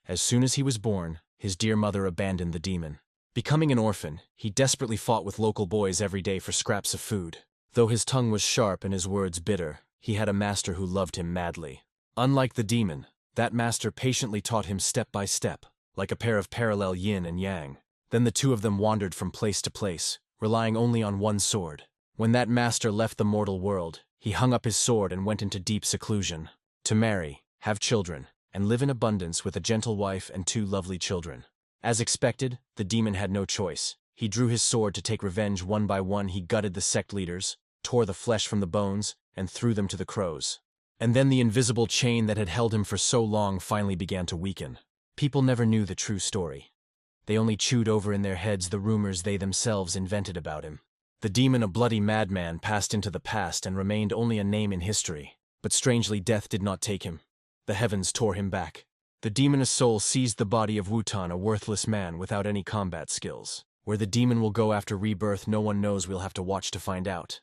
As soon as he was born, his dear mother abandoned the demon. Becoming an orphan, he desperately fought with local boys every day for scraps of food. Though his tongue was sharp and his words bitter, he had a master who loved him madly. Unlike the demon, that master patiently taught him step by step, like a pair of parallel yin and yang. Then the two of them wandered from place to place, relying only on one sword. When that master left the mortal world, he hung up his sword and went into deep seclusion, to marry, have children, and live in abundance with a gentle wife and 2 lovely children. As expected, the demon had no choice. He drew his sword to take revenge. One by one he gutted the sect leaders, tore the flesh from the bones, and threw them to the crows. And then the invisible chain that had held him for so long finally began to weaken. People never knew the true story. They only chewed over in their heads the rumors they themselves invented about him. The demon, a bloody madman, passed into the past and remained only a name in history. But strangely, death did not take him. The heavens tore him back. The demon's soul seized the body of Wutan, a worthless man without any combat skills. Where the demon will go after rebirth, no one knows. We'll have to watch to find out.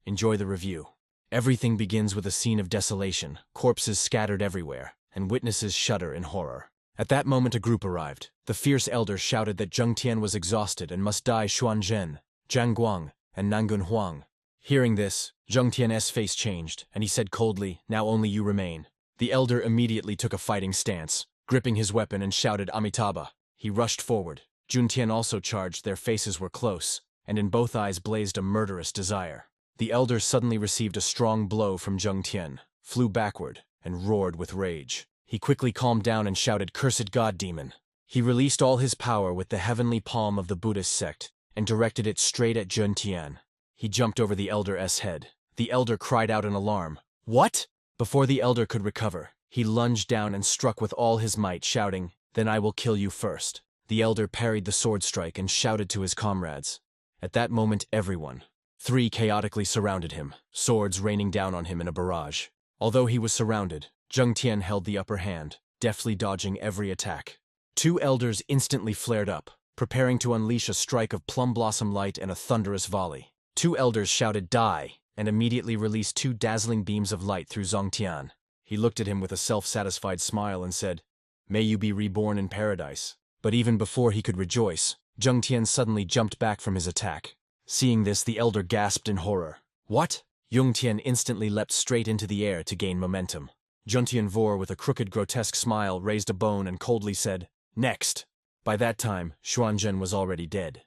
Enjoy the review. Everything begins with a scene of desolation, corpses scattered everywhere, and witnesses shudder in horror. At that moment a group arrived. The fierce elder shouted that Zheng Tian was exhausted and must die. Xuan Zhen, Zhang Guang, and Nangun Huang. Hearing this, Zheng Tian's face changed, and he said coldly, "Now only you remain." The elder immediately took a fighting stance, gripping his weapon, and shouted Amitabha. He rushed forward. Jun Tian also charged. Their faces were close, and in both eyes blazed a murderous desire. The elder suddenly received a strong blow from Zheng Tian, flew backward, and roared with rage. He quickly calmed down and shouted, "Cursed god demon!" He released all his power with the heavenly palm of the Buddhist sect, and directed it straight at Zheng Tian. He jumped over the elder's head. The elder cried out in alarm. "What?" Before the elder could recover, he lunged down and struck with all his might, shouting, "Then I will kill you first." The elder parried the sword strike and shouted to his comrades. At that moment, everyone, 3 chaotically surrounded him, swords raining down on him in a barrage. Although he was surrounded, Zheng Tian held the upper hand, deftly dodging every attack. 2 elders instantly flared up, preparing to unleash a strike of plum blossom light and a thunderous volley. 2 elders shouted, "Die!" and immediately released 2 dazzling beams of light through Zheng Tian. He looked at him with a self-satisfied smile and said, "May you be reborn in paradise." But even before he could rejoice, Zheng Tian suddenly jumped back from his attack. Seeing this, the elder gasped in horror. "What?" Zheng Tian instantly leapt straight into the air to gain momentum. Zheng Tian Vor, with a crooked, grotesque smile, raised a bone and coldly said, "Next." By that time, Xuanzhen was already dead.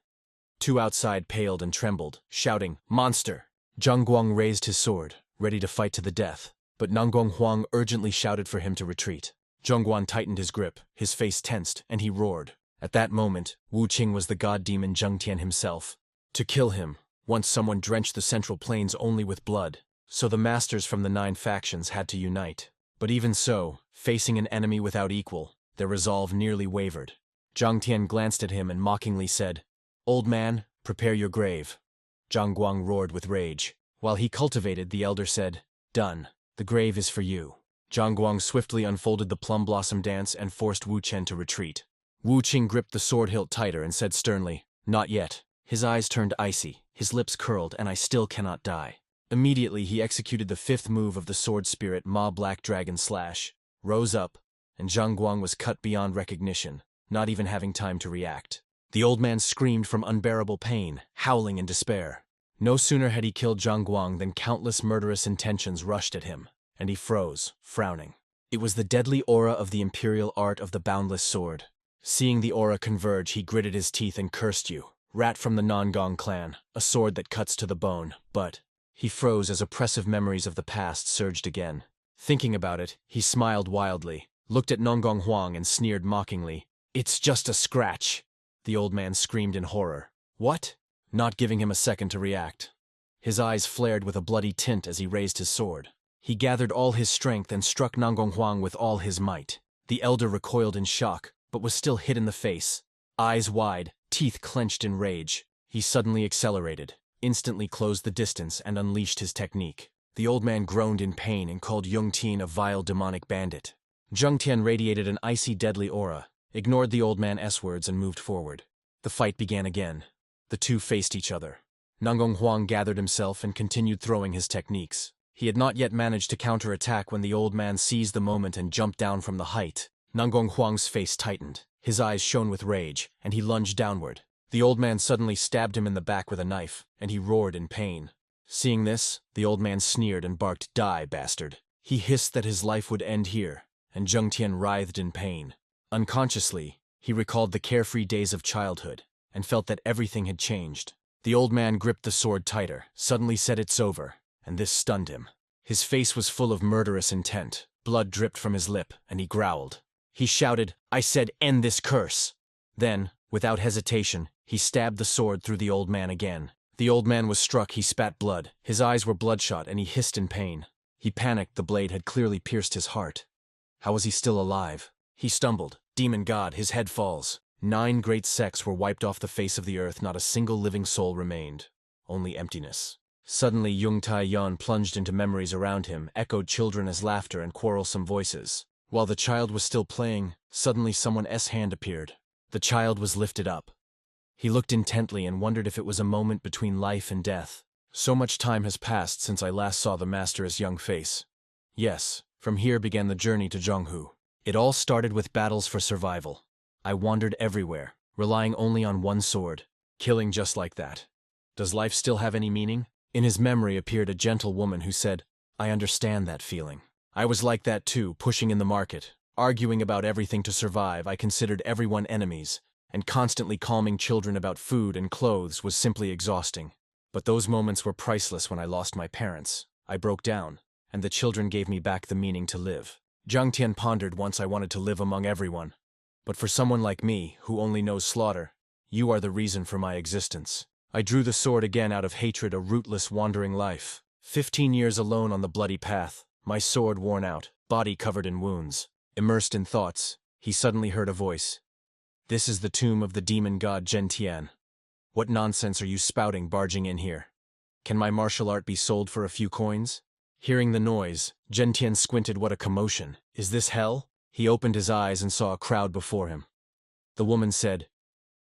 2 outside paled and trembled, shouting, "Monster!" Zhang Guang raised his sword, ready to fight to the death, but Nanguang Huang urgently shouted for him to retreat. Zhongguan tightened his grip, his face tensed, and he roared. At that moment, Wu Qing was the god demon Zheng Tian himself. To kill him, once someone drenched the central plains only with blood, so the masters from the 9 factions had to unite. But even so, facing an enemy without equal, their resolve nearly wavered. Zhang Tian glanced at him and mockingly said, "Old man, prepare your grave." Zhang Guang roared with rage. While he cultivated, the elder said, "Done. The grave is for you." Zhang Guang swiftly unfolded the plum blossom dance and forced Wu Chen to retreat. Wu Qing gripped the sword hilt tighter and said sternly, "Not yet." His eyes turned icy, his lips curled, "And I still cannot die." Immediately he executed the 5th move of the sword spirit Ma Black Dragon Slash, rose up, and Zhang Guang was cut beyond recognition, not even having time to react. The old man screamed from unbearable pain, howling in despair. No sooner had he killed Zhang Guang than countless murderous intentions rushed at him, and he froze, frowning. It was the deadly aura of the imperial art of the boundless sword. Seeing the aura converge, he gritted his teeth and cursed you. Rat from the Non-Gong clan, a sword that cuts to the bone, but... He froze as oppressive memories of the past surged again. Thinking about it, he smiled wildly, looked at Nongong Huang and sneered mockingly. "It's just a scratch!" The old man screamed in horror. "What?" Not giving him a second to react. His eyes flared with a bloody tint as he raised his sword. He gathered all his strength and struck Nongong Huang with all his might. The elder recoiled in shock, but was still hit in the face. Eyes wide, teeth clenched in rage. He suddenly accelerated, instantly closed the distance, and unleashed his technique. The old man groaned in pain and called Yung Tian a vile demonic bandit. Zheng Tian radiated an icy deadly aura, ignored the old man's words and moved forward. The fight began again. The two faced each other. Nongong Huang gathered himself and continued throwing his techniques. He had not yet managed to counterattack when the old man seized the moment and jumped down from the height, Nangong Huang's face tightened. His eyes shone with rage, and he lunged downward. The old man suddenly stabbed him in the back with a knife, and he roared in pain. Seeing this, the old man sneered and barked, "Die, bastard." He hissed that his life would end here, and Zheng Tian writhed in pain. Unconsciously, he recalled the carefree days of childhood, and felt that everything had changed. The old man gripped the sword tighter, suddenly said, "It's over," and this stunned him. His face was full of murderous intent, blood dripped from his lip, and he growled. He shouted, "I said, end this curse!" Then, without hesitation, he stabbed the sword through the old man again. The old man was struck, he spat blood, his eyes were bloodshot, and he hissed in pain. He panicked, the blade had clearly pierced his heart. How was he still alive? He stumbled. Demon God, his head falls. 9 great sects were wiped off the face of the earth, not a single living soul remained. Only emptiness. Suddenly Yung Tai Yan plunged into memories around him, echoed children's laughter and quarrelsome voices. While the child was still playing, suddenly someone's hand appeared. The child was lifted up. He looked intently and wondered if it was a moment between life and death. So much time has passed since I last saw the master's young face. Yes, from here began the journey to Zhonghu. It all started with battles for survival. I wandered everywhere, relying only on one sword, killing just like that. Does life still have any meaning? In his memory appeared a gentle woman who said, "I understand that feeling. I was like that too, pushing in the market, arguing about everything to survive. I considered everyone enemies, and constantly calming children about food and clothes was simply exhausting. But those moments were priceless when I lost my parents. I broke down, and the children gave me back the meaning to live." Zhang Tian pondered, "Once I wanted to live among everyone. But for someone like me, who only knows slaughter, you are the reason for my existence." I drew the sword again out of hatred, a rootless, wandering life. 15 years alone on the bloody path, my sword worn out, body covered in wounds. Immersed in thoughts, he suddenly heard a voice. "This is the tomb of the demon god Zhen Tian. What nonsense are you spouting barging in here? Can my martial art be sold for a few coins?" Hearing the noise, Zhen Tian squinted. What a commotion. Is this hell? He opened his eyes and saw a crowd before him. The woman said,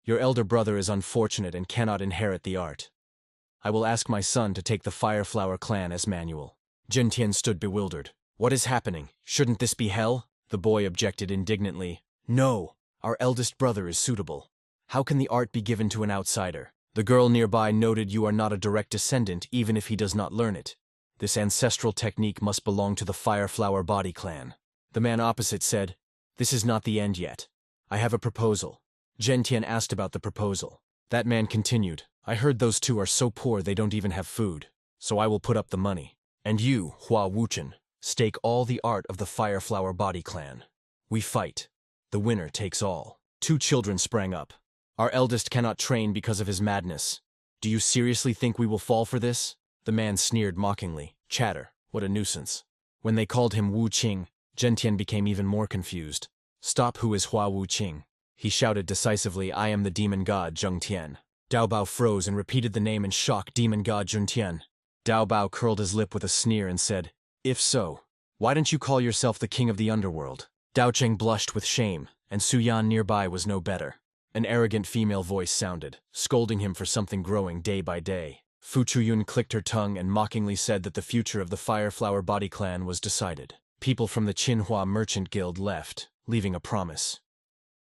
"Your elder brother is unfortunate and cannot inherit the art. I will ask my son to take the Fireflower clan as manual." Zhen Tian stood bewildered. "What is happening? Shouldn't this be hell?" The boy objected indignantly. "No, our eldest brother is suitable. How can the art be given to an outsider?" The girl nearby noted, "You are not a direct descendant even if he does not learn it. This ancestral technique must belong to the Fireflower body clan." The man opposite said, "This is not the end yet. I have a proposal." Zhen Tian asked about the proposal. That man continued, "I heard those two are so poor they don't even have food, so I will put up the money. And you, Hua Wuchen, stake all the art of the Fireflower body clan. We fight. The winner takes all." 2 children sprang up. "Our eldest cannot train because of his madness. Do you seriously think we will fall for this?" The man sneered mockingly. "Chatter, what a nuisance." When they called him Wu Qing, Zhen Tian became even more confused. "Stop, who is Hua Wu Qing?" He shouted decisively, "I am the demon god Zheng Tian." Dao Bao froze and repeated the name in shock, "Demon god Zheng Tian." Dao Bao curled his lip with a sneer and said, "If so, why don't you call yourself the king of the underworld?" Dao Cheng blushed with shame, and Su Yan nearby was no better. An arrogant female voice sounded, scolding him for something growing day by day. Fu Chuyun clicked her tongue and mockingly said that the future of the Fireflower body clan was decided. People from the Qinhua Merchant Guild left, leaving a promise.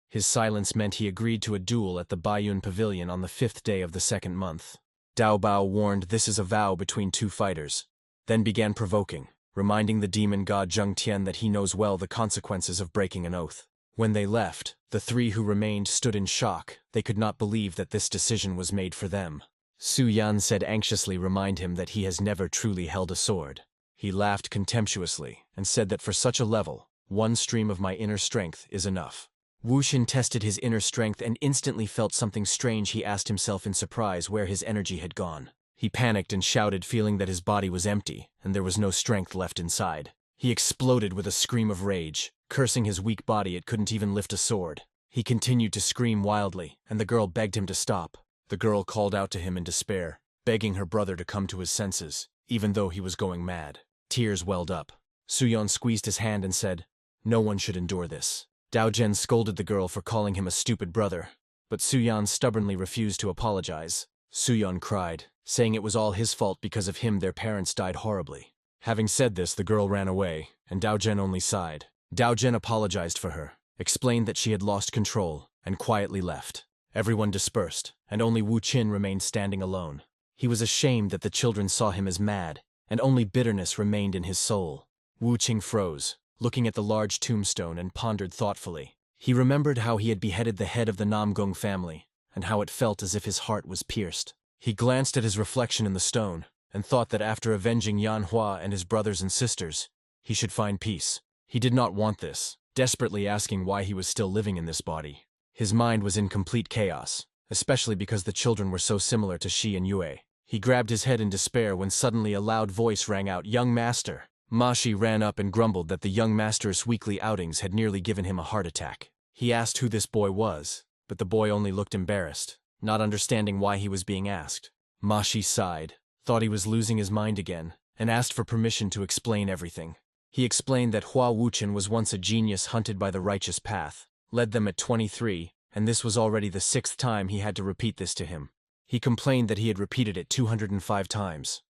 His silence meant he agreed to a duel at the Baiyun Pavilion on the 5th day of the 2nd month. Dao Bao warned, "This is a vow between 2 fighters," then began provoking, reminding the demon god Zheng Tian that he knows well the consequences of breaking an oath. When they left, the 3 who remained stood in shock. They could not believe that this decision was made for them. Su Yan said anxiously, "Remind him that he has never truly held a sword." He laughed contemptuously and said that for such a level, 1 stream of my inner strength is enough. Wu Xin tested his inner strength and instantly felt something strange. He asked himself in surprise where his energy had gone. He panicked and shouted, feeling that his body was empty and there was no strength left inside. He exploded with a scream of rage, cursing his weak body it couldn't even lift a sword. He continued to scream wildly, and the girl begged him to stop. The girl called out to him in despair, begging her brother to come to his senses, even though he was going mad. Tears welled up. Suyon squeezed his hand and said, "No one should endure this." Dao Zhen scolded the girl for calling him a stupid brother, but Suyan stubbornly refused to apologize. Suyon cried, saying it was all his fault because of him their parents died horribly. Having said this, the girl ran away, and Dao Zhen only sighed. Dao Zhen apologized for her, explained that she had lost control, and quietly left. Everyone dispersed, and only Wu Qin remained standing alone. He was ashamed that the children saw him as mad, and only bitterness remained in his soul. Wu Qing froze, looking at the large tombstone, and pondered thoughtfully. He remembered how he had beheaded the head of the Namgong family, and how it felt as if his heart was pierced. He glanced at his reflection in the stone, and thought that after avenging Manhwa and his brothers and sisters, he should find peace. He did not want this, desperately asking why he was still living in this body. His mind was in complete chaos, especially because the children were so similar to Shi and Yue. He grabbed his head in despair when suddenly a loud voice rang out, "Young master!" Ma Shi ran up and grumbled that the young master's weekly outings had nearly given him a heart attack. He asked who this boy was, but the boy only looked embarrassed, not understanding why he was being asked. Ma Shi sighed, thought he was losing his mind again, and asked for permission to explain everything. He explained that Hua Wuchen was once a genius hunted by the righteous path, led them at 23, and this was already the 6th time he had to repeat this to him. He complained that he had repeated it 205 times.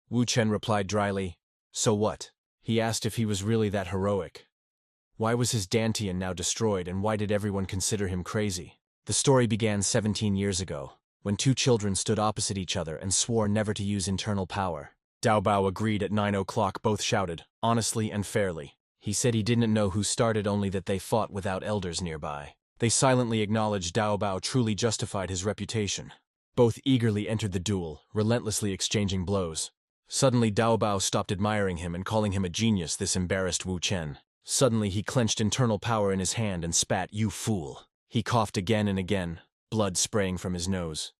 Wu Chen replied dryly, "So what?" He asked if he was really that heroic. Why was his Dantian now destroyed, and why did everyone consider him crazy? The story began 17 years ago, when two children stood opposite each other and swore never to use internal power. Dao Bao agreed at 9 o'clock. Both shouted, honestly and fairly. He said he didn't know who started, only that they fought without elders nearby. They silently acknowledged Dao Bao truly justified his reputation. Both eagerly entered the duel, relentlessly exchanging blows. Suddenly Dao Bao stopped admiring him and calling him a genius. This embarrassed Wu Chen. Suddenly he clenched internal power in his hand and spat, "You fool." He coughed again and again, blood spraying from his nose.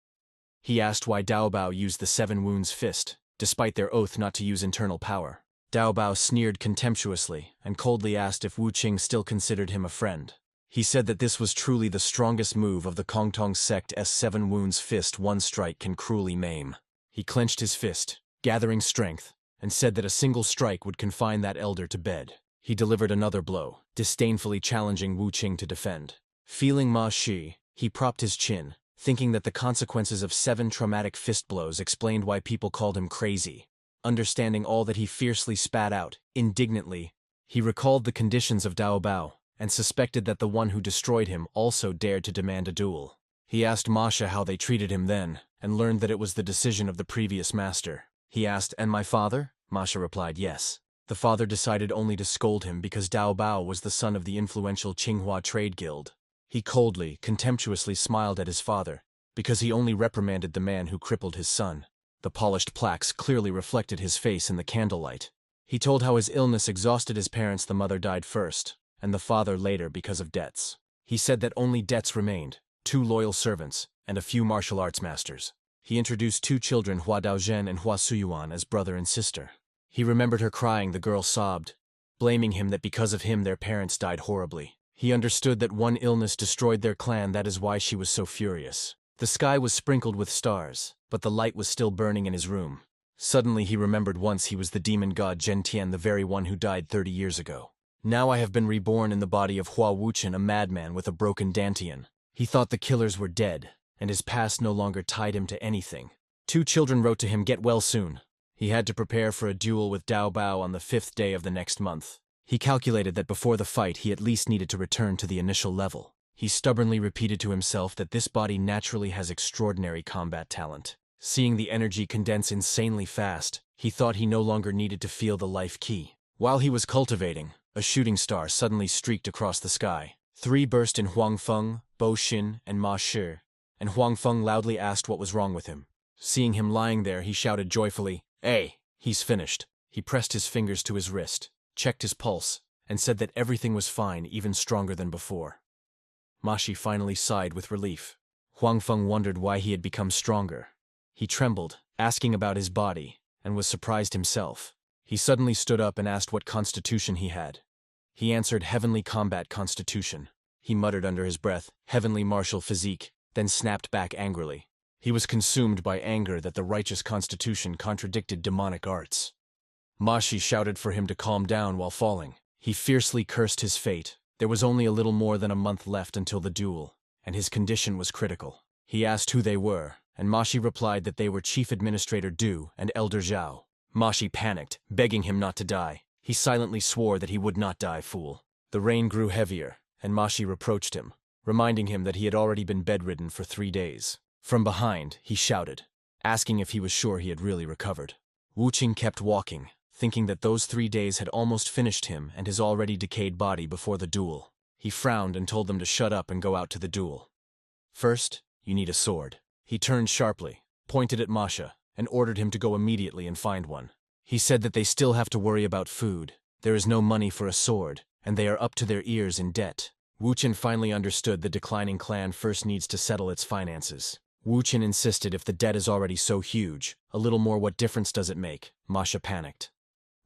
He asked why Dao Bao used the 7 wounds fist, despite their oath not to use internal power. Dao Bao sneered contemptuously and coldly asked if Wu Qing still considered him a friend. He said that this was truly the strongest move of the Kongtong sect's 7 wounds fist. One strike can cruelly maim. He clenched his fist, gathering strength, and said that a single strike would confine that elder to bed. He delivered another blow, disdainfully challenging Wu Qing to defend. Feeling Ma Shi, he propped his chin, thinking that the consequences of 7 traumatic fist blows explained why people called him crazy. Understanding all that, he fiercely spat out, indignantly. He recalled the conditions of Dao Bao, and suspected that the one who destroyed him also dared to demand a duel. He asked Masha how they treated him then, and learned that it was the decision of the previous master. He asked, "And my father?" Masha replied, "Yes." The father decided only to scold him because Dao Bao was the son of the influential Qinghua Trade Guild. He coldly, contemptuously smiled at his father, because he only reprimanded the man who crippled his son. The polished plaques clearly reflected his face in the candlelight. He told how his illness exhausted his parents. The mother died first, and the father later because of debts. He said that only debts remained, 2 loyal servants, and a few martial arts masters. He introduced 2 children, Hua Daozhen and Hua Suyuan, as brother and sister. He remembered her crying. The girl sobbed, blaming him that because of him their parents died horribly. He understood that one illness destroyed their clan. That is why she was so furious. The sky was sprinkled with stars, but the light was still burning in his room. Suddenly he remembered once he was the demon god Zhentian, the very one who died 30 years ago. Now I have been reborn in the body of Hua Wuchen, a madman with a broken Dantian. He thought the killers were dead, and his past no longer tied him to anything. 2 children wrote to him, "Get well soon." He had to prepare for a duel with Dao Bao on the 5th day of the next month. He calculated that before the fight he at least needed to return to the initial level. He stubbornly repeated to himself that this body naturally has extraordinary combat talent. Seeing the energy condense insanely fast, he thought he no longer needed to feel the life key. While he was cultivating, a shooting star suddenly streaked across the sky. 3 burst in Huang Feng, Bo Xin, and Ma Shi, and Huang Feng loudly asked what was wrong with him. Seeing him lying there, he shouted joyfully, "Hey, he's finished." He pressed his fingers to his wrist, checked his pulse, and said that everything was fine, even stronger than before. Ma Shi finally sighed with relief. Huang Feng wondered why he had become stronger. He trembled, asking about his body, and was surprised himself. He suddenly stood up and asked what constitution he had. He answered, "Heavenly combat constitution." He muttered under his breath, "Heavenly martial physique," then snapped back angrily. He was consumed by anger that the righteous constitution contradicted demonic arts. Ma Shi shouted for him to calm down while falling. He fiercely cursed his fate. There was only a little more than a month left until the duel, and his condition was critical. He asked who they were, and Ma Shi replied that they were Chief Administrator Du and Elder Zhao. Ma Shi panicked, begging him not to die. He silently swore that he would not die, fool. The rain grew heavier, and Mashi reproached him, reminding him that he had already been bedridden for 3 days. From behind, he shouted, asking if he was sure he had really recovered. Wuqin kept walking, thinking that those 3 days had almost finished him and his already decayed body before the duel. He frowned and told them to shut up and go out to the duel. First, you need a sword. He turned sharply, pointed at Masha, and ordered him to go immediately and find one. He said that they still have to worry about food, there is no money for a sword, and they are up to their ears in debt. Wuqin finally understood the declining clan first needs to settle its finances. Wuqin insisted if the debt is already so huge, a little more what difference does it make? Masha panicked.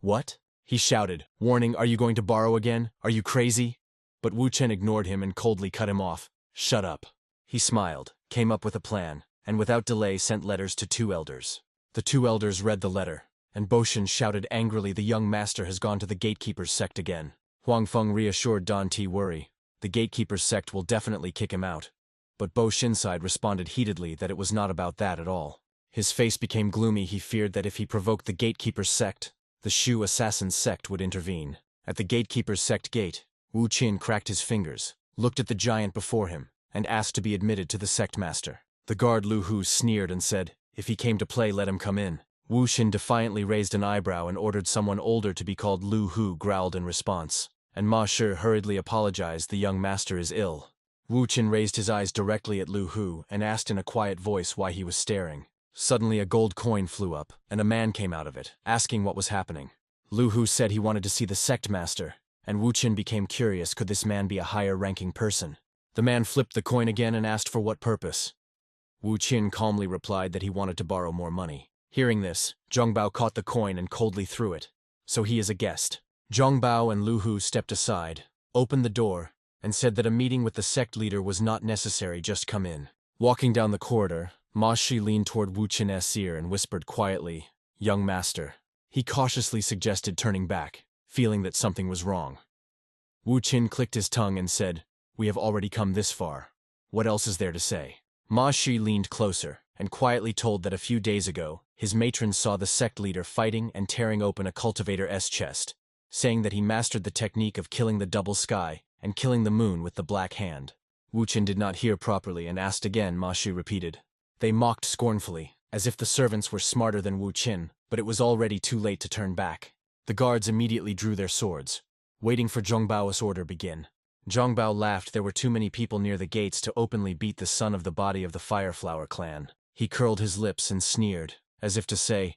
What? He shouted, warning, are you going to borrow again? Are you crazy? But Wuqin ignored him and coldly cut him off. Shut up. He smiled, came up with a plan, and without delay sent letters to 2 elders. The 2 elders read the letter, and Boshin shouted angrily, the young master has gone to the gatekeepers sect again. Huang Feng reassured Don T, worry. The gatekeepers sect will definitely kick him out. But Bo Shinside responded heatedly that it was not about that at all. His face became gloomy. He feared that if he provoked the gatekeepers sect, the Shu assassin sect would intervene. At the gatekeepers sect gate, Wu Qin cracked his fingers, looked at the giant before him, and asked to be admitted to the sect master. The guard Lu Hu sneered and said, if he came to play, let him come in. Wu Xin defiantly raised an eyebrow and ordered someone older to be called. Lu Hu growled in response, and Ma Shi hurriedly apologized, the young master is ill. Wu Qin raised his eyes directly at Lu Hu and asked in a quiet voice why he was staring. Suddenly a gold coin flew up, and a man came out of it, asking what was happening. Lu Hu said he wanted to see the sect master, and Wu Qin became curious, could this man be a higher-ranking person? The man flipped the coin again and asked for what purpose. Wu Qin calmly replied that he wanted to borrow more money. Hearing this, Zhongbao caught the coin and coldly threw it. So he is a guest. Zhongbao and Lu Hu stepped aside, opened the door, and said that a meeting with the sect leader was not necessary, just come in. Walking down the corridor, Ma Shi leaned toward Wu Qin's ear and whispered quietly, young master. He cautiously suggested turning back, feeling that something was wrong. Wu Qin clicked his tongue and said, we have already come this far. What else is there to say? Ma Shi leaned closer and quietly told that a few days ago, his matron saw the sect leader fighting and tearing open a cultivator's chest, saying that he mastered the technique of killing the double sky and killing the moon with the black hand. Wu Qin did not hear properly and asked again. Ma Shi repeated. They mocked scornfully, as if the servants were smarter than Wu Qin, but it was already too late to turn back. The guards immediately drew their swords, waiting for Zhongbao's order begin. Zhongbao laughed. There were too many people near the gates to openly beat the son of the body of the Fireflower clan. He curled his lips and sneered, as if to say,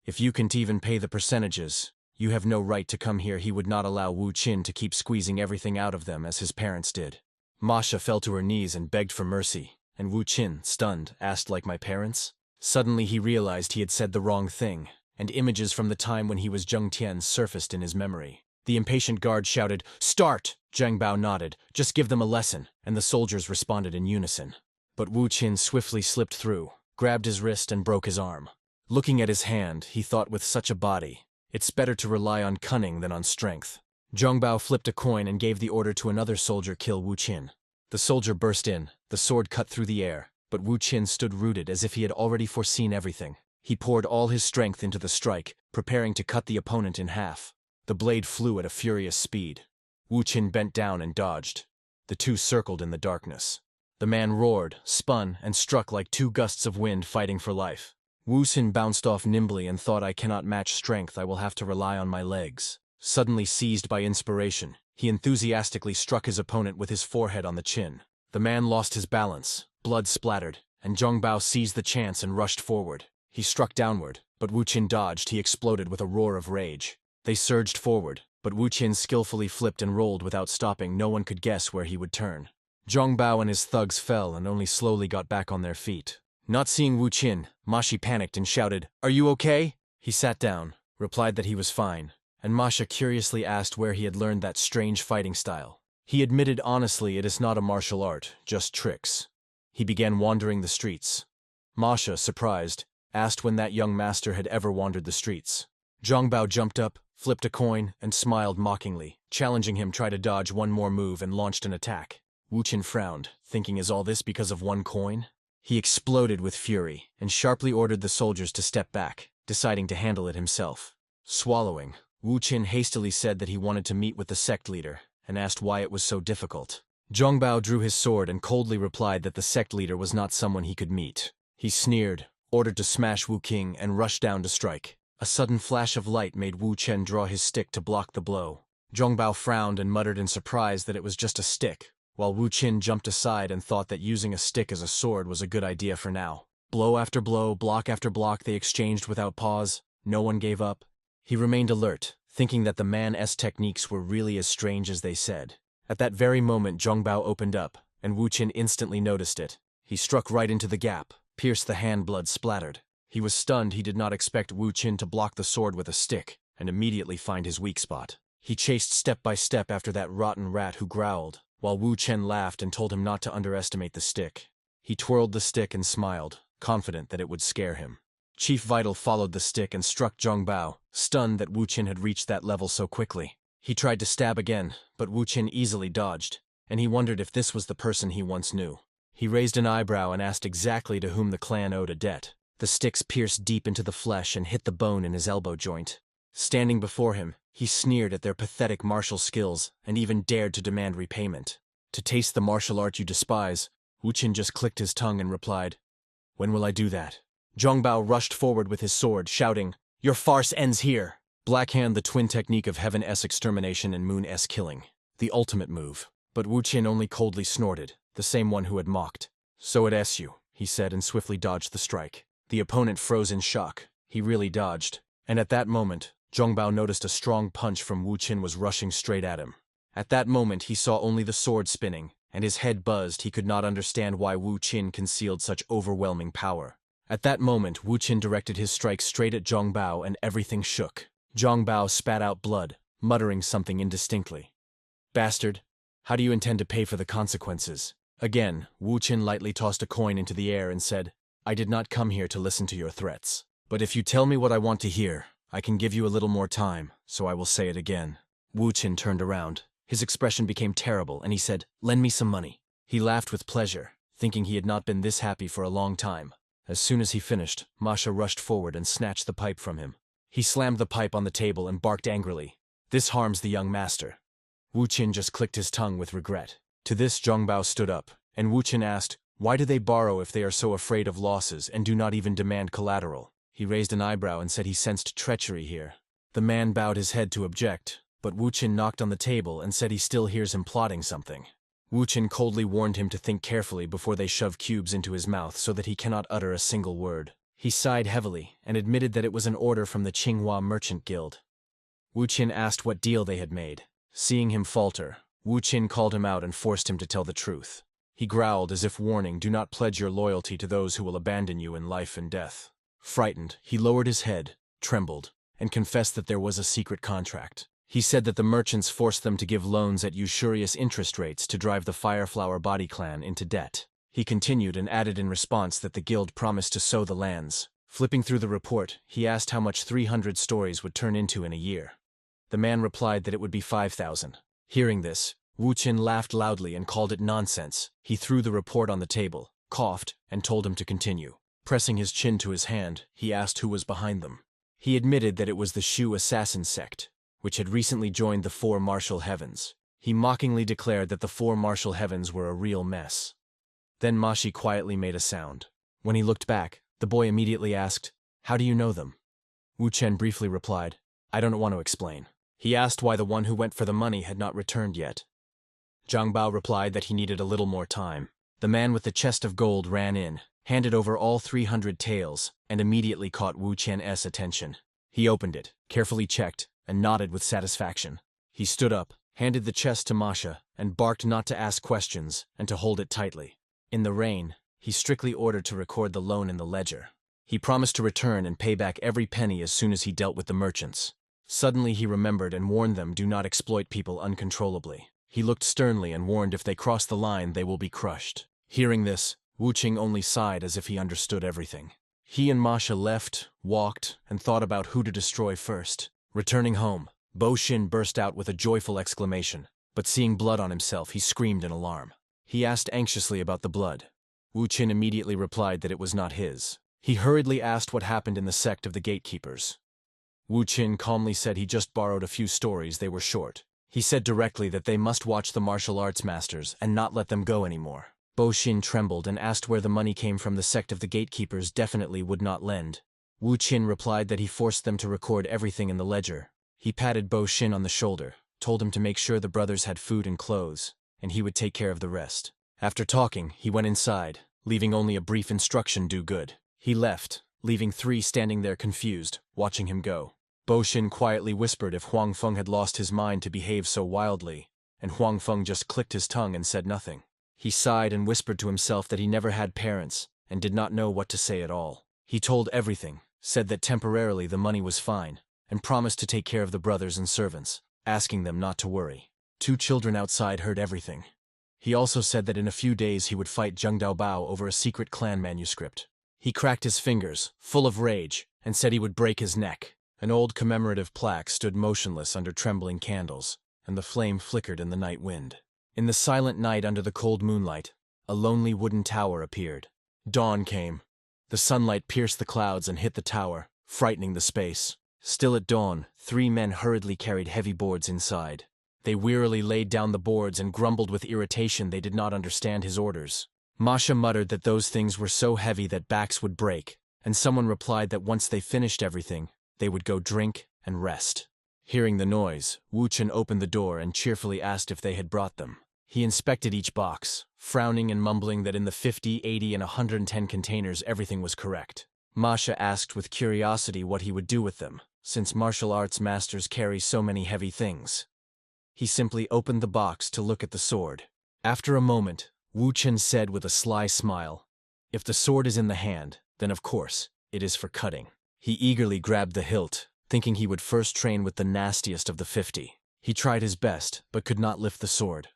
if you can't even pay the percentages, you have no right to come here. He would not allow Wu Qin to keep squeezing everything out of them as his parents did. Masha fell to her knees and begged for mercy, and Wu Qin, stunned, asked, like my parents? Suddenly he realized he had said the wrong thing, and images from the time when he was Zheng Tian surfaced in his memory. The impatient guard shouted, start! Zhengbao nodded, just give them a lesson, and the soldiers responded in unison. But Wu Qin swiftly slipped through, grabbed his wrist and broke his arm. Looking at his hand, he thought, with such a body, it's better to rely on cunning than on strength. Zhongbao flipped a coin and gave the order to another soldier, kill Wu Qin. The soldier burst in, the sword cut through the air, but Wu Qin stood rooted as if he had already foreseen everything. He poured all his strength into the strike, preparing to cut the opponent in half. The blade flew at a furious speed. Wu Qin bent down and dodged. The two circled in the darkness. The man roared, spun, and struck like 2 gusts of wind fighting for life. Wu Xin bounced off nimbly and thought, I cannot match strength, I will have to rely on my legs. Suddenly seized by inspiration, he enthusiastically struck his opponent with his forehead on the chin. The man lost his balance, blood splattered, and Zhongbao seized the chance and rushed forward. He struck downward, but Wu Qin dodged. He exploded with a roar of rage. They surged forward, but Wu Qin skillfully flipped and rolled without stopping. No one could guess where he would turn. Zhongbao and his thugs fell and only slowly got back on their feet. Not seeing Wu Qin, Mashi panicked and shouted, are you okay? He sat down, replied that he was fine, and Masha curiously asked where he had learned that strange fighting style. He admitted honestly it is not a martial art, just tricks. He began wandering the streets. Masha, surprised, asked when that young master had ever wandered the streets. Zhongbao jumped up, flipped a coin, and smiled mockingly, challenging him try to dodge one more move and launched an attack. Wu Qin frowned, thinking, is all this because of one coin? He exploded with fury and sharply ordered the soldiers to step back, deciding to handle it himself. Swallowing, Wu Qin hastily said that he wanted to meet with the sect leader, and asked why it was so difficult. Zhongbao drew his sword and coldly replied that the sect leader was not someone he could meet. He sneered, ordered to smash Wu Qing, and rushed down to strike. A sudden flash of light made Wu Chen draw his stick to block the blow. Zhongbao frowned and muttered in surprise that it was just a stick, while Wu Qin jumped aside and thought that using a stick as a sword was a good idea for now. Blow after blow, block after block they exchanged without pause. No one gave up. He remained alert, thinking that the man's techniques were really as strange as they said. At that very moment Zhongbao opened up, and Wu Qin instantly noticed it. He struck right into the gap, pierced the hand, blood splattered. He was stunned. He did not expect Wu Qin to block the sword with a stick, and immediately find his weak spot. He chased step by step after that rotten rat who growled, while Wu Chen laughed and told him not to underestimate the stick. He twirled the stick and smiled, confident that it would scare him. Chief Vital followed the stick and struck Zhongbao, stunned that Wu Qin had reached that level so quickly. He tried to stab again, but Wu Qin easily dodged, and he wondered if this was the person he once knew. He raised an eyebrow and asked exactly to whom the clan owed a debt. The sticks pierced deep into the flesh and hit the bone in his elbow joint. Standing before him, he sneered at their pathetic martial skills and even dared to demand repayment. To taste the martial art you despise, Wu Qin just clicked his tongue and replied, "When will I do that?" Zhongbao rushed forward with his sword, shouting, "Your farce ends here!" Blackhand, the twin technique of Heaven-S extermination and Moon-S killing. The ultimate move. But Wu Qin only coldly snorted, the same one who had mocked. "So it S you," he said, and swiftly dodged the strike. The opponent froze in shock. He really dodged. And at that moment, Zhongbao noticed a strong punch from Wu Qin was rushing straight at him. At that moment he saw only the sword spinning, and his head buzzed. He could not understand why Wu Qin concealed such overwhelming power. At that moment Wu Qin directed his strike straight at Zhongbao and everything shook. Zhongbao spat out blood, muttering something indistinctly. "Bastard, how do you intend to pay for the consequences?" Again, Wu Qin lightly tossed a coin into the air and said, "I did not come here to listen to your threats. But if you tell me what I want to hear, I can give you a little more time, so I will say it again." Wu Qin turned around. His expression became terrible, and he said, "Lend me some money." He laughed with pleasure, thinking he had not been this happy for a long time. As soon as he finished, Masha rushed forward and snatched the pipe from him. He slammed the pipe on the table and barked angrily, "This harms the young master." Wu Qin just clicked his tongue with regret. To this Zhongbao stood up, and Wu Qin asked, "Why do they borrow if they are so afraid of losses and do not even demand collateral?" He raised an eyebrow and said he sensed treachery here. The man bowed his head to object, but Wu Qin knocked on the table and said he still hears him plotting something. Wu Qin coldly warned him to think carefully before they shove cubes into his mouth so that he cannot utter a single word. He sighed heavily and admitted that it was an order from the Qinghua Merchant Guild. Wu Qin asked what deal they had made. Seeing him falter, Wu Qin called him out and forced him to tell the truth. He growled as if warning, "Do not pledge your loyalty to those who will abandon you in life and death." Frightened, he lowered his head, trembled, and confessed that there was a secret contract. He said that the merchants forced them to give loans at usurious interest rates to drive the Fireflower Body clan into debt. He continued and added in response that the guild promised to sow the lands. Flipping through the report, he asked how much 300 stories would turn into in a year. The man replied that it would be 5,000. Hearing this, Wu Qin laughed loudly and called it nonsense. He threw the report on the table, coughed, and told him to continue. Pressing his chin to his hand, he asked who was behind them. He admitted that it was the Shu assassin sect, which had recently joined the Four Martial Heavens. He mockingly declared that the Four Martial Heavens were a real mess. Then Mashi quietly made a sound. When he looked back, the boy immediately asked, "How do you know them?" Wu Chen briefly replied, "I don't want to explain." He asked why the one who went for the money had not returned yet. Zhongbao replied that he needed a little more time. The man with the chest of gold ran in, handed over all 300 taels, and immediately caught Wu Qian's attention. He opened it, carefully checked, and nodded with satisfaction. He stood up, handed the chest to Masha, and barked not to ask questions and to hold it tightly. In the rain, he strictly ordered to record the loan in the ledger. He promised to return and pay back every penny as soon as he dealt with the merchants. Suddenly he remembered and warned them do not exploit people uncontrollably. He looked sternly and warned if they cross the line they will be crushed. Hearing this, Wu Qing only sighed as if he understood everything. He and Masha left, walked, and thought about who to destroy first. Returning home, Bo Xin burst out with a joyful exclamation, but seeing blood on himself he screamed in alarm. He asked anxiously about the blood. Wu Qin immediately replied that it was not his. He hurriedly asked what happened in the sect of the gatekeepers. Wu Qin calmly said he just borrowed a few stories, they were short. He said directly that they must watch the martial arts masters and not let them go anymore. Bo Xin trembled and asked where the money came from. The sect of the gatekeepers definitely would not lend. Wu Qin replied that he forced them to record everything in the ledger. He patted Bo Xin on the shoulder, told him to make sure the brothers had food and clothes, and he would take care of the rest. After talking, he went inside, leaving only a brief instruction: do good. He left, leaving three standing there confused, watching him go. Bo Xin quietly whispered if Huang Feng had lost his mind to behave so wildly, and Huang Feng just clicked his tongue and said nothing. He sighed and whispered to himself that he never had parents and did not know what to say at all. He told everything, said that temporarily the money was fine, and promised to take care of the brothers and servants, asking them not to worry. Two children outside heard everything. He also said that in a few days he would fight Zheng Daobao over a secret clan manuscript. He cracked his fingers, full of rage, and said he would break his neck. An old commemorative plaque stood motionless under trembling candles, and the flame flickered in the night wind. In the silent night under the cold moonlight, a lonely wooden tower appeared. Dawn came. The sunlight pierced the clouds and hit the tower, frightening the space. Still at dawn, three men hurriedly carried heavy boards inside. They wearily laid down the boards and grumbled with irritation they did not understand his orders. Masha muttered that those things were so heavy that backs would break, and someone replied that once they finished everything, they would go drink and rest. Hearing the noise, Wu Chen opened the door and cheerfully asked if they had brought them. He inspected each box, frowning and mumbling that in the 50, 80, and 110 containers everything was correct. Masha asked with curiosity what he would do with them, since martial arts masters carry so many heavy things. He simply opened the box to look at the sword. After a moment, Wu Chen said with a sly smile, "If the sword is in the hand, then of course, it is for cutting." He eagerly grabbed the hilt, thinking he would first train with the nastiest of the 50. He tried his best, but could not lift the sword.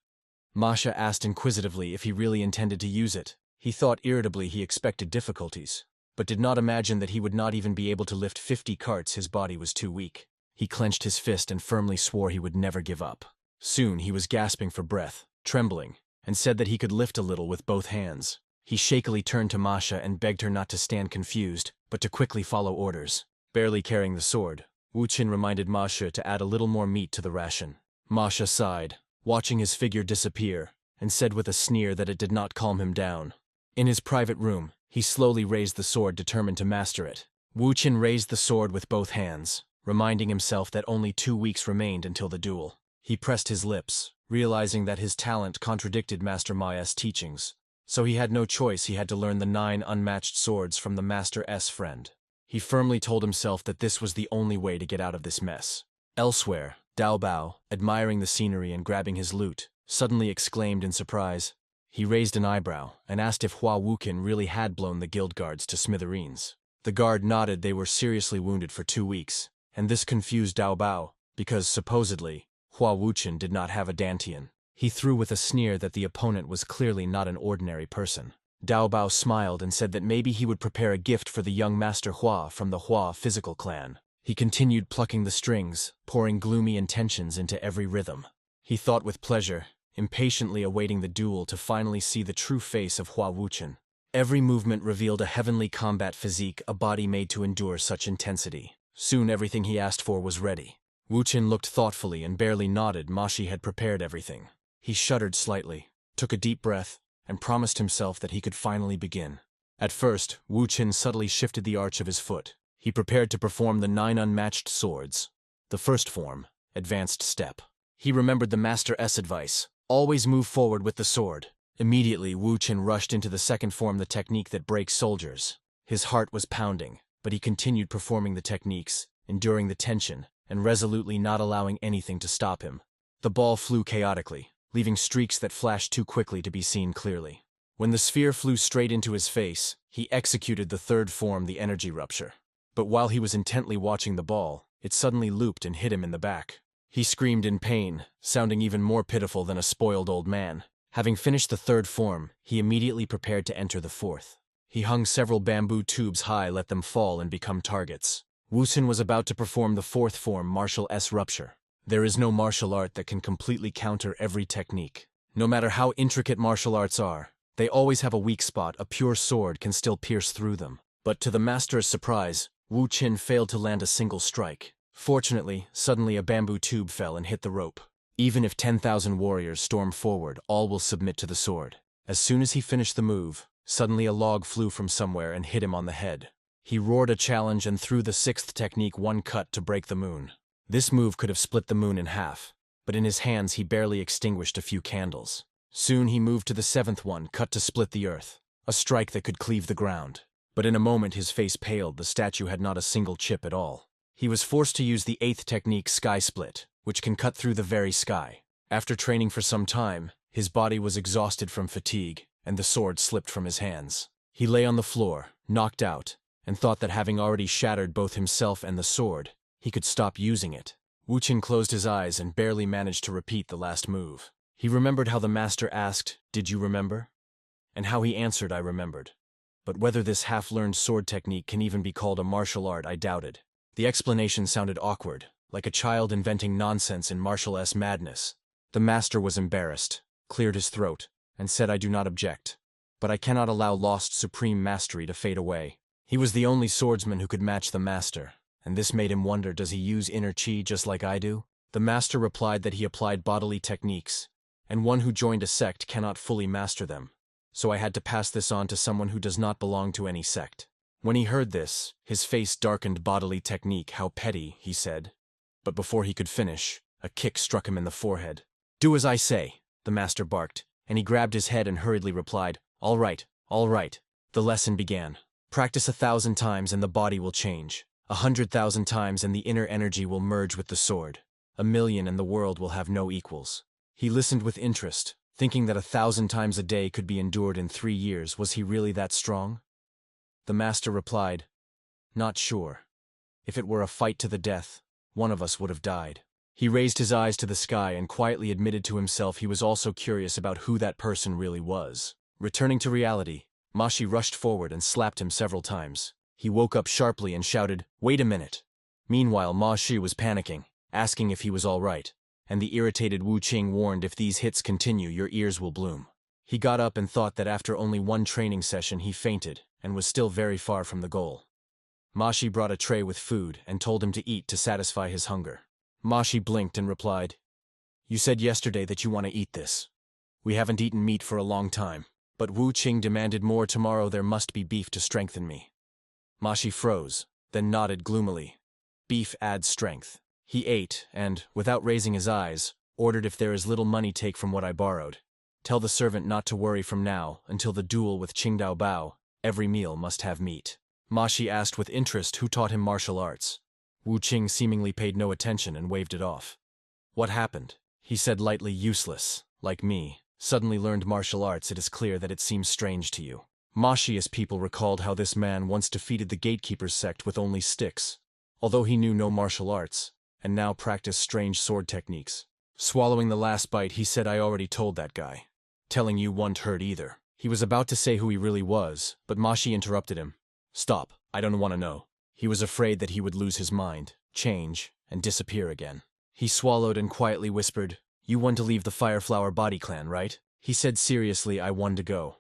Masha asked inquisitively if he really intended to use it. He thought irritably he expected difficulties, but did not imagine that he would not even be able to lift 50 carts. His body was too weak. He clenched his fist and firmly swore he would never give up. Soon he was gasping for breath, trembling, and said that he could lift a little with both hands. He shakily turned to Masha and begged her not to stand confused, but to quickly follow orders. Barely carrying the sword, Wu Qin reminded Masha to add a little more meat to the ration. Masha sighed, watching his figure disappear, and said with a sneer that it did not calm him down. In his private room, he slowly raised the sword, determined to master it. Wu Qin raised the sword with both hands, reminding himself that only 2 weeks remained until the duel. He pressed his lips, realizing that his talent contradicted Master Maya's teachings, so he had no choice. He had to learn the 9 unmatched swords from the Master S friend. He firmly told himself that this was the only way to get out of this mess. Elsewhere, Daobao, admiring the scenery and grabbing his loot, suddenly exclaimed in surprise. He raised an eyebrow and asked if Hua Wukin really had blown the guild guards to smithereens. The guard nodded. They were seriously wounded for 2 weeks, and this confused Daobao, because supposedly, Hua Wuchen did not have a dantian. He threw with a sneer that the opponent was clearly not an ordinary person. Daobao smiled and said that maybe he would prepare a gift for the young Master Hua from the Hua physical clan. He continued plucking the strings, pouring gloomy intentions into every rhythm. He thought with pleasure, impatiently awaiting the duel to finally see the true face of Hua Wuchen. Every movement revealed a heavenly combat physique, a body made to endure such intensity. Soon everything he asked for was ready. Wu Qin looked thoughtfully and barely nodded. Mashi had prepared everything. He shuddered slightly, took a deep breath, and promised himself that he could finally begin. At first, Wu Qin subtly shifted the arch of his foot. He prepared to perform the 9 unmatched swords. The first form, advanced step. He remembered the Master S advice, always move forward with the sword. Immediately, Wu Qin rushed into the second form, the technique that breaks soldiers. His heart was pounding, but he continued performing the techniques, enduring the tension, and resolutely not allowing anything to stop him. The ball flew chaotically, leaving streaks that flashed too quickly to be seen clearly. When the sphere flew straight into his face, he executed the third form, the energy rupture. But while he was intently watching the ball, it suddenly looped and hit him in the back. He screamed in pain, sounding even more pitiful than a spoiled old man. Having finished the third form, he immediately prepared to enter the fourth. He hung several bamboo tubes high, let them fall and become targets. Wu Qin was about to perform the fourth form, martial S rupture. There is no martial art that can completely counter every technique. No matter how intricate martial arts are, they always have a weak spot. A pure sword can still pierce through them. But to the master's surprise, Wu Qin failed to land a single strike. Fortunately, suddenly a bamboo tube fell and hit the rope. Even if 10,000 warriors storm forward, all will submit to the sword. As soon as he finished the move, suddenly a log flew from somewhere and hit him on the head. He roared a challenge and threw the sixth technique, one cut to break the moon. This move could have split the moon in half, but in his hands he barely extinguished a few candles. Soon he moved to the seventh one, cut to split the earth, a strike that could cleave the ground. But in a moment his face paled, the statue had not a single chip at all. He was forced to use the eighth technique, Sky Split, which can cut through the very sky. After training for some time, his body was exhausted from fatigue, and the sword slipped from his hands. He lay on the floor, knocked out, and thought that having already shattered both himself and the sword, he could stop using it. Wuqing closed his eyes and barely managed to repeat the last move. He remembered how the master asked, "Did you remember?" and how he answered, "I remembered." But whether this half-learned sword technique can even be called a martial art, I doubted. The explanation sounded awkward, like a child inventing nonsense in martial-esque madness. The master was embarrassed, cleared his throat, and said, "I do not object. But I cannot allow lost supreme mastery to fade away." He was the only swordsman who could match the master, and this made him wonder, does he use inner chi just like I do? The master replied that he applied bodily techniques, and one who joined a sect cannot fully master them. So I had to pass this on to someone who does not belong to any sect. When he heard this, his face darkened. Bodily technique, how petty, he said. But before he could finish, a kick struck him in the forehead. "Do as I say," the master barked, and he grabbed his head and hurriedly replied, "All right, all right." The lesson began. Practice 1,000 times and the body will change. 100,000 times and the inner energy will merge with the sword. 1,000,000 and the world will have no equals. He listened with interest, thinking that 1,000 times a day could be endured in 3 years. Was he really that strong? The master replied, "Not sure. If it were a fight to the death, one of us would have died." He raised his eyes to the sky and quietly admitted to himself he was also curious about who that person really was. Returning to reality, Mashi rushed forward and slapped him several times. He woke up sharply and shouted, "Wait a minute." Meanwhile, Ma Shi was panicking, asking if he was all right, and the irritated Wu Qing warned, "If these hits continue, your ears will bloom." He got up and thought that after only one training session he fainted and was still very far from the goal. Ma Shi brought a tray with food and told him to eat to satisfy his hunger. Ma Shi blinked and replied, "You said yesterday that you want to eat this. We haven't eaten meat for a long time, but Wu Qing demanded more. Tomorrow there must be beef to strengthen me." Ma Shi froze, then nodded gloomily. Beef adds strength. He ate and, without raising his eyes, ordered, "If there is little money, take from what I borrowed. Tell the servant not to worry from now until the duel with Qingdao Bao. Every meal must have meat." Ma Shi asked with interest who taught him martial arts. Wu Qing seemingly paid no attention and waved it off. "What happened?" He said lightly. "Useless. Like me. Suddenly learned martial arts. It is clear that it seems strange to you." Ma Shi's people recalled how this man once defeated the gatekeepers sect with only sticks, although he knew no martial arts, and now practiced strange sword techniques. Swallowing the last bite, he said, "I already told that guy. Telling you won't hurt either." He was about to say who he really was, but Ma Shi interrupted him. "Stop, I don't want to know." He was afraid that he would lose his mind, change, and disappear again. He swallowed and quietly whispered, "You want to leave the Fireflower Body Clan, right?" He said seriously, "I want to go.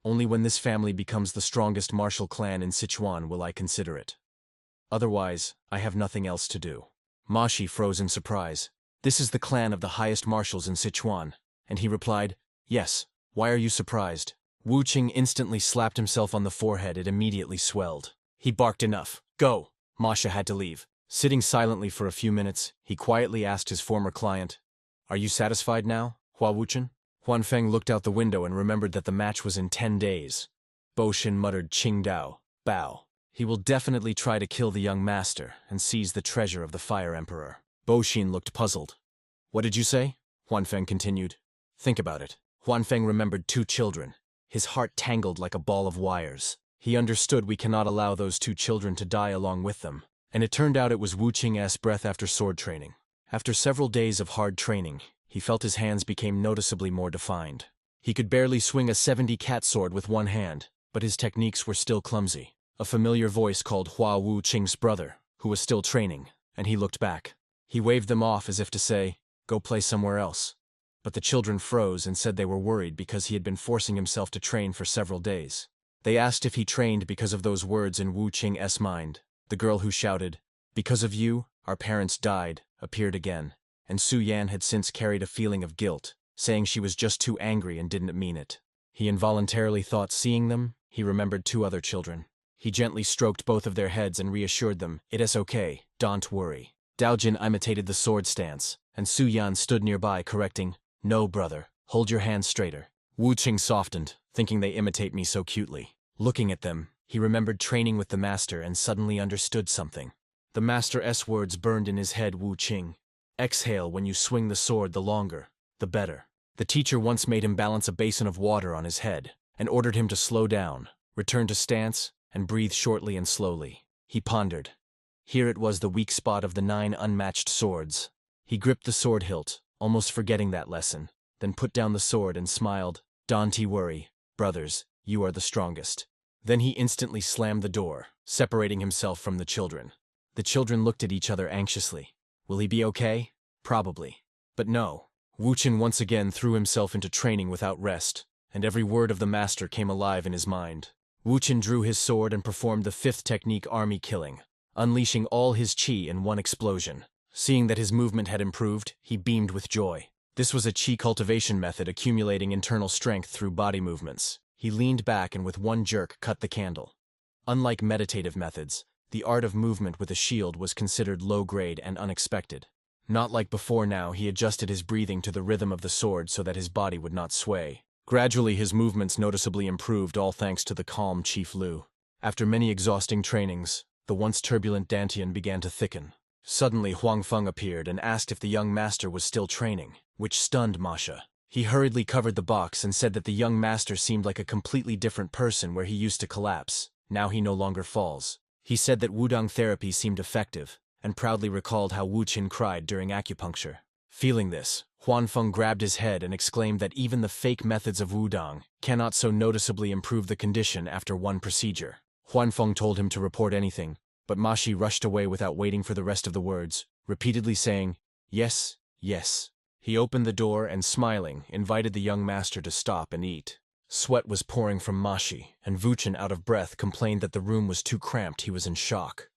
Only when this family becomes the strongest martial clan in Sichuan will I consider it. Otherwise, I have nothing else to do." Ma Shi froze in surprise. "This is the clan of the highest marshals in Sichuan," and he replied, "Yes, why are you surprised?" Wu Qing instantly slapped himself on the forehead. It immediately swelled. He barked, "Enough, go!" Masha had to leave. Sitting silently for a few minutes, he quietly asked his former client, "Are you satisfied now, Hua Wuchen?" Huan Feng looked out the window and remembered that the match was in 10 days. Bo Xin muttered, "Qingdao, Bao. He will definitely try to kill the young master and seize the treasure of the Fire Emperor." Bo Xin looked puzzled. "What did you say?" Huan Feng continued. "Think about it." Huan Feng remembered 2 children. His heart tangled like a ball of wires. He understood we cannot allow those 2 children to die along with them. And it turned out it was Wu Qing's breath after sword training. After several days of hard training, he felt his hands became noticeably more defined. He could barely swing a 70 cat sword with one hand, but his techniques were still clumsy. A familiar voice called Hua Wu Qing's brother, who was still training, and he looked back. He waved them off as if to say, "Go play somewhere else." But the children froze and said they were worried because he had been forcing himself to train for several days. They asked if he trained because of those words in Wu Qing's mind. The girl who shouted, "Because of you, our parents died," appeared again, and Su Yan had since carried a feeling of guilt, saying she was just too angry and didn't mean it. He involuntarily thought seeing them, he remembered 2 other children. He gently stroked both of their heads and reassured them, "It is okay, don't worry." Daojin imitated the sword stance, and Su Yan stood nearby correcting, "No, brother, hold your hands straighter." Wu Qing softened, thinking they imitate me so cutely. Looking at them, he remembered training with the master and suddenly understood something. The master's words burned in his head. Wu Qing. Exhale when you swing the sword, the longer, the better. The teacher once made him balance a basin of water on his head, and ordered him to slow down, return to stance, and breathe shortly and slowly. He pondered. Here it was, the weak spot of the 9 unmatched swords. He gripped the sword hilt, almost forgetting that lesson, then put down the sword and smiled. "Don't worry, brothers, you are the strongest." Then he instantly slammed the door, separating himself from the children. The children looked at each other anxiously. Will he be okay? Probably. But no. Wu Qin once again threw himself into training without rest, and every word of the master came alive in his mind. Wu Qin drew his sword and performed the 5th technique, army killing, unleashing all his chi in one explosion. Seeing that his movement had improved, he beamed with joy. This was a chi cultivation method, accumulating internal strength through body movements. He leaned back and with one jerk cut the candle. Unlike meditative methods, the art of movement with a shield was considered low-grade and unexpected. Not like before, now he adjusted his breathing to the rhythm of the sword so that his body would not sway. Gradually his movements noticeably improved, all thanks to the calm Chief Lu. After many exhausting trainings, the once turbulent Dantian began to thicken. Suddenly Huang Feng appeared and asked if the young master was still training, which stunned Masha. He hurriedly covered the box and said that the young master seemed like a completely different person. Where he used to collapse, now he no longer falls. He said that wudang therapy seemed effective, and proudly recalled how Wu Qin cried during acupuncture. Feeling this, Huan Feng grabbed his head and exclaimed that even the fake methods of wudang cannot so noticeably improve the condition after one procedure. Huan Feng told him to report anything, but Mashi rushed away without waiting for the rest of the words, repeatedly saying, "Yes, yes." He opened the door and, smiling, invited the young master to stop and eat. Sweat was pouring from Mashi, and Vuchin, out of breath, complained that the room was too cramped. He was in shock.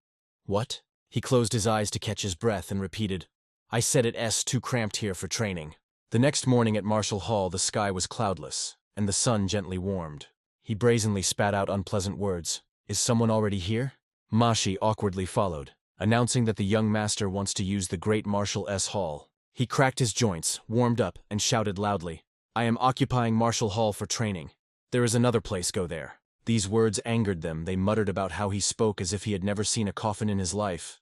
"What?" He closed his eyes to catch his breath and repeated, "I said it's too cramped here for training." The next morning at Martial Hall the sky was cloudless, and the sun gently warmed. He brazenly spat out unpleasant words. "Is someone already here?" Mashi awkwardly followed, announcing that the young master wants to use the great Martial Hall. He cracked his joints, warmed up, and shouted loudly, "I am occupying Martial Hall for training. There is another place, go there." These words angered them. They muttered about how he spoke as if he had never seen a coffin in his life.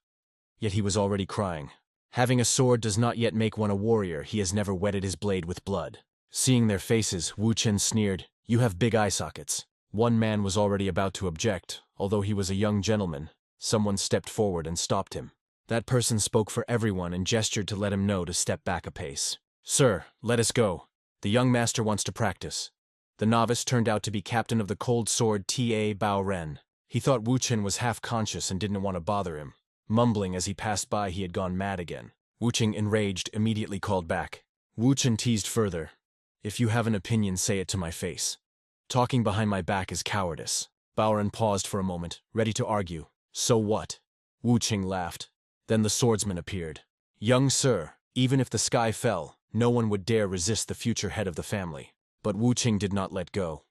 Yet he was already crying. Having a sword does not yet make one a warrior. He has never wetted his blade with blood. Seeing their faces, Wu Chen sneered, "You have big eye sockets." One man was already about to object, although he was a young gentleman. Someone stepped forward and stopped him. That person spoke for everyone and gestured to let him know to step back a pace. "Sir, let us go. The young master wants to practice." The novice turned out to be captain of the Cold Sword Ta Bao Ren. He thought Wu Chen was half-conscious and didn't want to bother him. Mumbling as he passed by, he had gone mad again. Wu Chen, enraged, immediately called back. Wu Chen teased further, "If you have an opinion, say it to my face. Talking behind my back is cowardice." Bao Ren paused for a moment, ready to argue. "So what?" Wu Chen laughed. Then the swordsman appeared. "Young sir, even if the sky fell, no one would dare resist the future head of the family." But Wu Qing did not let go.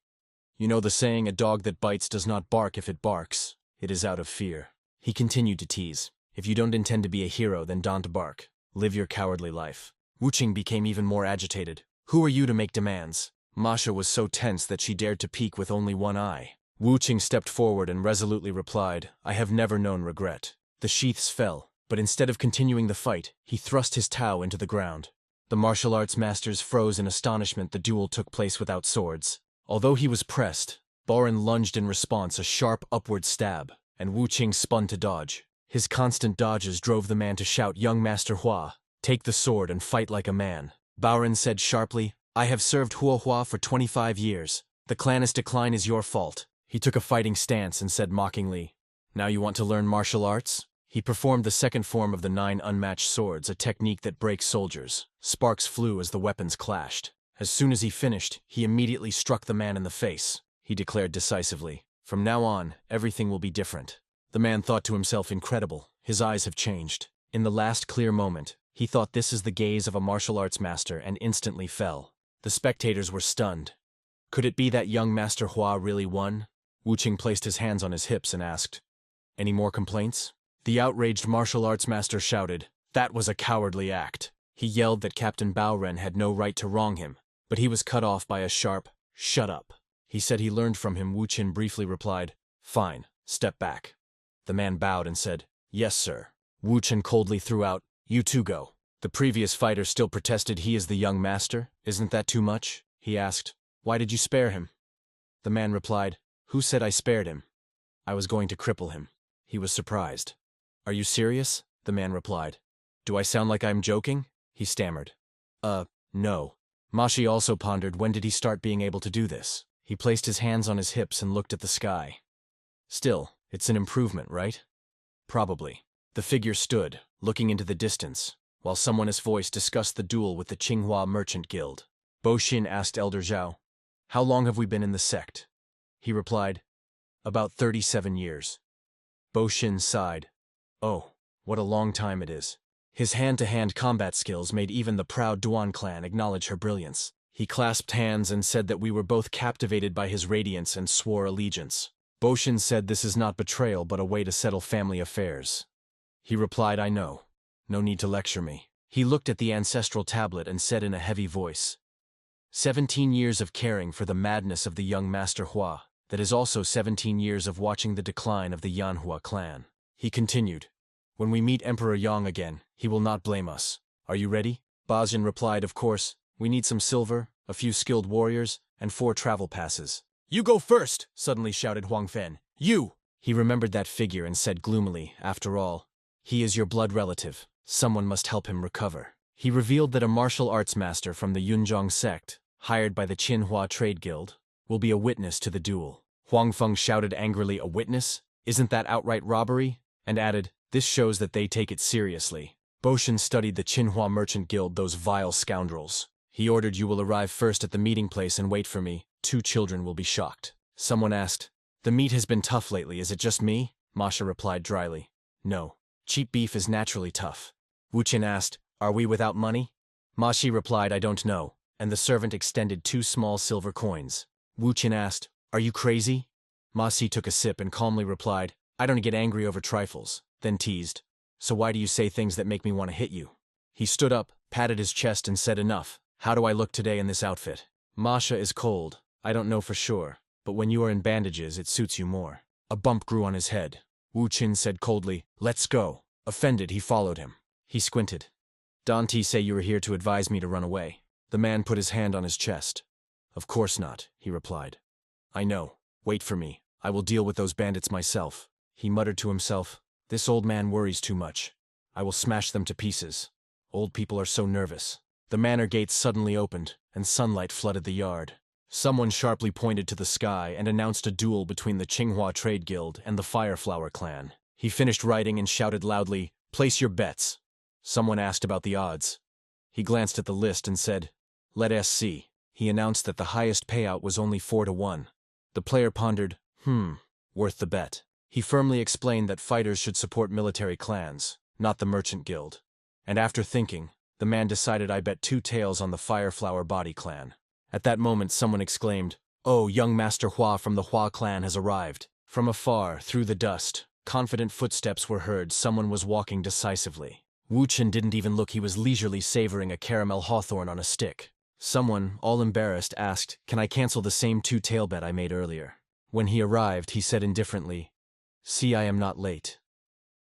"You know the saying, a dog that bites does not bark. If it barks, it is out of fear." He continued to tease. "If you don't intend to be a hero, then don't bark. Live your cowardly life." Wu Qing became even more agitated. "Who are you to make demands?" Masha was so tense that she dared to peek with only one eye. Wu Qing stepped forward and resolutely replied, "I have never known regret." The sheaths fell, but instead of continuing the fight, he thrust his Tao into the ground. The martial arts masters froze in astonishment. The duel took place without swords. Although he was pressed, Boren lunged in response, a sharp upward stab, and Wu Qing spun to dodge. His constant dodges drove the man to shout, "Young Master Hua, take the sword and fight like a man." Boren said sharply, "I have served Hua for 25 years. The clan's decline is your fault." He took a fighting stance and said mockingly, "Now you want to learn martial arts?" He performed the second form of the 9 unmatched swords, a technique that breaks soldiers. Sparks flew as the weapons clashed. As soon as he finished, he immediately struck the man in the face. He declared decisively, "From now on, everything will be different." The man thought to himself, incredible, his eyes have changed. In the last clear moment, He thought this is the gaze of a martial arts master and instantly fell. The spectators were stunned. Could it be that young Master Hua really won? Wuqing placed his hands on his hips and asked, "Any more complaints?" The outraged martial arts master shouted, "That was a cowardly act." He yelled that Captain Baoren had no right to wrong him, but he was cut off by a sharp, "Shut up." He said he learned from him. Wuqing briefly replied, "Fine, step back." The man bowed and said, "Yes, sir." Wuqing coldly threw out, "You two go." The previous fighter still protested. "He is the young master. Isn't that too much?" He asked, "Why did you spare him?" The man replied, "Who said I spared him? I was going to cripple him." He was surprised. "Are you serious?" The man replied. "Do I sound like I'm joking?" He stammered. No." Mashi also pondered, when did he start being able to do this? He placed his hands on his hips and looked at the sky. Still, it's an improvement, right? Probably. The figure stood, looking into the distance, while someone's voice discussed the duel with the Qinghua Merchant Guild. Bo Xin asked Elder Zhao, "How long have we been in the sect?" He replied, "About 37 years. Bo Xin sighed. "Oh, what a long time it is." His hand-to-hand combat skills made even the proud Duan clan acknowledge her brilliance. He clasped hands and said that we were both captivated by his radiance and swore allegiance. Bo Xin said this is not betrayal but a way to settle family affairs. He replied, "I know. No need to lecture me." He looked at the ancestral tablet and said in a heavy voice, 17 years of caring for the madness of the young Master Hua. That is also 17 years of watching the decline of the Yanhua clan. He continued, "When we meet Emperor Yang again, he will not blame us. Are you ready?" Bajin replied, "Of course. We need some silver, a few skilled warriors, and 4 travel passes." "You go first!" suddenly shouted Huang Fen. "You!" He remembered that figure and said gloomily, "After all, he is your blood relative. Someone must help him recover." He revealed that a martial arts master from the Yunzhong sect, hired by the Qinhua Trade Guild, will be a witness to the duel. Huang Feng shouted angrily, "A witness? Isn't that outright robbery?" and added, "This shows that they take it seriously." Bo Xin studied the Qinhua Merchant Guild, those vile scoundrels. He ordered, "You will arrive first at the meeting place and wait for me. 2 children will be shocked." Someone asked, "The meat has been tough lately, is it just me?" Masha replied dryly, "No. Cheap beef is naturally tough." Wuqin asked, "Are we without money?" Mashi replied, "I don't know," and the servant extended 2 small silver coins. Wuqin asked, "Are you crazy?" Masi took a sip and calmly replied, "I don't get angry over trifles," then teased, "So why do you say things that make me want to hit you?" He stood up, patted his chest and said, "Enough. How do I look today in this outfit?" "Masha is cold. I don't know for sure, but when you are in bandages it suits you more." A bump grew on his head. Wu Qin said coldly, "Let's go." Offended, he followed him. He squinted. "Dante say you were here to advise me to run away." The man put his hand on his chest. "Of course not," he replied. "I know. Wait for me. I will deal with those bandits myself." He muttered to himself, "This old man worries too much. I will smash them to pieces. Old people are so nervous." The manor gates suddenly opened, and sunlight flooded the yard. Someone sharply pointed to the sky and announced a duel between the Qinghua Trade Guild and the Fireflower clan. He finished writing and shouted loudly, "Place your bets." Someone asked about the odds. He glanced at the list and said, "Let us see." He announced that the highest payout was only 4-1. The player pondered, worth the bet. He firmly explained that fighters should support military clans, not the merchant guild. And after thinking, the man decided, "I bet 2 taels on the Fireflower Body clan." At that moment someone exclaimed, "Oh, young Master Hua from the Hua clan has arrived." From afar, through the dust, confident footsteps were heard. Someone was walking decisively. Wu Chen didn't even look, he was leisurely savoring a caramel hawthorn on a stick. Someone, all embarrassed, asked, "Can I cancel the same 2-tael bet I made earlier?" When he arrived, he said indifferently, "See, I am not late."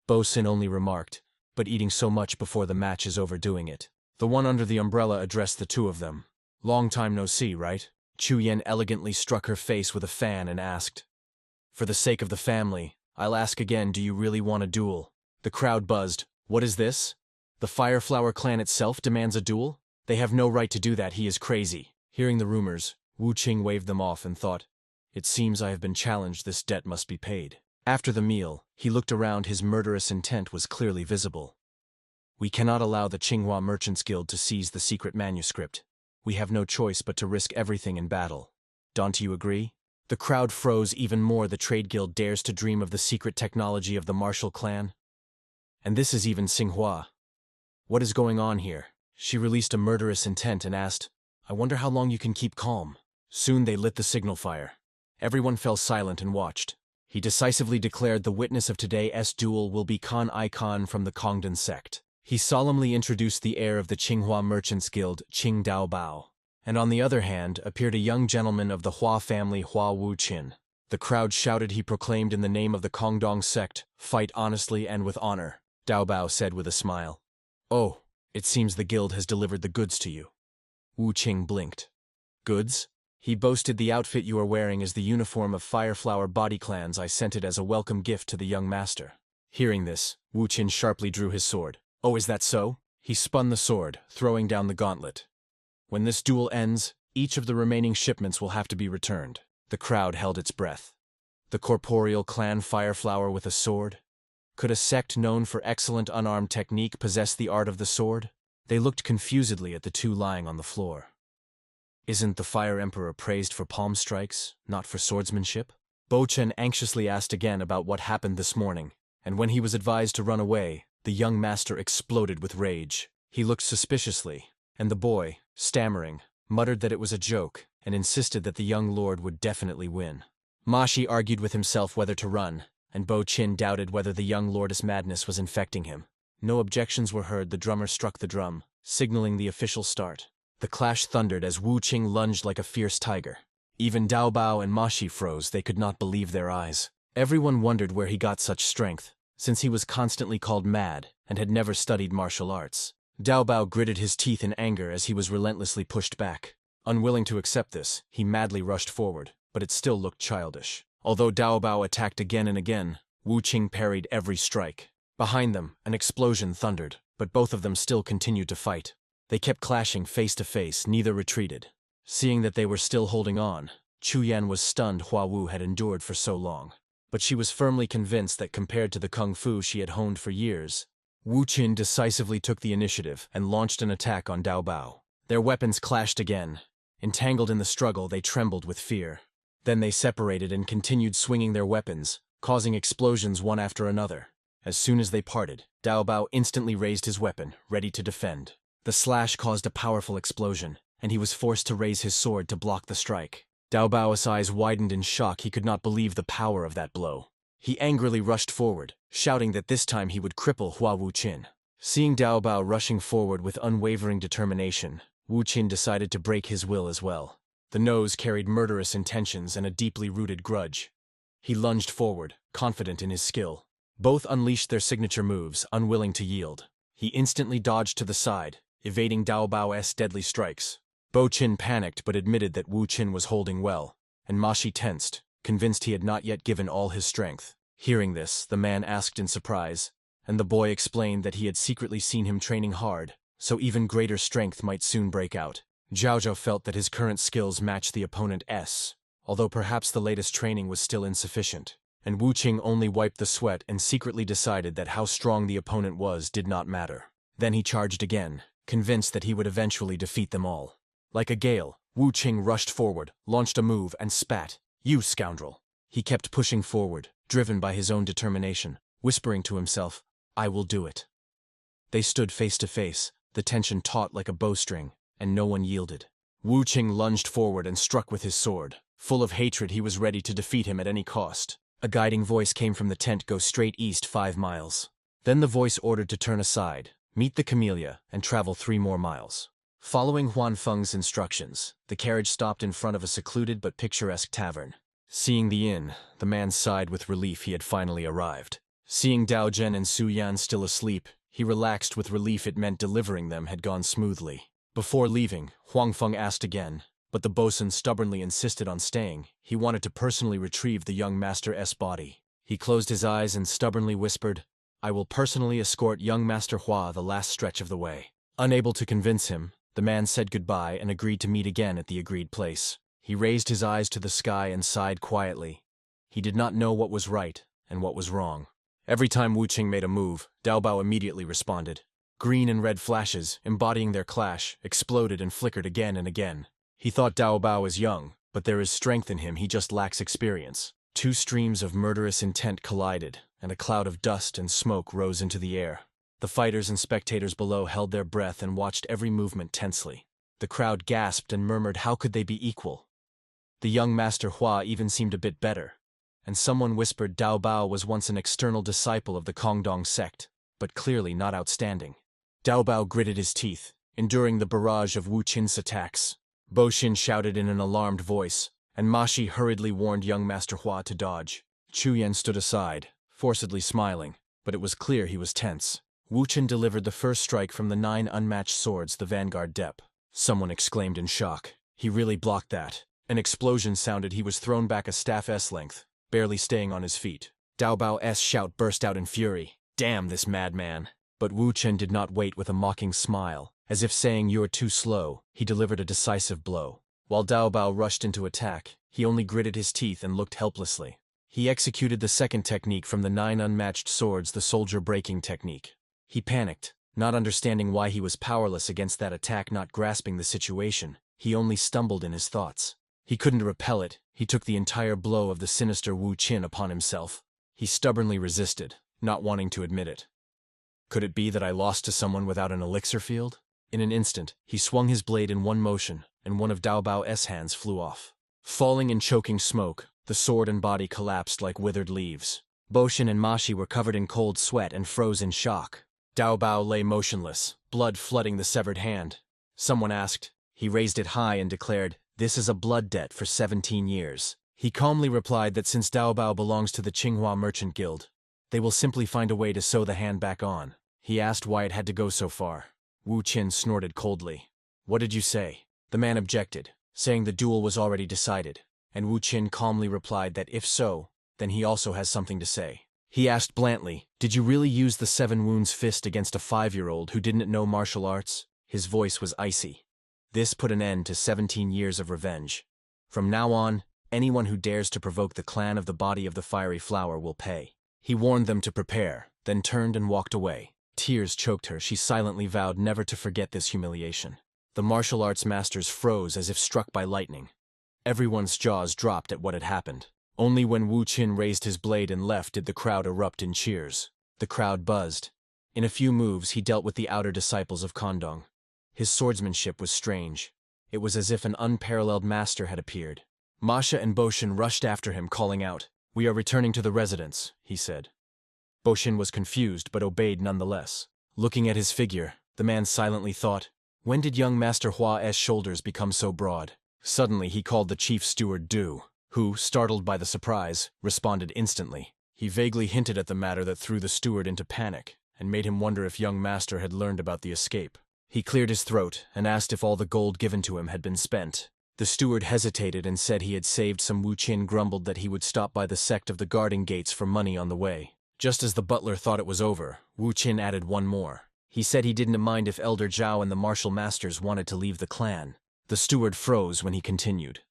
Bo Sin only remarked, "But eating so much before the match is overdoing it." The one under the umbrella addressed the 2 of them. "Long time no see, right?" Chu Yen elegantly struck her face with a fan and asked, "For the sake of the family, I'll ask again, do you really want a duel?" The crowd buzzed. "What is this? The Fireflower clan itself demands a duel? They have no right to do that, he is crazy." Hearing the rumors, Wu Qing waved them off and thought, "It seems I have been challenged, this debt must be paid." After the meal, he looked around, his murderous intent was clearly visible. "We cannot allow the Qinghua Merchants Guild to seize the secret manuscript. We have no choice but to risk everything in battle. Don't you agree?" The crowd froze even more. The Trade Guild dares to dream of the secret technology of the martial clan? And this is even Xinghua. What is going on here? She released a murderous intent and asked, I wonder how long you can keep calm. Soon they lit the signal fire. Everyone fell silent and watched. He decisively declared the witness of today's duel will be Khan Icon from the Congdon sect. He solemnly introduced the heir of the Qinghua Merchants Guild, Qing Dao Bao. And on the other hand appeared a young gentleman of the Hua family, Hua Wuqin. The crowd shouted. He proclaimed in the name of the Congdong sect, fight honestly and with honor. Dao Bao said with a smile. Oh, it seems the guild has delivered the goods to you. Wu Qing blinked. Goods? He boasted, the outfit you are wearing is the uniform of Fireflower body clans. I sent it as a welcome gift to the young master. Hearing this, Wu Qin sharply drew his sword. Oh, is that so? He spun the sword, throwing down the gauntlet. When this duel ends, each of the remaining shipments will have to be returned. The crowd held its breath. The corporeal clan Fireflower with a sword? Could a sect known for excellent unarmed technique possess the art of the sword? They looked confusedly at the two lying on the floor. Isn't the Fire Emperor praised for palm strikes, not for swordsmanship? Bo Chen anxiously asked again about what happened this morning, and when he was advised to run away, the young master exploded with rage. He looked suspiciously, and the boy, stammering, muttered that it was a joke, and insisted that the young lord would definitely win. Ma Shi argued with himself whether to run, and Bo Chen doubted whether the young lord's madness was infecting him. No objections were heard. The drummer struck the drum, signaling the official start. The clash thundered as Wu Qing lunged like a fierce tiger. Even Dao Bao and Ma Shi froze. They could not believe their eyes. Everyone wondered where he got such strength, since he was constantly called mad and had never studied martial arts. Dao Bao gritted his teeth in anger as he was relentlessly pushed back. Unwilling to accept this, he madly rushed forward, but it still looked childish. Although Dao Bao attacked again and again, Wu Qing parried every strike. Behind them, an explosion thundered, but both of them still continued to fight. They kept clashing face to face, neither retreated. Seeing that they were still holding on, Chu Yan was stunned. Hua Wu had endured for so long. But she was firmly convinced that compared to the kung fu she had honed for years, Wu Qin decisively took the initiative and launched an attack on Dao Bao. Their weapons clashed again. Entangled in the struggle, they trembled with fear. Then they separated and continued swinging their weapons, causing explosions one after another. As soon as they parted, Dao Bao instantly raised his weapon, ready to defend. The slash caused a powerful explosion, and he was forced to raise his sword to block the strike. Dao Bao's eyes widened in shock. He could not believe the power of that blow. He angrily rushed forward, shouting that this time he would cripple Hua Wuqin. Seeing Dao Bao rushing forward with unwavering determination, Wu Qin decided to break his will as well. The nose carried murderous intentions and a deeply rooted grudge. He lunged forward, confident in his skill. Both unleashed their signature moves, unwilling to yield. He instantly dodged to the side, evading Dao Bao's deadly strikes. Bo Qin panicked but admitted that Wu Qin was holding well, and Ma Shi tensed, convinced he had not yet given all his strength. Hearing this, the man asked in surprise, and the boy explained that he had secretly seen him training hard, so even greater strength might soon break out. Zhao Zhao felt that his current skills matched the opponent's, although perhaps the latest training was still insufficient, and Wu Qing only wiped the sweat and secretly decided that how strong the opponent was did not matter. Then he charged again, convinced that he would eventually defeat them all. Like a gale, Wu Qing rushed forward, launched a move, and spat. You scoundrel! He kept pushing forward, driven by his own determination, whispering to himself, I will do it. They stood face to face, the tension taut like a bowstring, and no one yielded. Wu Qing lunged forward and struck with his sword. Full of hatred, he was ready to defeat him at any cost. A guiding voice came from the tent. Go straight east 5 miles. Then the voice ordered to turn aside, meet the camellia, and travel 3 more miles. Following Huan Feng's instructions, the carriage stopped in front of a secluded but picturesque tavern. Seeing the inn, the man sighed with relief. He had finally arrived. Seeing Dao Zhen and Su Yan still asleep, he relaxed with relief. It meant delivering them had gone smoothly. Before leaving, Huang Feng asked again, but the bosun stubbornly insisted on staying. He wanted to personally retrieve the young master's body. He closed his eyes and stubbornly whispered, I will personally escort young Master Hua the last stretch of the way. Unable to convince him, the man said goodbye and agreed to meet again at the agreed place. He raised his eyes to the sky and sighed quietly. He did not know what was right and what was wrong. Every time Wu Qing made a move, Dao Bao immediately responded. Green and red flashes, embodying their clash, exploded and flickered again and again. He thought Dao Bao is young, but there is strength in him. He just lacks experience. 2 streams of murderous intent collided, and a cloud of dust and smoke rose into the air. The fighters and spectators below held their breath and watched every movement tensely. The crowd gasped and murmured how could they be equal. The young Master Hua even seemed a bit better, and someone whispered Dao Bao was once an external disciple of the Kongdong sect, but clearly not outstanding. Dao Bao gritted his teeth, enduring the barrage of Wu Qin's attacks. Bo Xin shouted in an alarmed voice, and Ma Shi hurriedly warned young Master Hua to dodge. Chu Yan stood aside, forcedly smiling, but it was clear he was tense. Wu Qin delivered the first strike from the 9 unmatched swords, the Vanguard Dep. Someone exclaimed in shock. He really blocked that. An explosion sounded. He was thrown back a staff S-length, barely staying on his feet. Dao Bao's shout burst out in fury. Damn this madman. But Wu Qin did not wait. With a mocking smile, as if saying you're too slow, he delivered a decisive blow. While Dao Bao rushed into attack, he only gritted his teeth and looked helplessly. He executed the second technique from the 9 unmatched swords, the soldier breaking technique. He panicked, not understanding why he was powerless against that attack, not grasping the situation. He only stumbled in his thoughts. He couldn't repel it. He took the entire blow of the sinister Wu Qin upon himself. He stubbornly resisted, not wanting to admit it. Could it be that I lost to someone without an elixir field? In an instant, he swung his blade in one motion, and one of Dao Bao's hands flew off. Falling in choking smoke, the sword and body collapsed like withered leaves. Bo Xin and Ma Shi were covered in cold sweat and froze in shock. Dao Bao lay motionless, blood flooding the severed hand. Someone asked. He raised it high and declared, "This is a blood debt for 17 years. He calmly replied that since Dao Bao belongs to the Tsinghua Merchant Guild, they will simply find a way to sew the hand back on. He asked why it had to go so far. Wu Qin snorted coldly. What did you say? The man objected, saying the duel was already decided, and Wu Qin calmly replied that if so, then he also has something to say. He asked bluntly, did you really use the 7 wounds fist against a 5-year-old who didn't know martial arts? His voice was icy. This put an end to 17 years of revenge. From now on, anyone who dares to provoke the clan of the Body of the Fiery Flower will pay. He warned them to prepare, then turned and walked away. Tears choked her. She silently vowed never to forget this humiliation. The martial arts masters froze as if struck by lightning. Everyone's jaws dropped at what had happened. Only when Wu Qin raised his blade and left did the crowd erupt in cheers. The crowd buzzed. In a few moves he dealt with the outer disciples of Kongdong. His swordsmanship was strange. It was as if an unparalleled master had appeared. Masha and Bo Xin rushed after him, calling out, "We are returning to the residence," he said. Bo Xin was confused but obeyed nonetheless. Looking at his figure, the man silently thought, when did young Master Hua's shoulders become so broad? Suddenly he called the chief steward Du, who, startled by the surprise, responded instantly. He vaguely hinted at the matter that threw the steward into panic, and made him wonder if young Master had learned about the escape. He cleared his throat and asked if all the gold given to him had been spent. The steward hesitated and said he had saved some. Wu Qin grumbled that he would stop by the sect of the guarding gates for money on the way. Just as the butler thought it was over, Wu Qin added one more. He said he didn't mind if Elder Zhao and the martial masters wanted to leave the clan. The steward froze when he continued.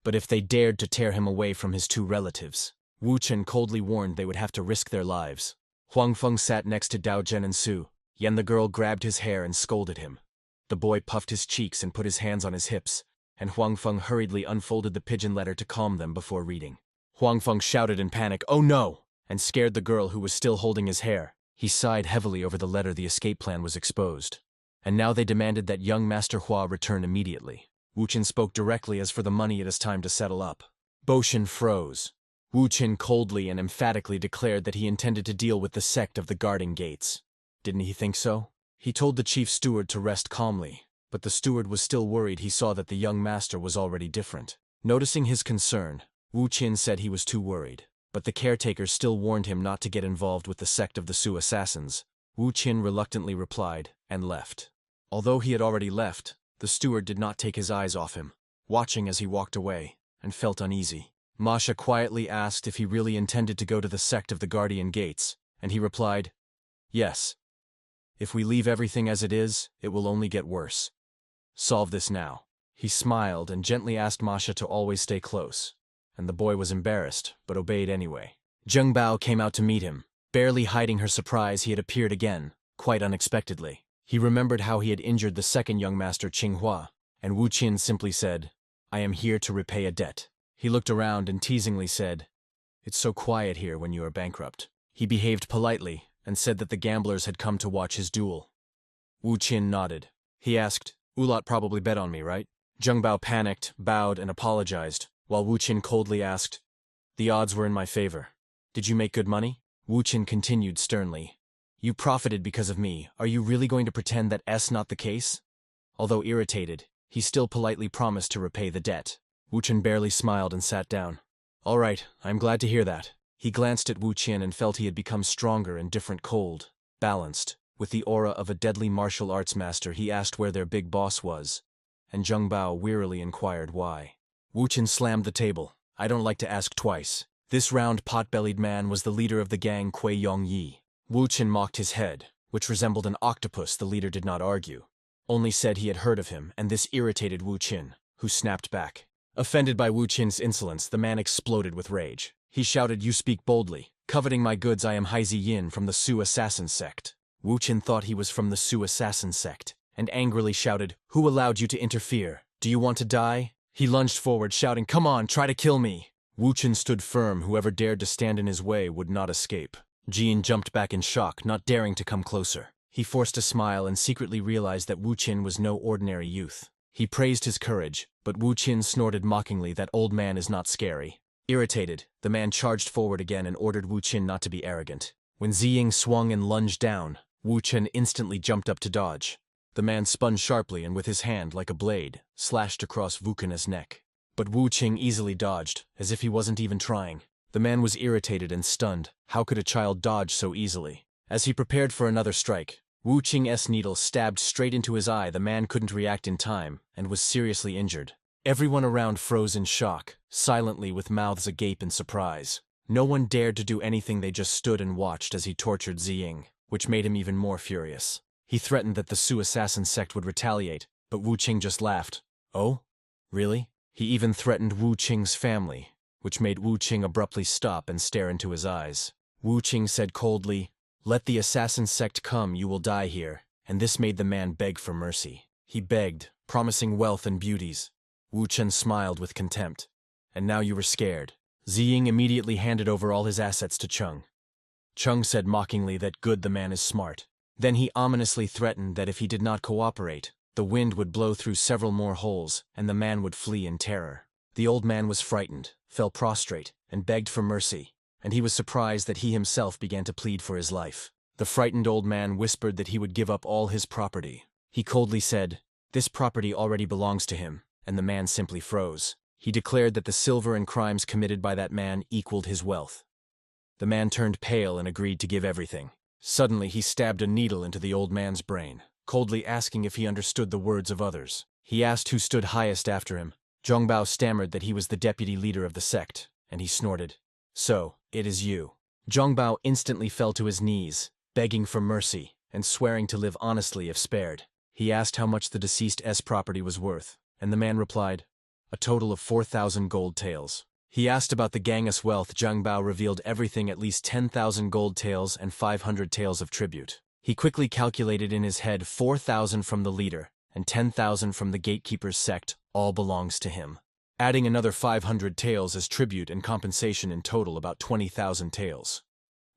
But if they dared to tear him away from his 2 relatives, Wu Qin coldly warned they would have to risk their lives. Huang Feng sat next to Dao Zhen and Su. Yen the girl grabbed his hair and scolded him. The boy puffed his cheeks and put his hands on his hips, and Huang Feng hurriedly unfolded the pigeon letter to calm them before reading. Huang Feng shouted in panic, "Oh no!" and scared the girl who was still holding his hair. He sighed heavily over the letter. The escape plan was exposed. And now they demanded that young Master Hua return immediately. Wu Qin spoke directly. As for the money, it is time to settle up. Bo Xin froze. Wu Qin coldly and emphatically declared that he intended to deal with the sect of the guarding gates. Didn't he think so? He told the chief steward to rest calmly, but the steward was still worried. He saw that the young master was already different. Noticing his concern, Wu Qin said he was too worried, but the caretaker still warned him not to get involved with the sect of the Su assassins. Wu Qin reluctantly replied, and left. Although he had already left, the steward did not take his eyes off him, watching as he walked away, and felt uneasy. Masha quietly asked if he really intended to go to the sect of the Guardian Gates, and he replied, "Yes. If we leave everything as it is, it will only get worse. Solve this now." He smiled and gently asked Masha to always stay close, and the boy was embarrassed, but obeyed anyway. Zheng Bao came out to meet him. Barely hiding her surprise, he had appeared again, quite unexpectedly. He remembered how he had injured the second young master Tsinghua, and Wu Qin simply said, "I am here to repay a debt." He looked around and teasingly said, "It's so quiet here when you are bankrupt." He behaved politely, and said that the gamblers had come to watch his duel. Wu Qin nodded. He asked, "Ulot probably bet on me, right?" Zheng Bao panicked, bowed, and apologized, while Wu Qin coldly asked, "The odds were in my favor. Did you make good money?" Wu Qin continued sternly, "You profited because of me. Are you really going to pretend that that's not the case?" Although irritated, he still politely promised to repay the debt. Wu Qin barely smiled and sat down. "All right, I'm glad to hear that." He glanced at Wu Qin and felt he had become stronger and different, cold, balanced. With the aura of a deadly martial arts master, he asked where their big boss was, and Zheng Bao wearily inquired why. Wu Qin slammed the table. "I don't like to ask twice. This round pot-bellied man was the leader of the gang Kui Yongyi." Wu Qin mocked his head, which resembled an octopus. The leader did not argue, only said he had heard of him, and this irritated Wu Qin, who snapped back. Offended by Wu Qin's insolence, the man exploded with rage. He shouted, "You speak boldly. Coveting my goods, I am Haizi Yin from the Su Assassin sect." Wu Qin thought he was from the Su Assassin sect, and angrily shouted, "Who allowed you to interfere? Do you want to die?" He lunged forward, shouting, "Come on, try to kill me!" Wu Qin stood firm. Whoever dared to stand in his way would not escape. Jin jumped back in shock, not daring to come closer. He forced a smile and secretly realized that Wu Qin was no ordinary youth. He praised his courage, but Wu Qin snorted mockingly, "That old man is not scary." Irritated, the man charged forward again and ordered Wu Qin not to be arrogant. When Ziying swung and lunged down, Wu Qin instantly jumped up to dodge. The man spun sharply and with his hand, like a blade, slashed across Wu Qin's neck. But Wu Qin easily dodged, as if he wasn't even trying. The man was irritated and stunned. How could a child dodge so easily? As he prepared for another strike, Wu Qing's needle stabbed straight into his eye. The man couldn't react in time, and was seriously injured. Everyone around froze in shock, silently with mouths agape in surprise. No one dared to do anything. They just stood and watched as he tortured Ziying, which made him even more furious. He threatened that the Su Assassin sect would retaliate, but Wu Qing just laughed. "Oh? Really?" He even threatened Wu Qing's family, which made Wu Qing abruptly stop and stare into his eyes. Wu Qing said coldly, "Let the assassin sect come, you will die here," and this made the man beg for mercy. He begged, promising wealth and beauties. Wu Qin smiled with contempt. "And now you were scared." Ziying immediately handed over all his assets to Chung. Chung said mockingly that good, the man is smart. Then he ominously threatened that if he did not cooperate, the wind would blow through several more holes, and the man would flee in terror. The old man was frightened, fell prostrate, and begged for mercy, and he was surprised that he himself began to plead for his life. The frightened old man whispered that he would give up all his property. He coldly said, "This property already belongs to him," and the man simply froze. He declared that the silver and crimes committed by that man equaled his wealth. The man turned pale and agreed to give everything. Suddenly he stabbed a needle into the old man's brain, coldly asking if he understood the words of others. He asked who stood highest after him. Zheng Bao stammered that he was the deputy leader of the sect, and he snorted, "So, it is you." Zheng Bao instantly fell to his knees, begging for mercy, and swearing to live honestly if spared. He asked how much the deceased's property was worth, and the man replied, "A total of 4,000 gold taels." He asked about the gang's wealth. Zheng Bao revealed everything, at least 10,000 gold taels and 500 taels of tribute. He quickly calculated in his head 4,000 from the leader, and 10,000 from the gatekeepers sect, all belongs to him. Adding another 500 taels as tribute and compensation, in total about 20,000 taels.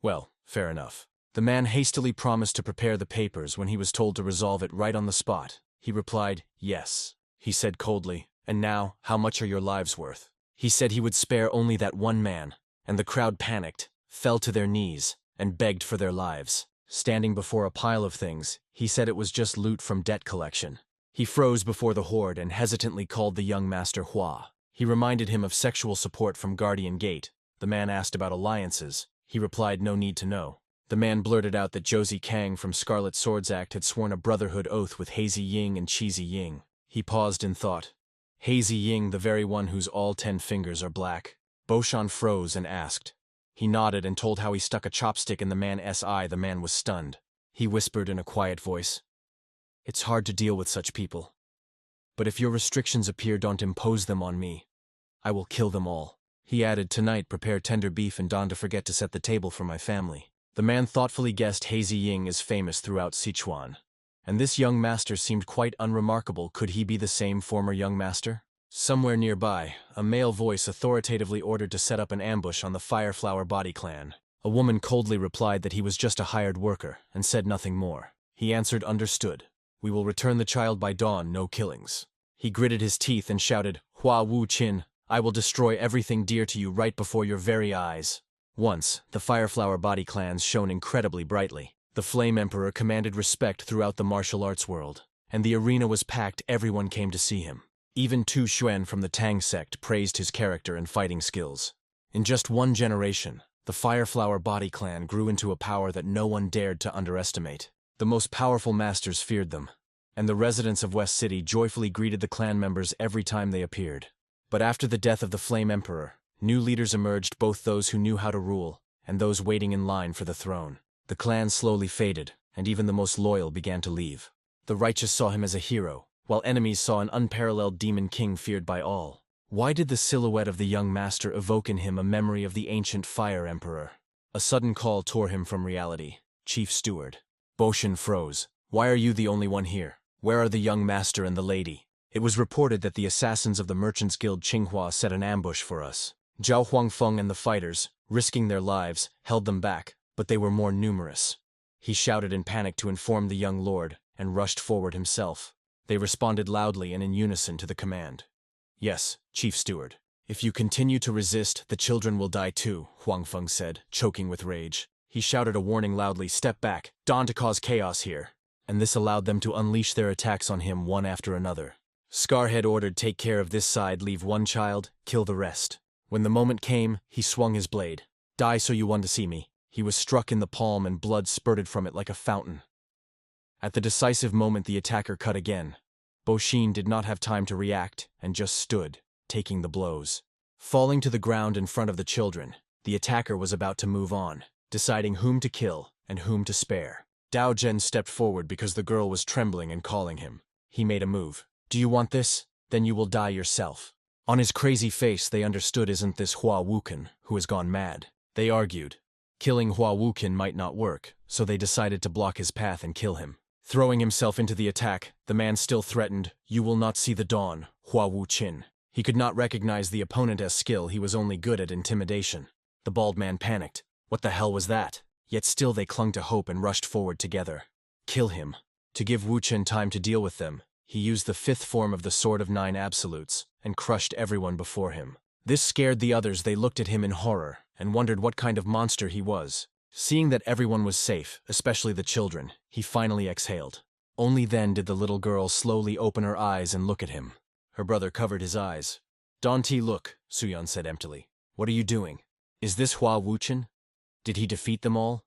Well, fair enough. The man hastily promised to prepare the papers. When he was told to resolve it right on the spot, he replied, "Yes." He said coldly, "And now, how much are your lives worth?" He said he would spare only that one man, and the crowd panicked, fell to their knees, and begged for their lives. Standing before a pile of things, he said it was just loot from debt collection. He froze before the horde and hesitantly called the young master Hua. He reminded him of sexual support from Guardian Gate. The man asked about alliances. He replied no need to know. The man blurted out that Josie Kang from Scarlet Swords Act had sworn a brotherhood oath with Hazy Ying and Cheesy Ying. He paused in thought. Hazy Ying, the very one whose all 10 fingers are black. Boshan froze and asked. He nodded and told how he stuck a chopstick in the man's eye. The man was stunned. He whispered in a quiet voice, "It's hard to deal with such people. But if your restrictions appear, don't impose them on me. I will kill them all." He added, "Tonight prepare tender beef and don't forget to set the table for my family." The man thoughtfully guessed Hazy Ying is famous throughout Sichuan, and this young master seemed quite unremarkable. Could he be the same former young master? Somewhere nearby, a male voice authoritatively ordered to set up an ambush on the Fireflower Body Clan. A woman coldly replied that he was just a hired worker and said nothing more. He answered, "Understood. We will return the child by dawn, no killings." He gritted his teeth and shouted, "Hua Wu Qin, I will destroy everything dear to you right before your very eyes." Once, the Fireflower body clans shone incredibly brightly. The Flame Emperor commanded respect throughout the martial arts world, and the arena was packed. Everyone came to see him. Even Tu Xuan from the Tang sect praised his character and fighting skills. In just one generation, the Fireflower body clan grew into a power that no one dared to underestimate. The most powerful masters feared them, and the residents of West City joyfully greeted the clan members every time they appeared. But after the death of the Flame Emperor, new leaders emerged, both those who knew how to rule and those waiting in line for the throne. The clans slowly faded, and even the most loyal began to leave. The righteous saw him as a hero, while enemies saw an unparalleled demon king feared by all. Why did the silhouette of the young master evoke in him a memory of the ancient Fire Emperor? A sudden call tore him from reality. "Chief Steward." Boshin froze. "Why are you the only one here? Where are the young master and the lady?" It was reported that the assassins of the Merchants Guild Qinghua set an ambush for us. Zhao Huangfeng and the fighters, risking their lives, held them back, but they were more numerous. He shouted in panic to inform the young lord, and rushed forward himself. They responded loudly and in unison to the command. "Yes, Chief Steward. If you continue to resist, the children will die too," Huangfeng said, choking with rage. He shouted a warning loudly, "Step back, dawn to cause chaos here." And this allowed them to unleash their attacks on him one after another. Scarhead ordered, "Take care of this side, leave one child, kill the rest." When the moment came, he swung his blade. "Die so you want to see me." He was struck in the palm and blood spurted from it like a fountain. At the decisive moment, the attacker cut again. Boshin did not have time to react and just stood, taking the blows. Falling to the ground in front of the children, the attacker was about to move on, deciding whom to kill and whom to spare. Dao Zhen stepped forward because the girl was trembling and calling him. He made a move. "Do you want this? Then you will die yourself." On his crazy face, they understood, isn't this Hua Wuken, who has gone mad? They argued. Killing Hua Wuken might not work, so they decided to block his path and kill him. Throwing himself into the attack, the man still threatened, "You will not see the dawn, Hua Wu Qin." He could not recognize the opponent as skill, he was only good at intimidation. The bald man panicked. What the hell was that? Yet still they clung to hope and rushed forward together. Kill him. To give Wu Qin time to deal with them, he used the fifth form of the Sword of Nine Absolutes, and crushed everyone before him. This scared the others. They looked at him in horror, and wondered what kind of monster he was. Seeing that everyone was safe, especially the children, he finally exhaled. Only then did the little girl slowly open her eyes and look at him. Her brother covered his eyes. "Danti, look," Suyan said emptily. "What are you doing? Is this Hua Wuchen? Did he defeat them all?"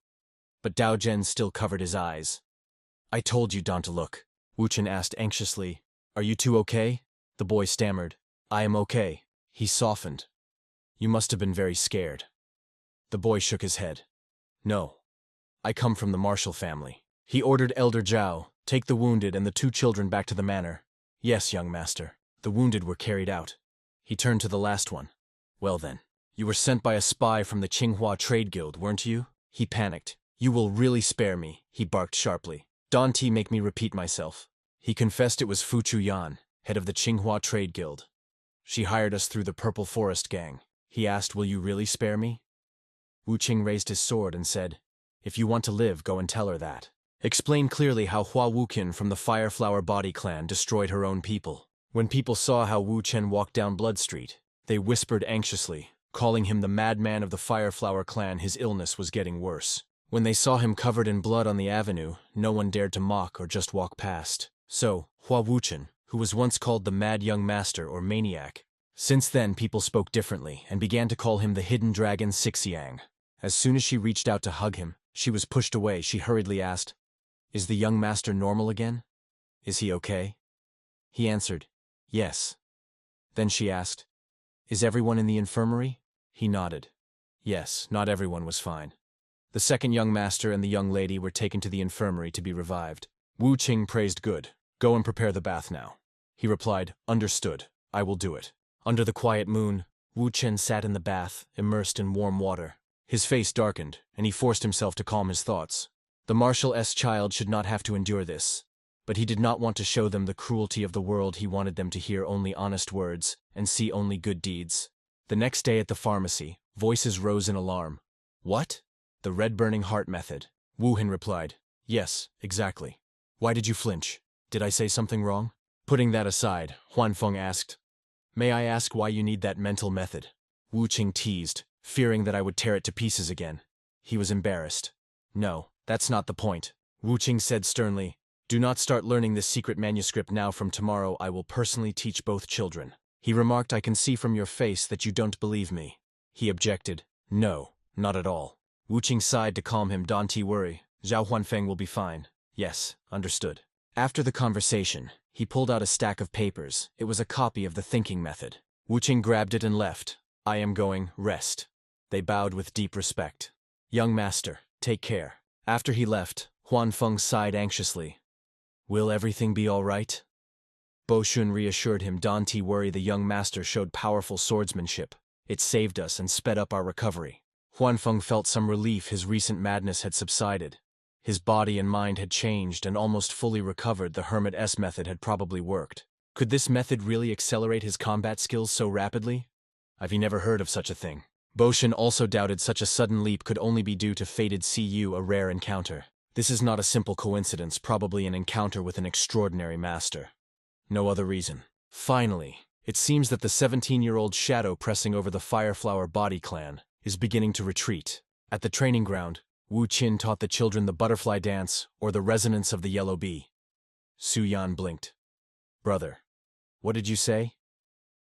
But Dao Zhen still covered his eyes. "I told you, Don, to look." Wuchen asked anxiously, "Are you two okay?" The boy stammered, "I am okay." He softened. "You must have been very scared." The boy shook his head. "No. I come from the Marshall family." He ordered Elder Zhao, "Take the wounded and the two children back to the manor." "Yes, young master." The wounded were carried out. He turned to the last one. "Well then, you were sent by a spy from the Qinghua Trade Guild, weren't you?" He panicked. "You will really spare me," he barked sharply. "Don T, make me repeat myself." He confessed it was Fu Chuyan, head of the Qinghua Trade Guild. "She hired us through the Purple Forest gang." He asked, "Will you really spare me?" Wu Qing raised his sword and said, "If you want to live, go and tell her that. Explain clearly how Hua Wukin from the Fireflower body clan destroyed her own people." When people saw how Wu Chen walked down Blood Street, they whispered anxiously, calling him the madman of the Fireflower clan. His illness was getting worse. When they saw him covered in blood on the avenue, no one dared to mock or just walk past. So, Hua Wuchen, who was once called the Mad Young Master or Maniac, since then people spoke differently and began to call him the Hidden Dragon Xixiang. As soon as she reached out to hug him, she was pushed away. She hurriedly asked, "Is the young master normal again? Is he okay?" He answered, "Yes." Then she asked, "Is everyone in the infirmary?" He nodded. Yes, not everyone was fine. The second young master and the young lady were taken to the infirmary to be revived. Wu Qing praised, "Good. Go and prepare the bath now." He replied, "Understood. I will do it." Under the quiet moon, Wu Chen sat in the bath, immersed in warm water. His face darkened, and he forced himself to calm his thoughts. The Marshal S child should not have to endure this. But he did not want to show them the cruelty of the world. He wanted them to hear only honest words and see only good deeds. The next day at the pharmacy, voices rose in alarm. "What? The red burning heart method. Wu Hin replied, yes, exactly. Why did you flinch? Did I say something wrong? Putting that aside, Huan Feng asked, may I ask why you need that mental method? Wu Qing teased, fearing that I would tear it to pieces again. He was embarrassed. No, that's not the point. Wu Qing said sternly, do not start learning this secret manuscript now. From tomorrow I will personally teach both children. He remarked, I can see from your face that you don't believe me. He objected, no, not at all. Wu Qing sighed to calm him. Don't worry, Zhao Huanfeng will be fine. Yes, understood. After the conversation, he pulled out a stack of papers. It was a copy of the thinking method. Wu Qing grabbed it and left. I am going, rest. They bowed with deep respect. Young master, take care. After he left, Huan Feng sighed anxiously. Will everything be all right? Bo Shun reassured him. Don't worry, the young master showed powerful swordsmanship. It saved us and sped up our recovery. Huan Feng felt some relief. His recent madness had subsided. His body and mind had changed and almost fully recovered. The Hermit S method had probably worked. Could this method really accelerate his combat skills so rapidly? I've never heard of such a thing. Bo Shun also doubted such a sudden leap could only be due to fated CU, a rare encounter. This is not a simple coincidence, probably an encounter with an extraordinary master. No other reason. Finally, it seems that the 17-year-old shadow pressing over the Fireflower body clan is beginning to retreat. At the training ground, Wu Qin taught the children the butterfly dance, or the resonance of the yellow bee. Su Yan blinked. Brother, what did you say?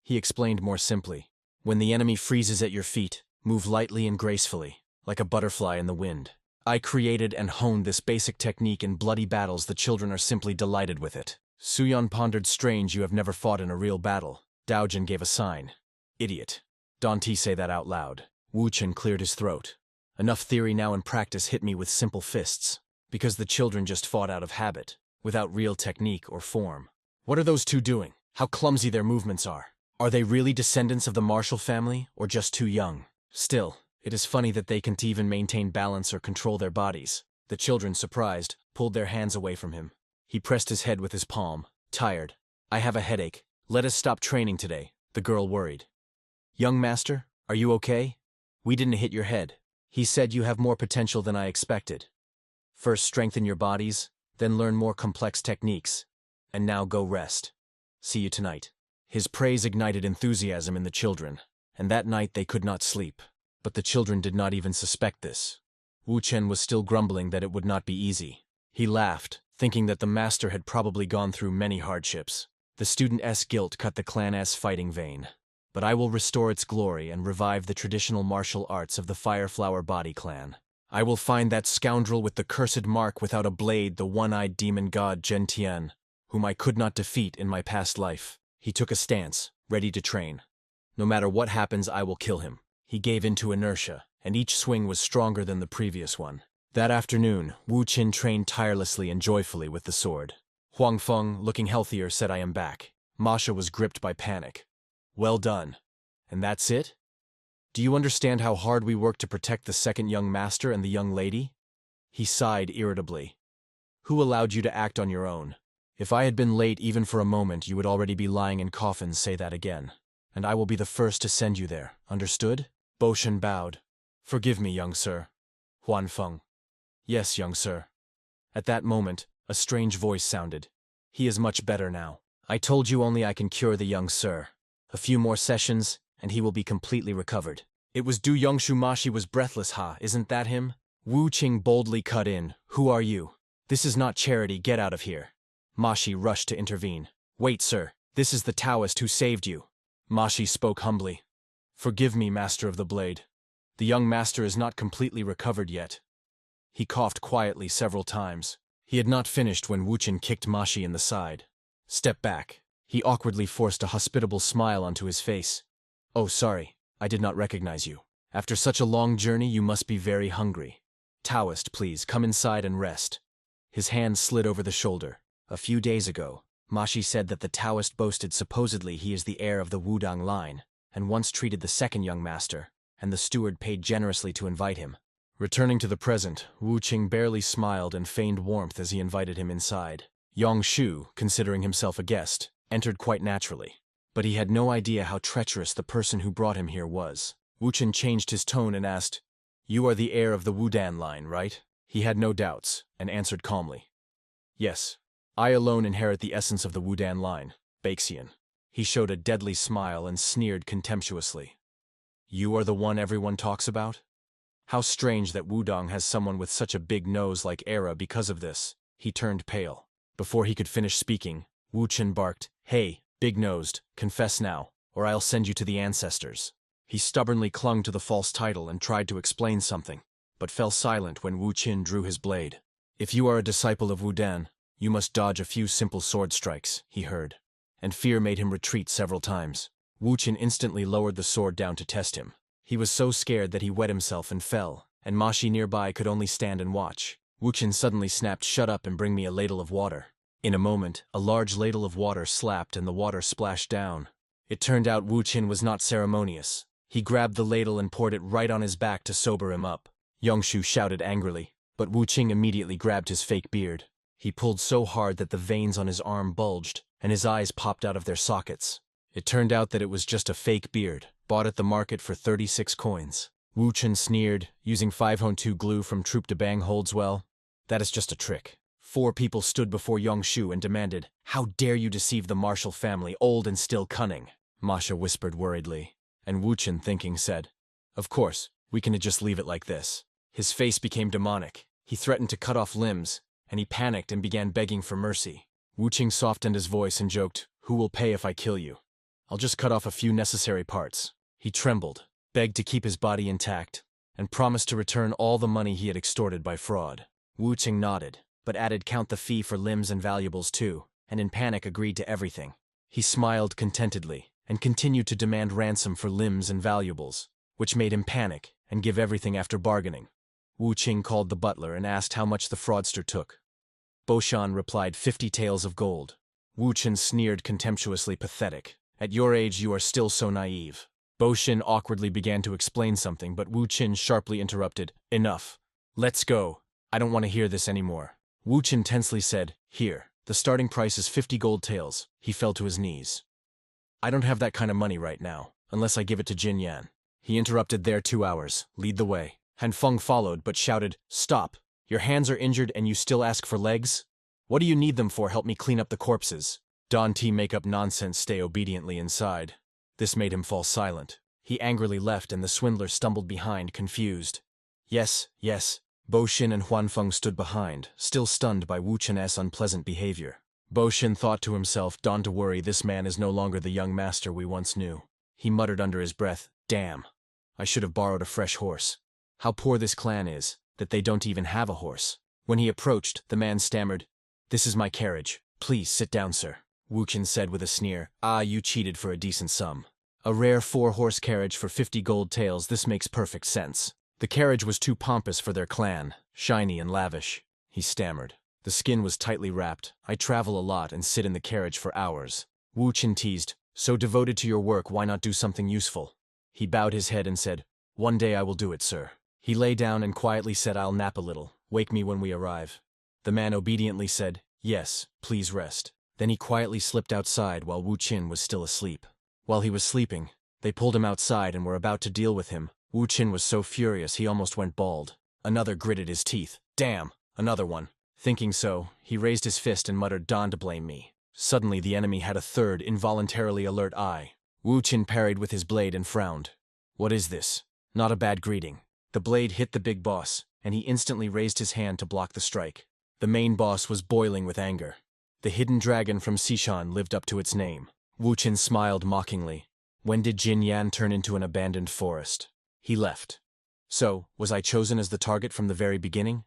He explained more simply. When the enemy freezes at your feet, move lightly and gracefully, like a butterfly in the wind. I created and honed this basic technique in bloody battles. The children are simply delighted with it. Su Yan pondered. Strange, you have never fought in a real battle. Daojin gave a sign. Idiot. Don't say that out loud. Wu Qin cleared his throat. Enough theory now, and practice hit me with simple fists. Because the children just fought out of habit, without real technique or form. What are those two doing? How clumsy their movements are. Are they really descendants of the Marshall family, or just too young? Still, it is funny that they can't even maintain balance or control their bodies. The children, surprised, pulled their hands away from him. He pressed his head with his palm. Tired. I have a headache. Let us stop training today. The girl worried. Young master, are you okay? We didn't hit your head. He said you have more potential than I expected. First strengthen your bodies, then learn more complex techniques. And now go rest. See you tonight. His praise ignited enthusiasm in the children, and that night they could not sleep. But the children did not even suspect this. Wu Chen was still grumbling that it would not be easy. He laughed, thinking that the master had probably gone through many hardships. The student-s guilt cut the clan-s fighting vein. But I will restore its glory and revive the traditional martial arts of the Fireflower body clan. I will find that scoundrel with the cursed mark without a blade, the one-eyed demon god Zhen Tian, whom I could not defeat in my past life. He took a stance, ready to train. No matter what happens, I will kill him. He gave in to inertia, and each swing was stronger than the previous one. That afternoon, Wu Qin trained tirelessly and joyfully with the sword. Huang Feng, looking healthier, said, I am back. Masha was gripped by panic. Well done. And that's it? Do you understand how hard we worked to protect the second young master and the young lady? He sighed irritably. Who allowed you to act on your own? If I had been late even for a moment, you would already be lying in coffins. Say that again. And I will be the first to send you there. Understood? Bo Shen bowed. Forgive me, young sir. Huan Feng. Yes, young sir. At that moment, a strange voice sounded. He is much better now. I told you only I can cure the young sir. A few more sessions, and he will be completely recovered. It was Du Yongshu. Mashi was breathless. Ha, isn't that him? Wu Qing boldly cut in. Who are you? This is not charity. Get out of here. Mashi rushed to intervene. Wait, sir. This is the Taoist who saved you. Mashi spoke humbly. Forgive me, Master of the Blade. The young master is not completely recovered yet. He coughed quietly several times. He had not finished when Wu Qin kicked Mashi in the side. Step back. He awkwardly forced a hospitable smile onto his face. Oh, sorry. I did not recognize you. After such a long journey, you must be very hungry. Taoist, please, come inside and rest. His hand slid over the shoulder. A few days ago, Mashi said that the Taoist boasted supposedly he is the heir of the Wudang line, and once treated the second young master, and the steward paid generously to invite him. Returning to the present, Wu Qing barely smiled and feigned warmth as he invited him inside. Yang Shu, considering himself a guest, entered quite naturally. But he had no idea how treacherous the person who brought him here was. Wu Qin changed his tone and asked, "You are the heir of the Wudan line, right?" He had no doubts, and answered calmly. "Yes. I alone inherit the essence of the Wudan line, Baxian." He showed a deadly smile and sneered contemptuously. "You are the one everyone talks about? How strange that Wudong has someone with such a big nose like Era because of this." He turned pale. Before he could finish speaking, Wu Chen barked, "Hey, big-nosed, confess now, or I'll send you to the ancestors." He stubbornly clung to the false title and tried to explain something, but fell silent when Wu Qin drew his blade. "If you are a disciple of Wudan, you must dodge a few simple sword strikes," he heard, and fear made him retreat several times. Wu Qin instantly lowered the sword down to test him. He was so scared that he wet himself and fell, and Mashi nearby could only stand and watch. Wu Qin suddenly snapped, "Shut up and bring me a ladle of water." In a moment, a large ladle of water slapped and the water splashed down. It turned out Wu Qin was not ceremonious. He grabbed the ladle and poured it right on his back to sober him up. Yongshu shouted angrily, but Wu Qin immediately grabbed his fake beard. He pulled so hard that the veins on his arm bulged, and his eyes popped out of their sockets. It turned out that it was just a fake beard, bought at the market for 36 coins. Wu Qin sneered, "Using 502 glue from Troop de Bang holds well? That is just a trick." 4 people stood before Yongshu and demanded, "How dare you deceive the Marshall family, old and still cunning?" Masha whispered worriedly, and Wu Qin, thinking, said, "Of course, we can just leave it like this." His face became demonic. He threatened to cut off limbs, and he panicked and began begging for mercy. Wu Qin softened his voice and joked, "Who will pay if I kill you? I'll just cut off a few necessary parts." He trembled, begged to keep his body intact, and promised to return all the money he had extorted by fraud. Wu Qin nodded, but added, "Count the fee for limbs and valuables too," and in panic agreed to everything. He smiled contentedly, and continued to demand ransom for limbs and valuables, which made him panic and give everything after bargaining. Wu Qin called the butler and asked how much the fraudster took. Boshan replied 50 taels of gold. Wu Qin sneered contemptuously, "Pathetic. At your age you are still so naive." Boshin awkwardly began to explain something, but Wu Qin sharply interrupted, "Enough. Let's go. I don't want to hear this anymore." Wu Qin tensely said, "Here, the starting price is 50 gold taels." He fell to his knees. "I don't have that kind of money right now, unless I give it to Jin Yan." He interrupted, "There 2 hours. Lead the way." Han Feng followed, but shouted, "Stop! Your hands are injured and you still ask for legs? What do you need them for? Help me clean up the corpses." Don T make up nonsense, stay obediently inside. This made him fall silent. He angrily left and the swindler stumbled behind, confused. "Yes, yes." Bo Xin and Huan Feng stood behind, still stunned by Wu Chen's unpleasant behavior. Bo Xin thought to himself, "Don't worry, this man is no longer the young master we once knew." He muttered under his breath, "Damn, I should have borrowed a fresh horse. How poor this clan is, that they don't even have a horse." When he approached, the man stammered, "This is my carriage. Please sit down, sir." Wu Qin said with a sneer, "Ah, you cheated for a decent sum. A rare 4-horse carriage for 50 gold taels, this makes perfect sense." The carriage was too pompous for their clan, shiny and lavish. He stammered. The skin was tightly wrapped. "I travel a lot and sit in the carriage for hours." Wu Qin teased, "So devoted to your work, why not do something useful?" He bowed his head and said, "One day I will do it, sir." He lay down and quietly said, "I'll nap a little. Wake me when we arrive." The man obediently said, "Yes, please rest." Then he quietly slipped outside while Wu Qin was still asleep. While he was sleeping, they pulled him outside and were about to deal with him. Wu Qin was so furious he almost went bald. Another gritted his teeth. "Damn, another one." Thinking so, he raised his fist and muttered, "Don't blame me." Suddenly the enemy had a third, involuntarily alert eye. Wu Qin parried with his blade and frowned. What is this? Not a bad greeting. The blade hit the big boss, and he instantly raised his hand to block the strike. The main boss was boiling with anger. The hidden dragon from Sishan lived up to its name. Wu Qin smiled mockingly. When did Jin Yan turn into an abandoned forest? He left. So, was I chosen as the target from the very beginning?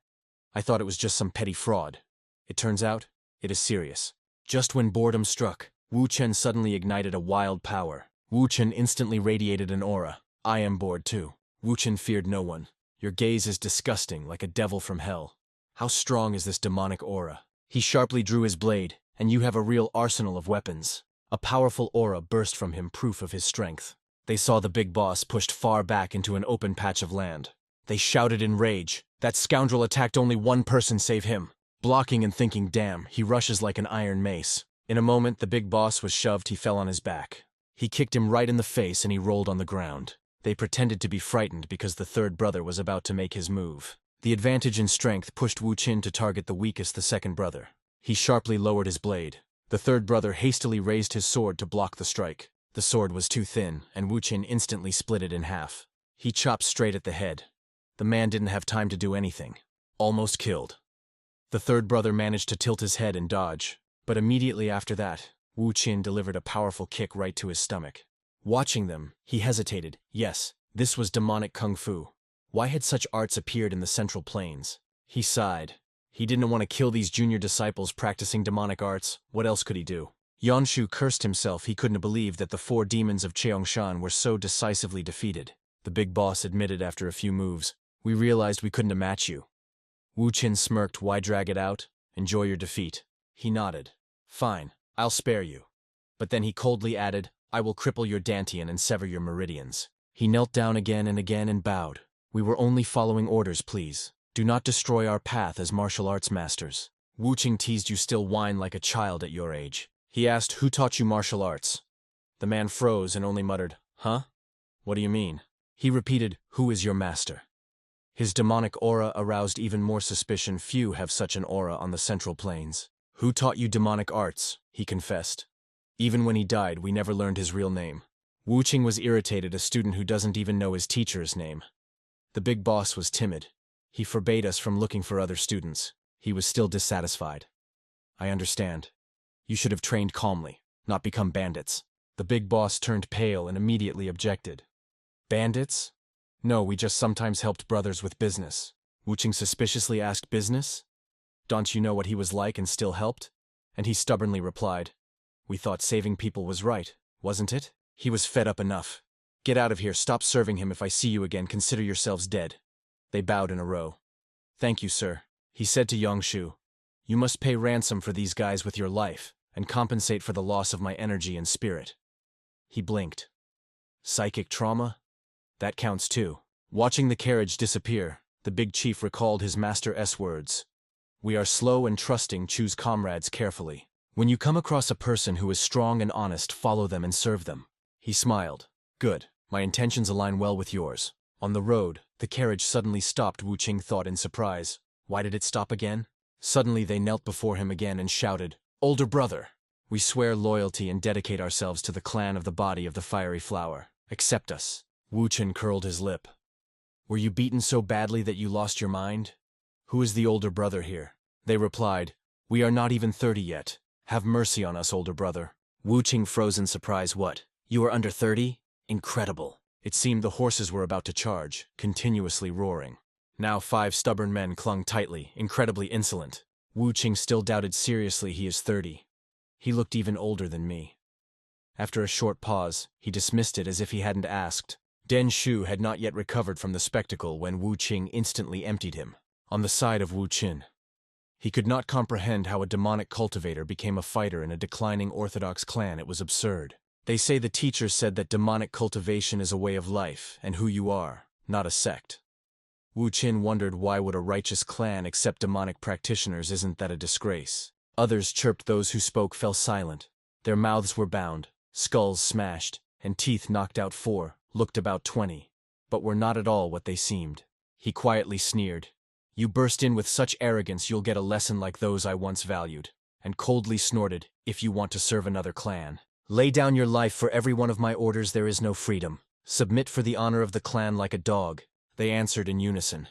I thought it was just some petty fraud. It turns out, it is serious. Just when boredom struck, Wu Chen suddenly ignited a wild power. Wu Chen instantly radiated an aura. I am bored too. Wu Chen feared no one. Your gaze is disgusting, like a devil from hell. How strong is this demonic aura? He sharply drew his blade, and you have a real arsenal of weapons. A powerful aura burst from him, proof of his strength. They saw the big boss pushed far back into an open patch of land. They shouted in rage. That scoundrel attacked only one person, save him. Blocking and thinking, damn, he rushes like an iron mace. In a moment, the big boss was shoved, he fell on his back. He kicked him right in the face and he rolled on the ground. They pretended to be frightened because the third brother was about to make his move. The advantage in strength pushed Wu Qin to target the weakest, the second brother. He sharply lowered his blade. The third brother hastily raised his sword to block the strike. The sword was too thin, and Wu Qin instantly split it in half. He chopped straight at the head. The man didn't have time to do anything. Almost killed. The third brother managed to tilt his head and dodge, but immediately after that, Wu Qin delivered a powerful kick right to his stomach. Watching them, he hesitated. Yes, this was demonic kung fu. Why had such arts appeared in the Central Plains? He sighed. He didn't want to kill these junior disciples practicing demonic arts. What else could he do? Yanshu cursed himself. He couldn't believe that the 4 demons of Cheongshan were so decisively defeated. The big boss admitted after a few moves, "We realized we couldn't match you." Wu Qin smirked. "Why drag it out? Enjoy your defeat." He nodded. "Fine, I'll spare you." But then he coldly added, "I will cripple your dantian and sever your meridians." He knelt down again and bowed. "We were only following orders, please. Do not destroy our path as martial arts masters." Wu Qin teased. "You still whine like a child at your age." He asked, "Who taught you martial arts?" The man froze and only muttered, "Huh? What do you mean?" He repeated, "Who is your master?" His demonic aura aroused even more suspicion. Few have such an aura on the Central Plains. "Who taught you demonic arts?" he confessed. "Even when he died, we never learned his real name." Wu Qin was irritated. A student who doesn't even know his teacher's name. The big boss was timid. He forbade us from looking for other students. He was still dissatisfied. "I understand. You should have trained calmly, not become bandits." The big boss turned pale and immediately objected. "Bandits? No, we just sometimes helped brothers with business." Wu Qin suspiciously asked, "Business? Don't you know what he was like and still helped?" And he stubbornly replied, "We thought saving people was right, wasn't it?" He was fed up. "Enough. Get out of here. Stop serving him. If I see you again, consider yourselves dead." They bowed in a row. "Thank you, sir." He said to Yangshu, "You must pay ransom for these guys with your life, and compensate for the loss of my energy and spirit." He blinked. "Psychic trauma? That counts too." Watching the carriage disappear, the big chief recalled his master's words. "We are slow and trusting. Choose comrades carefully. When you come across a person who is strong and honest, follow them and serve them." He smiled. "Good. My intentions align well with yours." On the road, the carriage suddenly stopped. Wu Qin thought in surprise. Why did it stop again? Suddenly they knelt before him again and shouted, "Older brother! We swear loyalty and dedicate ourselves to the clan of the body of the fiery flower. Accept us." Wu Qin curled his lip. "Were you beaten so badly that you lost your mind? Who is the older brother here?" They replied, "We are not even 30 yet. Have mercy on us, older brother." Wu Qin froze in surprise. "What? You are under 30? Incredible." It seemed the horses were about to charge, continuously roaring. Now 5 stubborn men clung tightly, incredibly insolent. Wu Qin still doubted seriously. He is 30. He looked even older than me. After a short pause, he dismissed it as if he hadn't asked. Den Shu had not yet recovered from the spectacle when Wu Qin instantly emptied him. On the side of Wu Qin. He could not comprehend how a demonic cultivator became a fighter in a declining orthodox clan. It was absurd. They say the teacher said that demonic cultivation is a way of life, and who you are, not a sect. Wu Qin wondered, why would a righteous clan accept demonic practitioners? Isn't that a disgrace? Others chirped. Those who spoke fell silent. Their mouths were bound, skulls smashed, and teeth knocked out. 4 looked about 20, but were not at all what they seemed. He quietly sneered. "You burst in with such arrogance, you'll get a lesson like those I once valued," and coldly snorted, "If you want to serve another clan, lay down your life for every one of my orders. There is no freedom. Submit for the honor of the clan like a dog." They answered in unison.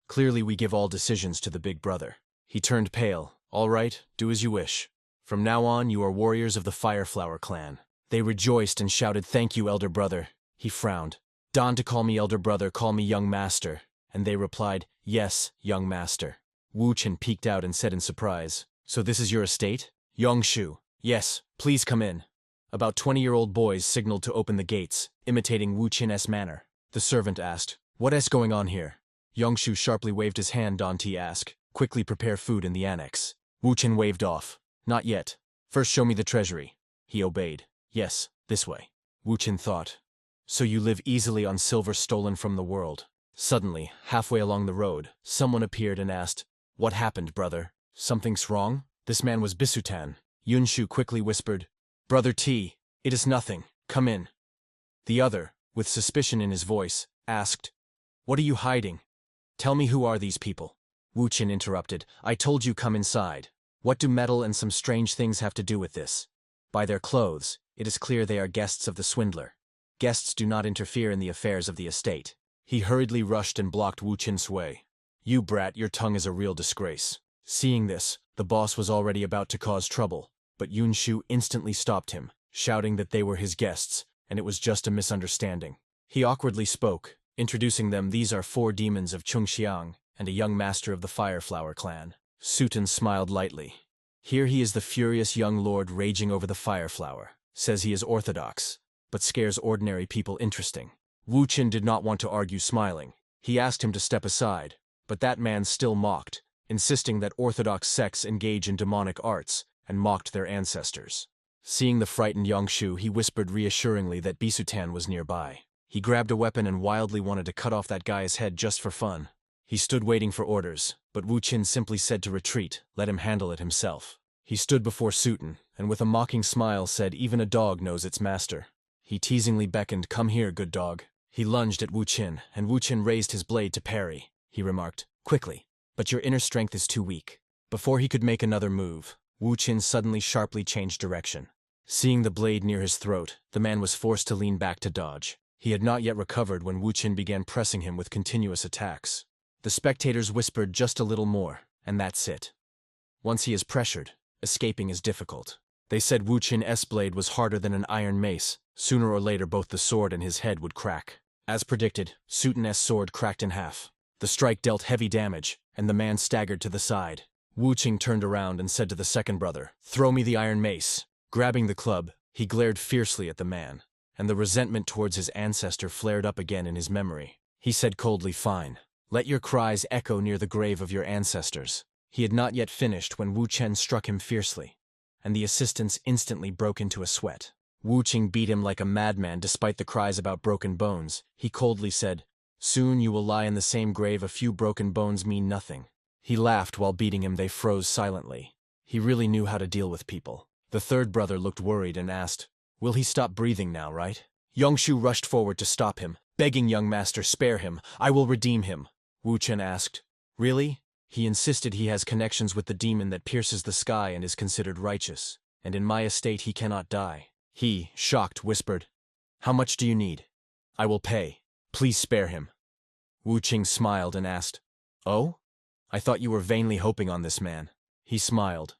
"Clearly we give all decisions to the big brother." He turned pale. "All right, do as you wish. From now on, you are warriors of the Fireflower clan." They rejoiced and shouted, "Thank you, elder brother." He frowned. "Don to call me elder brother, call me young master." And they replied, "Yes, young master." Wu Qin peeked out and said in surprise, "So this is your estate?" Yangshu, "Yes, please come in." About 20-year-old boys signaled to open the gates, imitating Wu Qin's manner. The servant asked, "What is going on here?" Yangshu sharply waved his hand. "Don T ask, quickly prepare food in the annex." Wu Qin waved off. "Not yet. First show me the treasury." He obeyed. "Yes, this way." Wu Qin thought, "So you live easily on silver stolen from the world." Suddenly, halfway along the road, someone appeared and asked, "What happened, brother? Something's wrong?" This man was Bisutan. Yunshu quickly whispered, "Brother T, it is nothing. Come in." The other, with suspicion in his voice, asked, "What are you hiding? Tell me, who are these people?" Wu Qin interrupted, "I told you, come inside. What do metal and some strange things have to do with this? By their clothes, it is clear they are guests of the swindler. Guests do not interfere in the affairs of the estate." He hurriedly rushed and blocked Wu Qin's way. "You brat, your tongue is a real disgrace." Seeing this, the boss was already about to cause trouble, but Yun Shu instantly stopped him, shouting that they were his guests, and it was just a misunderstanding. He awkwardly spoke, introducing them. "These are 4 demons of Chungxiang, and a young master of the Fireflower clan." Suten smiled lightly. "Here he is, the furious young lord raging over the Fireflower. Says he is orthodox, but scares ordinary people interesting." Wu Qin did not want to argue, smiling. He asked him to step aside, but that man still mocked, insisting that orthodox sects engage in demonic arts, and mocked their ancestors. Seeing the frightened Yangshu, he whispered reassuringly that Bisutan was nearby. He grabbed a weapon and wildly wanted to cut off that guy's head just for fun. He stood waiting for orders, but Wu Qin simply said to retreat, let him handle it himself. He stood before Suten, and with a mocking smile said, "Even a dog knows its master." He teasingly beckoned, "Come here, good dog." He lunged at Wu Qin, and Wu Qin raised his blade to parry. He remarked, "Quickly, but your inner strength is too weak." Before he could make another move, Wu Qin suddenly sharply changed direction. Seeing the blade near his throat, the man was forced to lean back to dodge. He had not yet recovered when Wu Qin began pressing him with continuous attacks. The spectators whispered, "Just a little more, and that's it." Once he is pressured, escaping is difficult. They said Wu Qin's blade was harder than an iron mace. Sooner or later both the sword and his head would crack. As predicted, Suten's sword cracked in half. The strike dealt heavy damage, and the man staggered to the side. Wu Qin turned around and said to the second brother, "Throw me the iron mace." Grabbing the club, he glared fiercely at the man, and the resentment towards his ancestor flared up again in his memory. He said coldly, "Fine. Let your cries echo near the grave of your ancestors." He had not yet finished when Wu Qin struck him fiercely, and the assistants instantly broke into a sweat. Wu Qin beat him like a madman despite the cries about broken bones. He coldly said, "Soon you will lie in the same grave. A few broken bones mean nothing." He laughed while beating him. They froze silently. He really knew how to deal with people. The third brother looked worried and asked, "Will he stop breathing now, right?" Yangshu rushed forward to stop him, begging, "Young master, spare him. I will redeem him." Wu Qin asked, "Really?" He insisted, "He has connections with the demon that pierces the sky and is considered righteous, and in my estate he cannot die." He, shocked, whispered, "How much do you need? I will pay. Please spare him." Wu Qin smiled and asked, "Oh? I thought you were vainly hoping on this man." He smiled.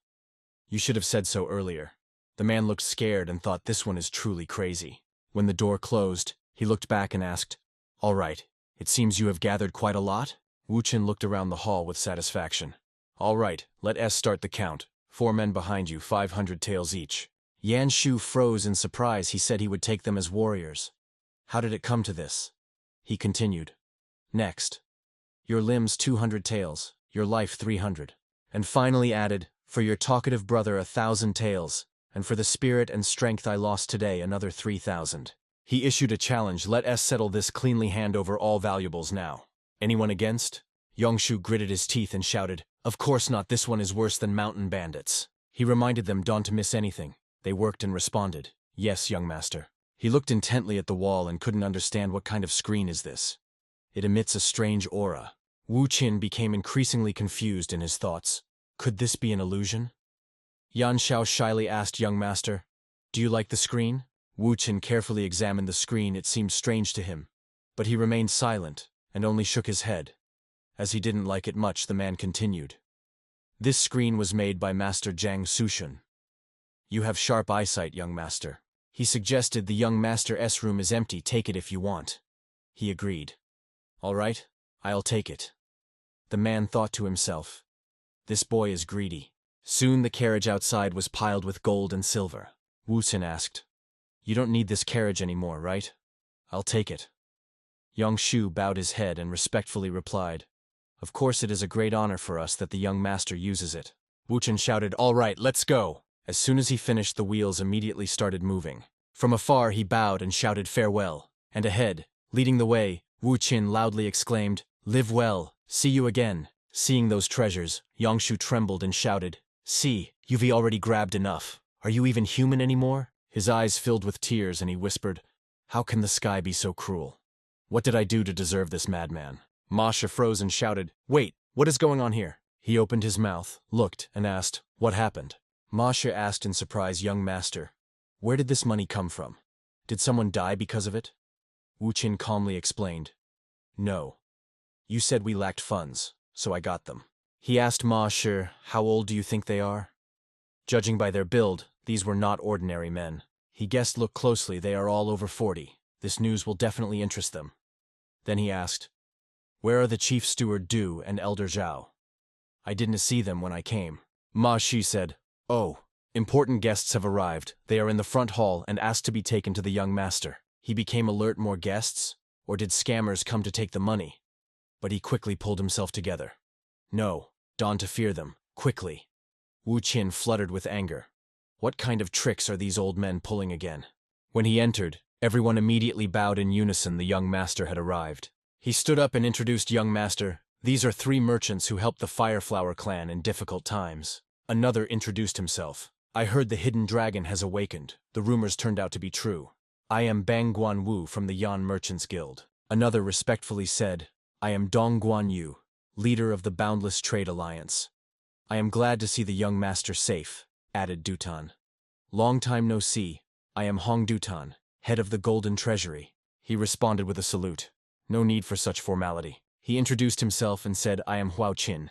"You should have said so earlier." The man looked scared and thought, "This one is truly crazy." When the door closed, he looked back and asked, "All right, it seems you have gathered quite a lot?" Wu Qin looked around the hall with satisfaction. "All right, let us start the count. 4 men behind you, 500 taels each." Yan Shu froze in surprise. He said he would take them as warriors. "How did it come to this?" He continued, "Next, your limbs 200 taels, your life 300. And finally added, for your talkative brother 1,000 taels, and for the spirit and strength I lost today another 3,000. He issued a challenge. "Let us settle this cleanly. Hand over all valuables now." "Anyone against?" Yangshu gritted his teeth and shouted, "Of course not. This one is worse than mountain bandits." He reminded them don't to miss anything. They worked and responded, "Yes, young master." He looked intently at the wall and couldn't understand what kind of screen is this. It emits a strange aura. Wu Qin became increasingly confused in his thoughts. Could this be an illusion? Yan Xiao shyly asked, "Young master, do you like the screen?" Wu Qin carefully examined the screen. It seemed strange to him, but he remained silent and only shook his head. As he didn't like it much, the man continued. "This screen was made by Master Zhang Sushun. You have sharp eyesight, young master." He suggested, "The young master's room is empty. Take it if you want." He agreed. "All right, I'll take it." The man thought to himself, "This boy is greedy." Soon the carriage outside was piled with gold and silver. Wu Qin asked, "You don't need this carriage anymore, right?" "I'll take it." Yangshu bowed his head and respectfully replied, "Of course it is a great honor for us that the young master uses it." Wu Qin shouted, "All right, let's go." As soon as he finished, the wheels immediately started moving. From afar he bowed and shouted farewell, and ahead, leading the way, Wu Qin loudly exclaimed, "Live well, see you again." Seeing those treasures, Yangshu trembled and shouted, "See, you've already grabbed enough. Are you even human anymore?" His eyes filled with tears and he whispered, How can the sky be so cruel? What did I do to deserve this madman? Masha froze and shouted, "Wait, what is going on here?" He opened his mouth, looked, and asked, "What happened?" Masha asked in surprise, "Young master, where did this money come from? Did someone die because of it?" Wu Qin calmly explained, "No. You said we lacked funds, so I got them." He asked Masha, "How old do you think they are?" Judging by their build, these were not ordinary men. He guessed, "Look closely, they are all over 40. This news will definitely interest them." Then he asked, "Where are the chief steward Du and Elder Zhao? I didn't see them when I came." Ma Shi said, "Oh, important guests have arrived. They are in the front hall and asked to be taken to the young master." He became alert. More guests? Or did scammers come to take the money? But he quickly pulled himself together. No, dawn to fear them, quickly. Wu Qin fluttered with anger. What kind of tricks are these old men pulling again? When he entered, everyone immediately bowed in unison. The young master had arrived. He stood up and introduced young master. "These are 3 merchants who helped the Fireflower clan in difficult times." Another introduced himself. "I heard the hidden dragon has awakened. The rumors turned out to be true. I am Bang Guanwu from the Yan Merchants Guild." Another respectfully said, "I am Dong Guanyu, leader of the Boundless Trade Alliance." "I am glad to see the young master safe," added Dutan. "Long time no see. I am Hong Dutan, head of the Golden Treasury." He responded with a salute. No need for such formality. He introduced himself and said, "I am Huao Qin.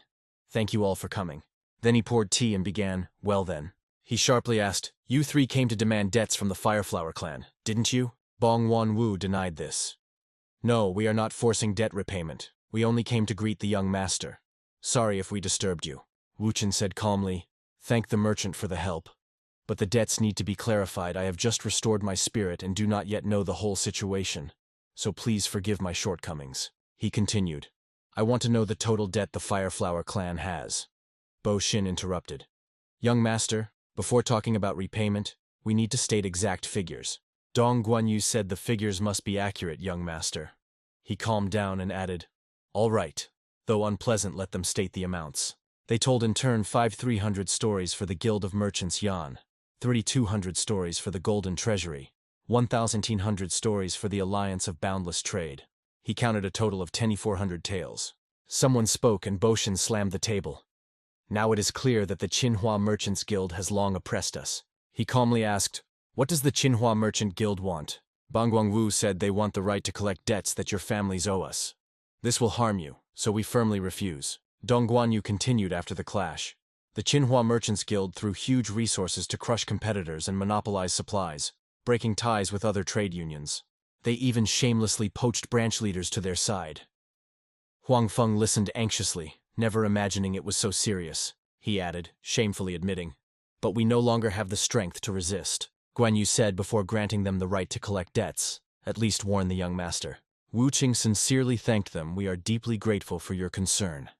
Thank you all for coming." Then he poured tea and began, "Well then." He sharply asked, "You 3 came to demand debts from the Fireflower clan, didn't you?" Bong Wanwu denied this. "No, we are not forcing debt repayment. We only came to greet the young master. Sorry if we disturbed you." Wu Qin said calmly, "Thank the merchant for the help. But the debts need to be clarified. I have just restored my spirit and do not yet know the whole situation. So please forgive my shortcomings." He continued, "I want to know the total debt the Fireflower clan has." Bo Xin interrupted. "Young master, before talking about repayment, we need to state exact figures." Dong Guanyu said, "The figures must be accurate, young master." He calmed down and added, "All right. Though unpleasant, let them state the amounts." They told in turn 5,300 stories for the Guild of Merchants Yan, 3,200 stories for the Golden Treasury, 1,100 stories for the Alliance of Boundless Trade. He counted a total of 2,400 tales. Someone spoke and Boshin slammed the table. "Now it is clear that the Qinhua Merchants Guild has long oppressed us." He calmly asked, "What does the Qinhua Merchant Guild want?" Bang Guangwu said, "They want the right to collect debts that your families owe us. This will harm you, so we firmly refuse." Dong Guanyu continued after the clash. "The Qinhua Merchants Guild threw huge resources to crush competitors and monopolize supplies, breaking ties with other trade unions. They even shamelessly poached branch leaders to their side." Huang Feng listened anxiously, never imagining it was so serious. He added, shamefully admitting, "But we no longer have the strength to resist." Guan Yu said before granting them the right to collect debts, "At least warn the young master." Wu Qing sincerely thanked them. "We are deeply grateful for your concern.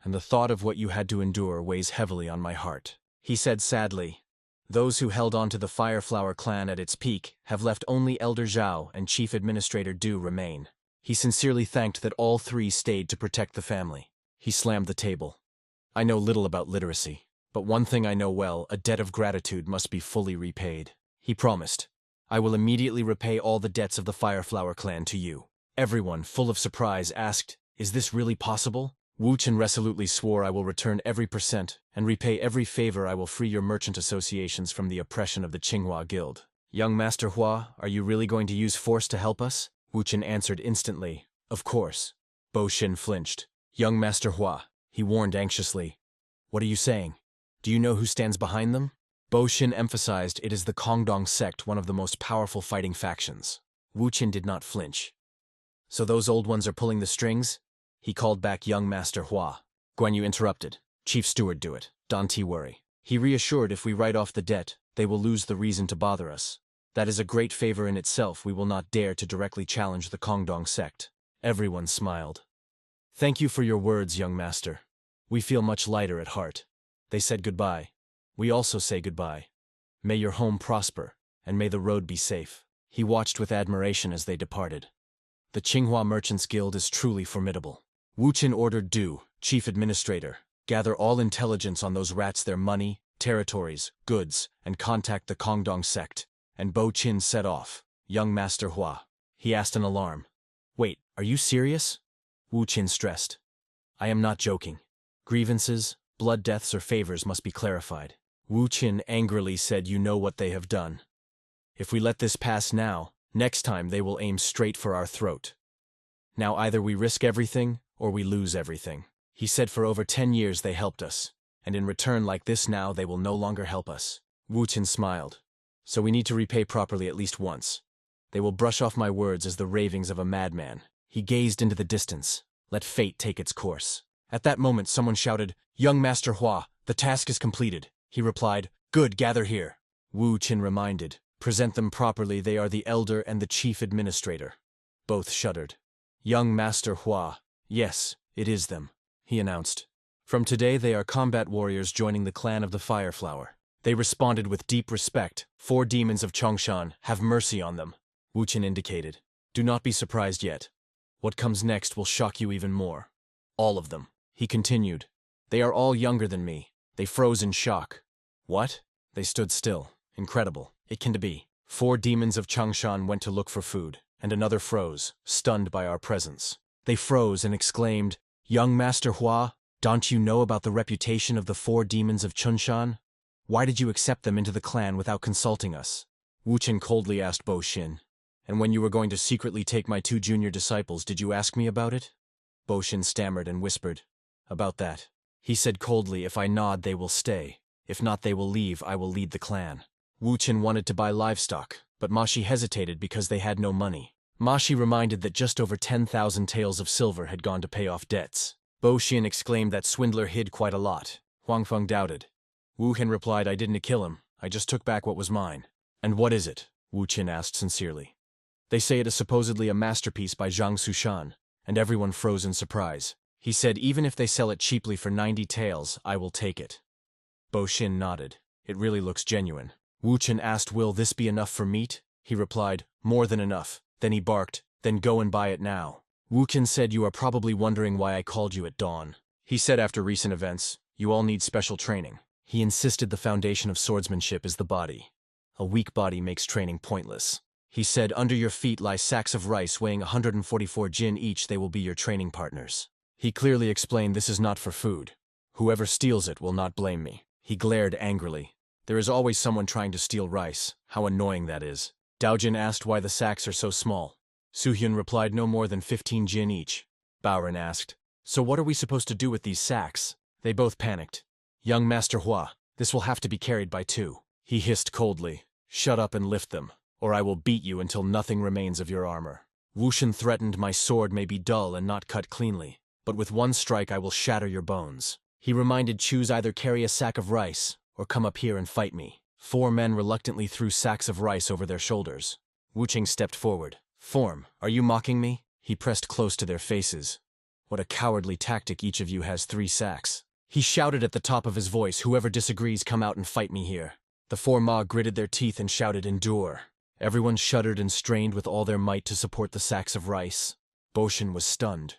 And the thought of what you had to endure weighs heavily on my heart." He said sadly, "Those who held on to the Fireflower clan at its peak have left only Elder Zhao and Chief Administrator Du remain." He sincerely thanked that all 3 stayed to protect the family. He slammed the table. "I know little about literacy, but one thing I know well, a debt of gratitude must be fully repaid." He promised, "I will immediately repay all the debts of the Fireflower clan to you." Everyone, full of surprise, asked, "Is this really possible?" Wu Qin resolutely swore, "I will return every percent and repay every favor. I will free your merchant associations from the oppression of the Qinghua Guild." "Young Master Hua, are you really going to use force to help us?" Wu Qin answered instantly, "Of course." Bo Xin flinched. "Young Master Hua," he warned anxiously. "What are you saying? Do you know who stands behind them?" Bo Xin emphasized, "It is the Kongdong sect, one of the most powerful fighting factions." Wu Qin did not flinch. "So those old ones are pulling the strings?" He called back young Master Hua. Guan Yu interrupted. "Chief Steward do it. Don't worry." He reassured, "If we write off the debt, they will lose the reason to bother us. That is a great favor in itself. We will not dare to directly challenge the Kongdong sect." Everyone smiled. "Thank you for your words, young master. We feel much lighter at heart." They said goodbye. "We also say goodbye. May your home prosper, and may the road be safe." He watched with admiration as they departed. The Qinghua Merchants Guild is truly formidable. Wu Qin ordered Du, Chief Administrator, gather all intelligence on those rats, their money, territories, goods, and contact the Kongdong sect, and Bo Qin set off. young Master Hua? He asked in alarm. Wait, are you serious? Wu Qin stressed. I am not joking. Grievances, blood deaths or favors must be clarified. Wu Qin angrily said, you know what they have done. If we let this pass now, next time they will aim straight for our throat. Now either we risk everything, or we lose everything. He said for over 10 years they helped us, and in return like this now they will no longer help us. Wu Qin smiled. So we need to repay properly at least once. They will brush off my words as the ravings of a madman. He gazed into the distance. Let fate take its course. At that moment someone shouted, Young Master Hua, the task is completed. He replied, Good, gather here. Wu Qin reminded, Present them properly, they are the elder and the chief administrator. Both shuddered. Young Master Hua, yes, it is them, he announced. From today they are combat warriors joining the clan of the Fireflower. They responded with deep respect. 4 demons of Chongshan, have mercy on them. Wu Qin indicated. Do not be surprised yet. What comes next will shock you even more. All of them. He continued. They are all younger than me. They froze in shock. What? They stood still. Incredible. It can be. 4 demons of Chongshan went to look for food, and another froze, stunned by our presence. They froze and exclaimed, Young Master Hua, don't you know about the reputation of the 4 demons of Chongshan? Why did you accept them into the clan without consulting us? Wu Qin coldly asked Bo Xin. And when you were going to secretly take my 2 junior disciples, did you ask me about it? Bo Xin stammered and whispered. About that. He said coldly, if I nod, they will stay. If not, they will leave. I will lead the clan. Wu Qin wanted to buy livestock, but Ma Shi hesitated because they had no money. Ma Shi reminded that just over 10,000 taels of silver had gone to pay off debts. Bo Xin exclaimed that swindler hid quite a lot. Huang Feng doubted. Wu Qin replied, I didn't kill him. I just took back what was mine. And what is it? Wu Qin asked sincerely. They say it is supposedly a masterpiece by Zhang Sushan, and everyone froze in surprise. He said, even if they sell it cheaply for 90 taels, I will take it. Bo Xin nodded. It really looks genuine. Wu Qin asked, will this be enough for meat? He replied, more than enough. Then he barked, then go and buy it now. Wu Qin said, you are probably wondering why I called you at dawn. He said after recent events, you all need special training. He insisted the foundation of swordsmanship is the body. A weak body makes training pointless. He said, under your feet lie sacks of rice weighing 144 jin each, they will be your training partners. He clearly explained this is not for food. Whoever steals it will not blame me. He glared angrily. There is always someone trying to steal rice. How annoying that is. Daojin asked why the sacks are so small. Suhyun replied no more than 15 jin each. Baoren asked, so what are we supposed to do with these sacks? They both panicked. Young Master Hua, this will have to be carried by 2. He hissed coldly, shut up and lift them, or I will beat you until nothing remains of your armor. Wu Qin threatened, my sword may be dull and not cut cleanly, but with one strike I will shatter your bones. He reminded, choose either carry a sack of rice, or come up here and fight me. 4 men reluctantly threw sacks of rice over their shoulders. Wu Qin stepped forward. Form, are you mocking me? He pressed close to their faces. What a cowardly tactic, each of you has 3 sacks. He shouted at the top of his voice, whoever disagrees come out and fight me here. The 4 Ma gritted their teeth and shouted, endure. Everyone shuddered and strained with all their might to support the sacks of rice. Bo Xin was stunned.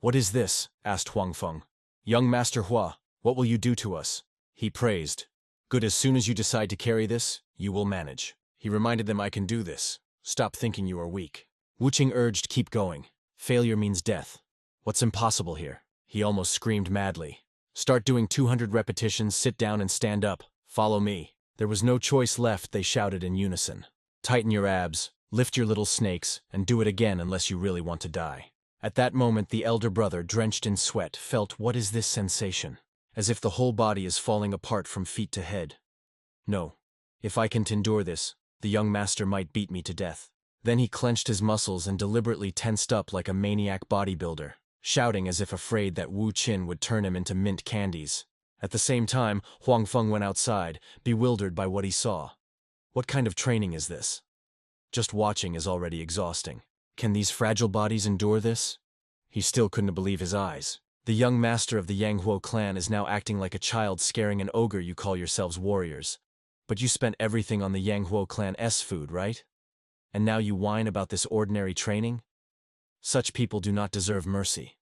What is this? Asked Huang Feng. Young Master Hua, what will you do to us? He praised. Good, as soon as you decide to carry this, you will manage. He reminded them, I can do this. Stop thinking you are weak. Wu Qin urged, keep going. Failure means death. What's impossible here? He almost screamed madly. Start doing 200 repetitions, sit down and stand up. Follow me. There was no choice left, they shouted in unison. Tighten your abs, lift your little snakes, and do it again unless you really want to die. At that moment the elder brother, drenched in sweat, felt, what is this sensation? As if the whole body is falling apart from feet to head. No. If I can't endure this, the young master might beat me to death. Then he clenched his muscles and deliberately tensed up like a maniac bodybuilder, shouting as if afraid that Wu Qin would turn him into mint candies. At the same time, Huang Feng went outside, bewildered by what he saw. What kind of training is this? Just watching is already exhausting. Can these fragile bodies endure this? He still couldn't believe his eyes. The young master of the Yanghuo clan is now acting like a child scaring an ogre. You call yourselves warriors. But you spent everything on the Yanghuo clan's food, right? And now you whine about this ordinary training? Such people do not deserve mercy.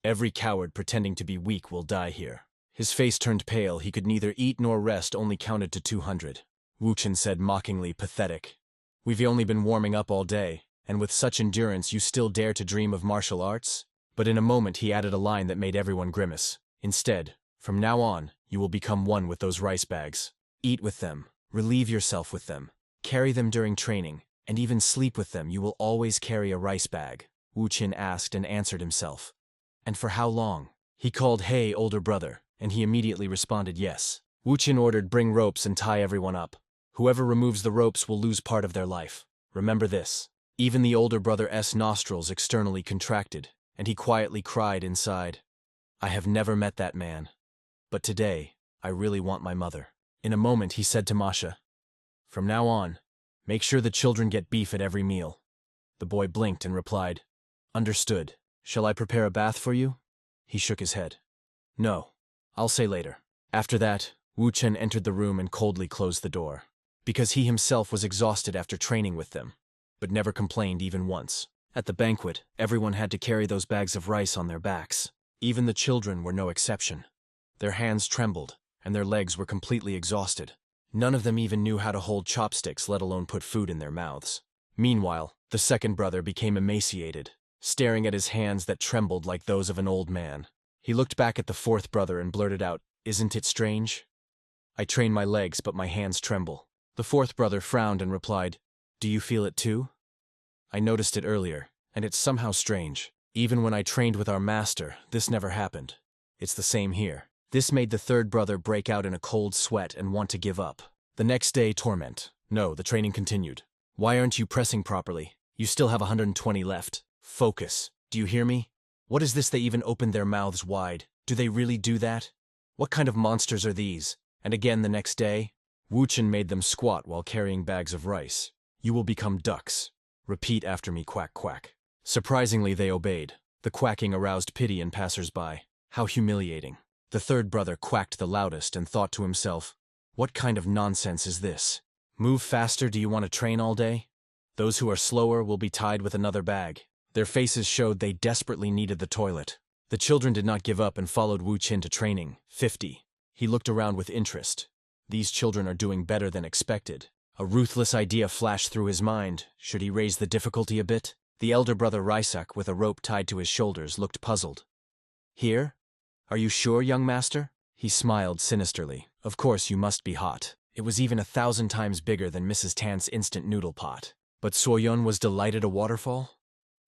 Every coward pretending to be weak will die here. His face turned pale. He could neither eat nor rest, only counted to 200. Wu Qin said mockingly, pathetic. We've only been warming up all day, and with such endurance you still dare to dream of martial arts? But in a moment he added a line that made everyone grimace. Instead, from now on, you will become one with those rice bags. Eat with them, relieve yourself with them, carry them during training, and even sleep with them. You will always carry a rice bag, Wu Qin asked and answered himself. And for how long? He called, "Hey, older brother," and he immediately responded yes. Wu Qin ordered, "Bring ropes and tie everyone up. Whoever removes the ropes will lose part of their life. Remember this." Even the older brother's nostrils externally contracted, and he quietly cried inside, "I have never met that man. But today, I really want my mother." In a moment he said to Masha, "From now on, make sure the children get beef at every meal." The boy blinked and replied, "Understood. Shall I prepare a bath for you?" He shook his head. "No, I'll say later." After that, Wu Chen entered the room and coldly closed the door, because he himself was exhausted after training with them, but never complained even once. At the banquet, everyone had to carry those bags of rice on their backs. Even the children were no exception. Their hands trembled, and their legs were completely exhausted. None of them even knew how to hold chopsticks, let alone put food in their mouths. Meanwhile, the second brother became emaciated, staring at his hands that trembled like those of an old man. He looked back at the fourth brother and blurted out, "Isn't it strange? I train my legs, but my hands tremble." The fourth brother frowned and replied, "Do you feel it too? I noticed it earlier, and it's somehow strange. Even when I trained with our master, this never happened. It's the same here." This made the third brother break out in a cold sweat and want to give up. The next day, torment. No, the training continued. "Why aren't you pressing properly? You still have 120 left. Focus. Do you hear me? What is this? They even opened their mouths wide. Do they really do that? What kind of monsters are these?" And again the next day, Wu Chen made them squat while carrying bags of rice. "You will become ducks. Repeat after me, quack, quack." Surprisingly, they obeyed. The quacking aroused pity in passers-by. How humiliating. The third brother quacked the loudest and thought to himself, "What kind of nonsense is this? Move faster, do you want to train all day? Those who are slower will be tied with another bag." Their faces showed they desperately needed the toilet. The children did not give up and followed Wu Qin to training. 50. He looked around with interest. These children are doing better than expected. A ruthless idea flashed through his mind. Should he raise the difficulty a bit? The elder brother Raisak, with a rope tied to his shoulders, looked puzzled. "Here? Are you sure, young master?" He smiled sinisterly. "Of course you must be hot." It was even 1,000 times bigger than Mrs. Tan's instant noodle pot. But Soyun was delighted. A waterfall?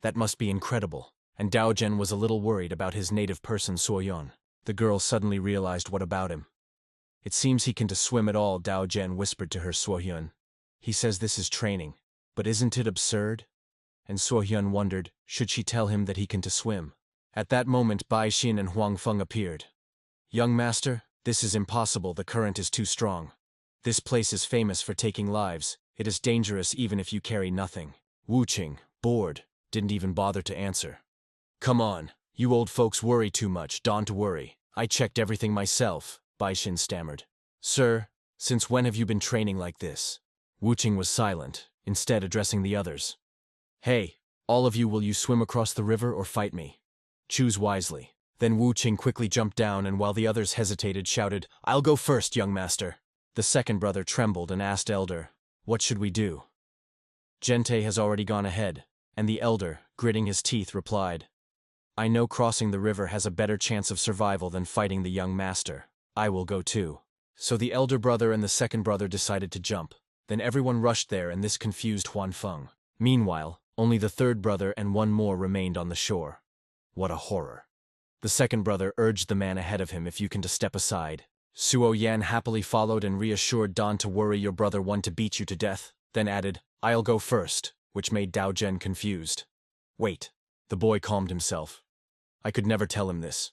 That must be incredible. And Daojen was a little worried about his native person Soyun. The girl suddenly realized what about him. "It seems he can to swim at all," Daojen whispered to her Soyun. "He says this is training. But isn't it absurd?" And Soyun wondered, should she tell him that he can to swim? At that moment Bai Xin and Huang Feng appeared. "Young master, this is impossible. The current is too strong. This place is famous for taking lives. It is dangerous even if you carry nothing." Wu Qing, bored, didn't even bother to answer. "Come on, you old folks worry too much. Don't worry. I checked everything myself," Bai Xin stammered. "Sir, since when have you been training like this?" Wu Qing was silent, instead addressing the others. "Hey, all of you, will you swim across the river or fight me? Choose wisely." Then Wu Qing quickly jumped down and while the others hesitated shouted, "I'll go first, young master." The second brother trembled and asked Elder, "What should we do?" "Gente has already gone ahead," and the elder, gritting his teeth, replied, "I know crossing the river has a better chance of survival than fighting the young master. I will go too." So the elder brother and the second brother decided to jump. Then everyone rushed there and this confused Huan Feng. Meanwhile, only the third brother and one more remained on the shore. What a horror. The second brother urged the man ahead of him if you can to step aside. Suo Yan happily followed and reassured Don to worry, your brother want to beat you to death, then added, "I'll go first," which made Dao Zhen confused. "Wait." The boy calmed himself. "I could never tell him this.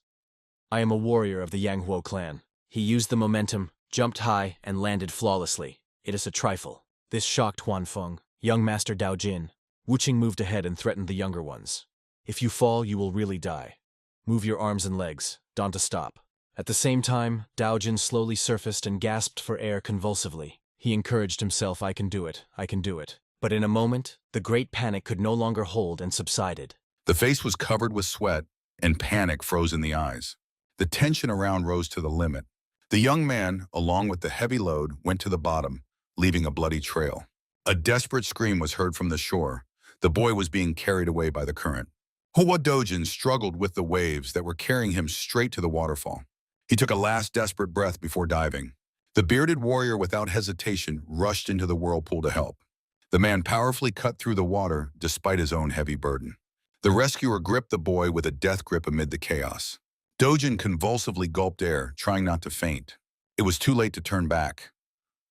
I am a warrior of the Yanghuo clan." He used the momentum, jumped high, and landed flawlessly. It is a trifle. This shocked Huan Feng. Young Master Dao Jin. Wu Qing moved ahead and threatened the younger ones. "If you fall, you will really die. Move your arms and legs. Don't to stop." At the same time, Dao Jin slowly surfaced and gasped for air convulsively. He encouraged himself, "I can do it, I can do it." But in a moment, the great panic could no longer hold and subsided. The face was covered with sweat, and panic froze in the eyes. The tension around rose to the limit. The young man, along with the heavy load, went to the bottom, leaving a bloody trail. A desperate scream was heard from the shore. The boy was being carried away by the current. Hoa Dojin struggled with the waves that were carrying him straight to the waterfall. He took a last desperate breath before diving. The bearded warrior, without hesitation, rushed into the whirlpool to help. The man powerfully cut through the water despite his own heavy burden. The rescuer gripped the boy with a death grip amid the chaos. Dojin convulsively gulped air, trying not to faint. It was too late to turn back.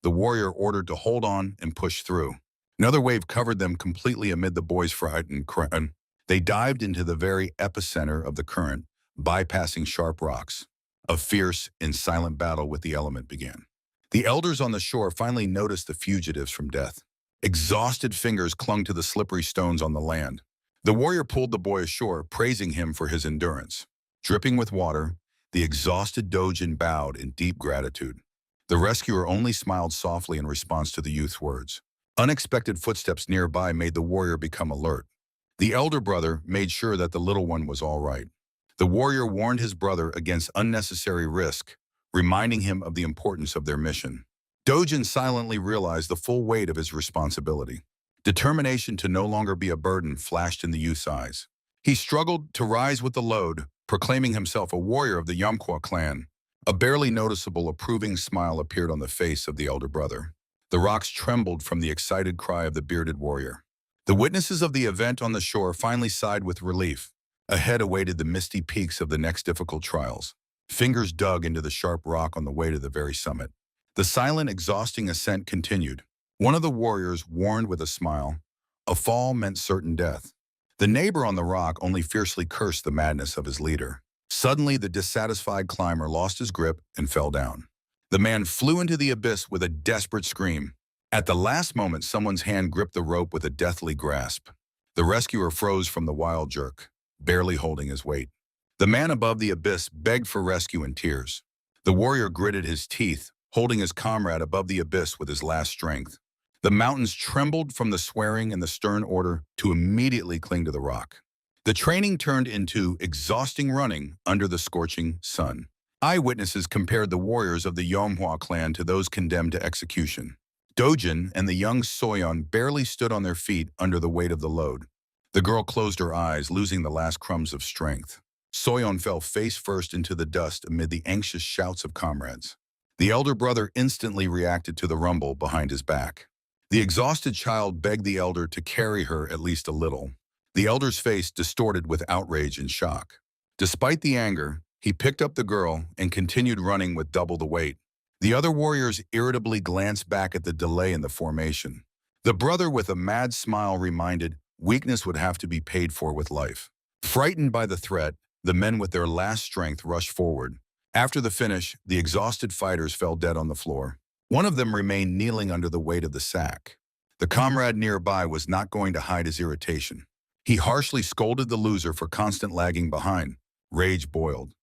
The warrior ordered to hold on and push through. Another wave covered them completely amid the boy's frightened cry. They dived into the very epicenter of the current, bypassing sharp rocks. A fierce and silent battle with the element began. The elders on the shore finally noticed the fugitives from death. Exhausted fingers clung to the slippery stones on the land. The warrior pulled the boy ashore, praising him for his endurance. Dripping with water, the exhausted Dojin bowed in deep gratitude. The rescuer only smiled softly in response to the youth's words. Unexpected footsteps nearby made the warrior become alert. The elder brother made sure that the little one was all right. The warrior warned his brother against unnecessary risk, reminding him of the importance of their mission. Dojin silently realized the full weight of his responsibility. Determination to no longer be a burden flashed in the youth's eyes. He struggled to rise with the load, proclaiming himself a warrior of the Yamqua clan. A barely noticeable approving smile appeared on the face of the elder brother. The rocks trembled from the excited cry of the bearded warrior. The witnesses of the event on the shore finally sighed with relief. Ahead awaited the misty peaks of the next difficult trials. Fingers dug into the sharp rock on the way to the very summit. The silent, exhausting ascent continued. One of the warriors warned with a smile, a fall meant certain death. The neighbor on the rock only fiercely cursed the madness of his leader. Suddenly, the dissatisfied climber lost his grip and fell down. The man flew into the abyss with a desperate scream. At the last moment, someone's hand gripped the rope with a deathly grasp. The rescuer froze from the wild jerk, barely holding his weight. The man above the abyss begged for rescue in tears. The warrior gritted his teeth, holding his comrade above the abyss with his last strength. The mountains trembled from the swearing and the stern order to immediately cling to the rock. The training turned into exhausting running under the scorching sun. Eyewitnesses compared the warriors of the Yomhua clan to those condemned to execution. Dojin and the young Soyeon barely stood on their feet under the weight of the load. The girl closed her eyes, losing the last crumbs of strength. Soyeon fell face first into the dust amid the anxious shouts of comrades. The elder brother instantly reacted to the rumble behind his back. The exhausted child begged the elder to carry her at least a little. The elder's face distorted with outrage and shock. Despite the anger, he picked up the girl and continued running with double the weight. The other warriors irritably glanced back at the delay in the formation. The brother with a mad smile reminded, weakness would have to be paid for with life. Frightened by the threat, the men with their last strength rushed forward. After the finish, the exhausted fighters fell dead on the floor. One of them remained kneeling under the weight of the sack. The comrade nearby was not going to hide his irritation. He harshly scolded the loser for constant lagging behind. Rage boiled.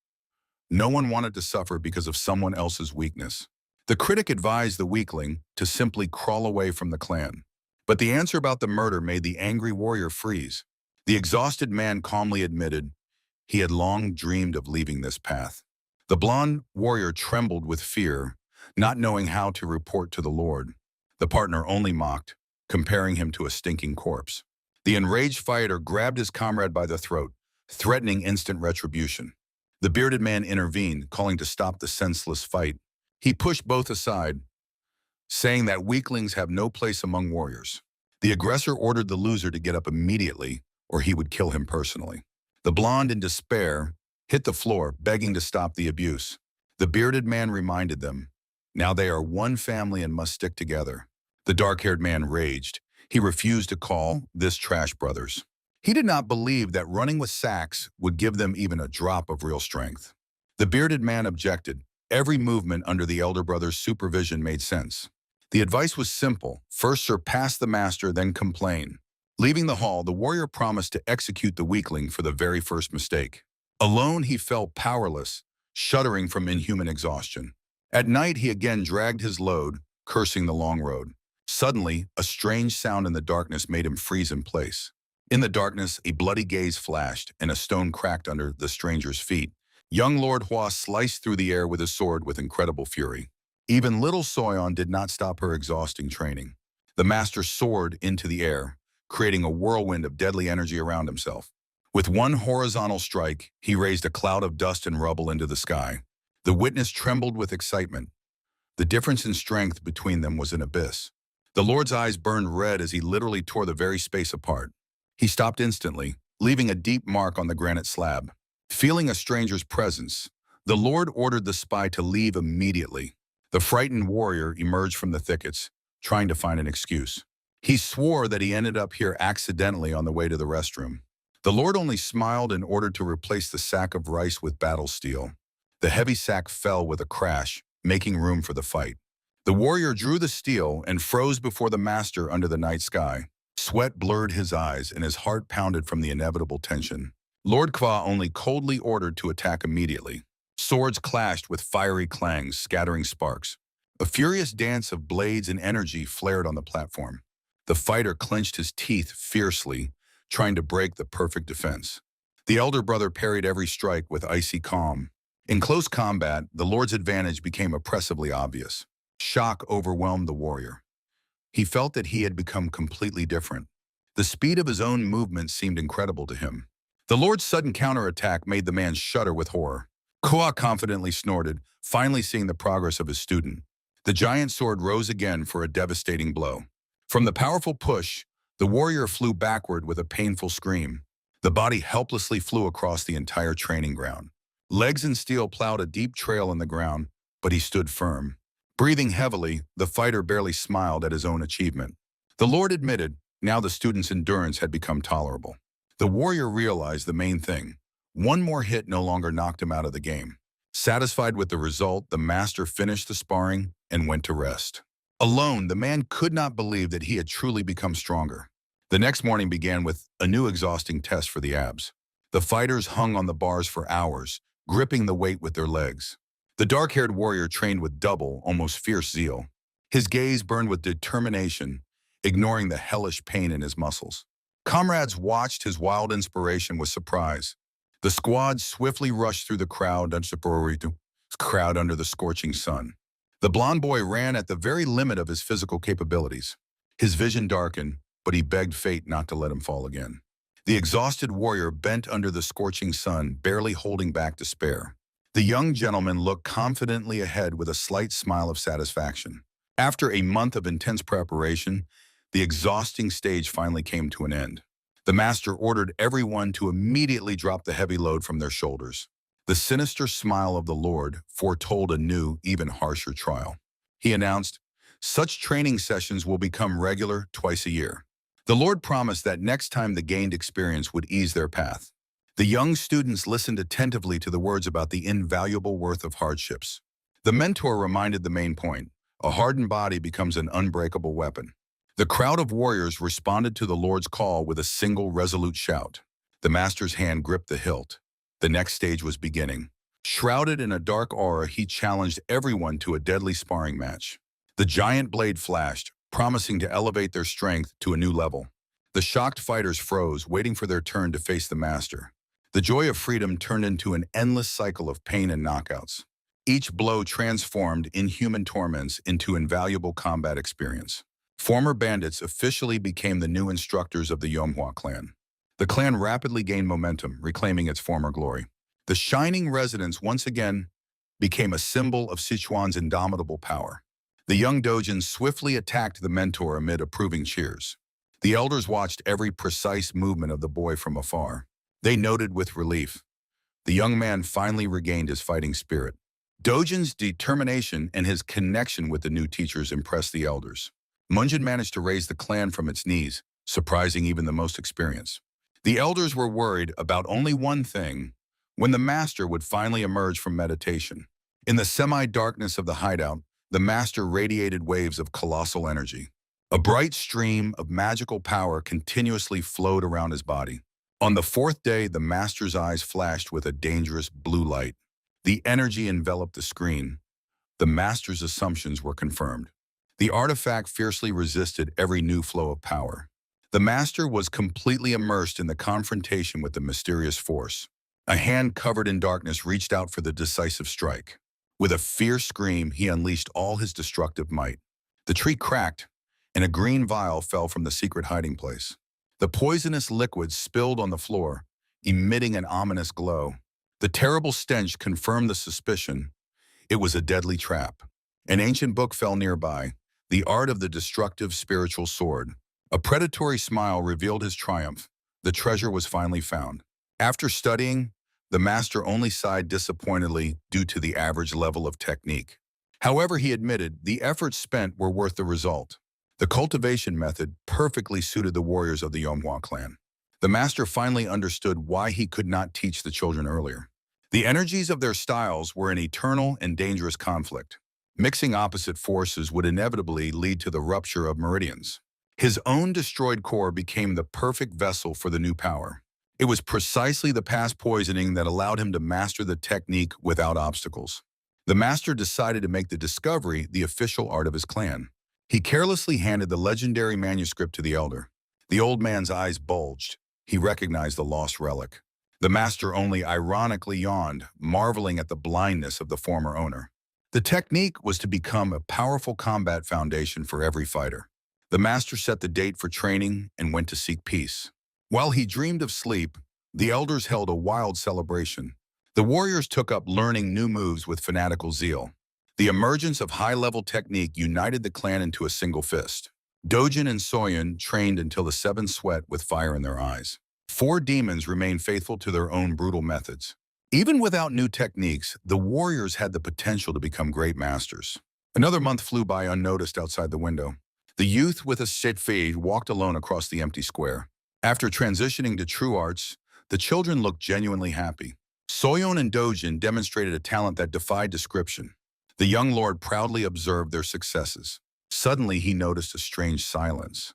No one wanted to suffer because of someone else's weakness. The critic advised the weakling to simply crawl away from the clan. But the answer about the murder made the angry warrior freeze. The exhausted man calmly admitted he had long dreamed of leaving this path. The blonde warrior trembled with fear, not knowing how to report to the Lord. The partner only mocked, comparing him to a stinking corpse. The enraged fighter grabbed his comrade by the throat, threatening instant retribution. The bearded man intervened, calling to stop the senseless fight. He pushed both aside, saying that weaklings have no place among warriors. The aggressor ordered the loser to get up immediately, or he would kill him personally. The blonde, in despair, hit the floor, begging to stop the abuse. The bearded man reminded them, now they are one family and must stick together. The dark-haired man raged. He refused to call this trash brothers. He did not believe that running with sacks would give them even a drop of real strength. The bearded man objected. Every movement under the elder brother's supervision made sense. The advice was simple. First surpass the master, then complain. Leaving the hall, the warrior promised to execute the weakling for the very first mistake. Alone, he felt powerless, shuddering from inhuman exhaustion. At night, he again dragged his load, cursing the long road. Suddenly, a strange sound in the darkness made him freeze in place. In the darkness, a bloody gaze flashed, and a stone cracked under the stranger's feet. Young Lord Hua sliced through the air with his sword with incredible fury. Even little Soyeon did not stop her exhausting training. The master soared into the air, creating a whirlwind of deadly energy around himself. With one horizontal strike, he raised a cloud of dust and rubble into the sky. The witness trembled with excitement. The difference in strength between them was an abyss. The Lord's eyes burned red as he literally tore the very space apart. He stopped instantly, leaving a deep mark on the granite slab. Feeling a stranger's presence, the Lord ordered the spy to leave immediately. The frightened warrior emerged from the thickets, trying to find an excuse. He swore that he ended up here accidentally on the way to the restroom. The Lord only smiled and ordered to replace the sack of rice with battle steel. The heavy sack fell with a crash, making room for the fight. The warrior drew the steel and froze before the master under the night sky. Sweat blurred his eyes and his heart pounded from the inevitable tension. Lord Kwa only coldly ordered to attack immediately. Swords clashed with fiery clangs, scattering sparks. A furious dance of blades and energy flared on the platform. The fighter clenched his teeth fiercely, trying to break the perfect defense. The elder brother parried every strike with icy calm. In close combat, the Lord's advantage became oppressively obvious. Shock overwhelmed the warrior. He felt that he had become completely different. The speed of his own movement seemed incredible to him. The Lord's sudden counterattack made the man shudder with horror. Koa confidently snorted, finally seeing the progress of his student. The giant sword rose again for a devastating blow. From the powerful push, the warrior flew backward with a painful scream. The body helplessly flew across the entire training ground. Legs and steel plowed a deep trail in the ground, but he stood firm. Breathing heavily, the fighter barely smiled at his own achievement. The Lord admitted, now the student's endurance had become tolerable. The warrior realized the main thing. One more hit no longer knocked him out of the game. Satisfied with the result, the master finished the sparring and went to rest. Alone, the man could not believe that he had truly become stronger. The next morning began with a new exhausting test for the abs. The fighters hung on the bars for hours, gripping the weight with their legs. The dark-haired warrior trained with double, almost fierce zeal. His gaze burned with determination, ignoring the hellish pain in his muscles. Comrades watched his wild inspiration with surprise. The squad swiftly rushed through the crowd under the scorching sun. The blond boy ran at the very limit of his physical capabilities. His vision darkened, but he begged fate not to let him fall again. The exhausted warrior bent under the scorching sun, barely holding back despair. The young gentleman looked confidently ahead with a slight smile of satisfaction. After a month of intense preparation, the exhausting stage finally came to an end. The master ordered everyone to immediately drop the heavy load from their shoulders. The sinister smile of the Lord foretold a new, even harsher trial. He announced, such training sessions will become regular twice a year. The Lord promised that next time the gained experience would ease their path. The young students listened attentively to the words about the invaluable worth of hardships. The mentor reminded the main point, a hardened body becomes an unbreakable weapon. The crowd of warriors responded to the Lord's call with a single resolute shout. The master's hand gripped the hilt. The next stage was beginning. Shrouded in a dark aura, he challenged everyone to a deadly sparring match. The giant blade flashed, promising to elevate their strength to a new level. The shocked fighters froze, waiting for their turn to face the master. The joy of freedom turned into an endless cycle of pain and knockouts. Each blow transformed inhuman torments into invaluable combat experience. Former bandits officially became the new instructors of the Manhwa clan. The clan rapidly gained momentum, reclaiming its former glory. The shining residence once again became a symbol of Sichuan's indomitable power. The young dojins swiftly attacked the mentor amid approving cheers. The elders watched every precise movement of the boy from afar. They noted with relief. The young man finally regained his fighting spirit. Dojin's determination and his connection with the new teachers impressed the elders. Munjin managed to raise the clan from its knees, surprising even the most experienced. The elders were worried about only one thing, when the master would finally emerge from meditation. In the semi-darkness of the hideout, the master radiated waves of colossal energy. A bright stream of magical power continuously flowed around his body. On the fourth day, the master's eyes flashed with a dangerous blue light. The energy enveloped the screen. The master's assumptions were confirmed. The artifact fiercely resisted every new flow of power. The master was completely immersed in the confrontation with the mysterious force. A hand covered in darkness reached out for the decisive strike. With a fierce scream, he unleashed all his destructive might. The tree cracked, and a green vial fell from the secret hiding place. The poisonous liquid spilled on the floor, emitting an ominous glow. The terrible stench confirmed the suspicion. It was a deadly trap. An ancient book fell nearby, The Art of the Destructive Spiritual Sword. A predatory smile revealed his triumph. The treasure was finally found. After studying, the master only sighed disappointedly due to the average level of technique. However, he admitted the efforts spent were worth the result. The cultivation method perfectly suited the warriors of the Manhwa clan. The master finally understood why he could not teach the children earlier. The energies of their styles were in eternal and dangerous conflict. Mixing opposite forces would inevitably lead to the rupture of meridians. His own destroyed core became the perfect vessel for the new power. It was precisely the past poisoning that allowed him to master the technique without obstacles. The master decided to make the discovery the official art of his clan. He carelessly handed the legendary manuscript to the elder. The old man's eyes bulged. He recognized the lost relic. The master only ironically yawned, marveling at the blindness of the former owner. The technique was to become a powerful combat foundation for every fighter. The master set the date for training and went to seek peace. While he dreamed of sleep, the elders held a wild celebration. The warriors took up learning new moves with fanatical zeal. The emergence of high-level technique united the clan into a single fist. Dojin and Soyun trained until the seventh sweat with fire in their eyes. 4 demons remained faithful to their own brutal methods. Even without new techniques, the warriors had the potential to become great masters. Another month flew by unnoticed outside the window. The youth with a sitfi walked alone across the empty square. After transitioning to true arts, the children looked genuinely happy. Soyun and Dojin demonstrated a talent that defied description. The young lord proudly observed their successes. Suddenly, he noticed a strange silence.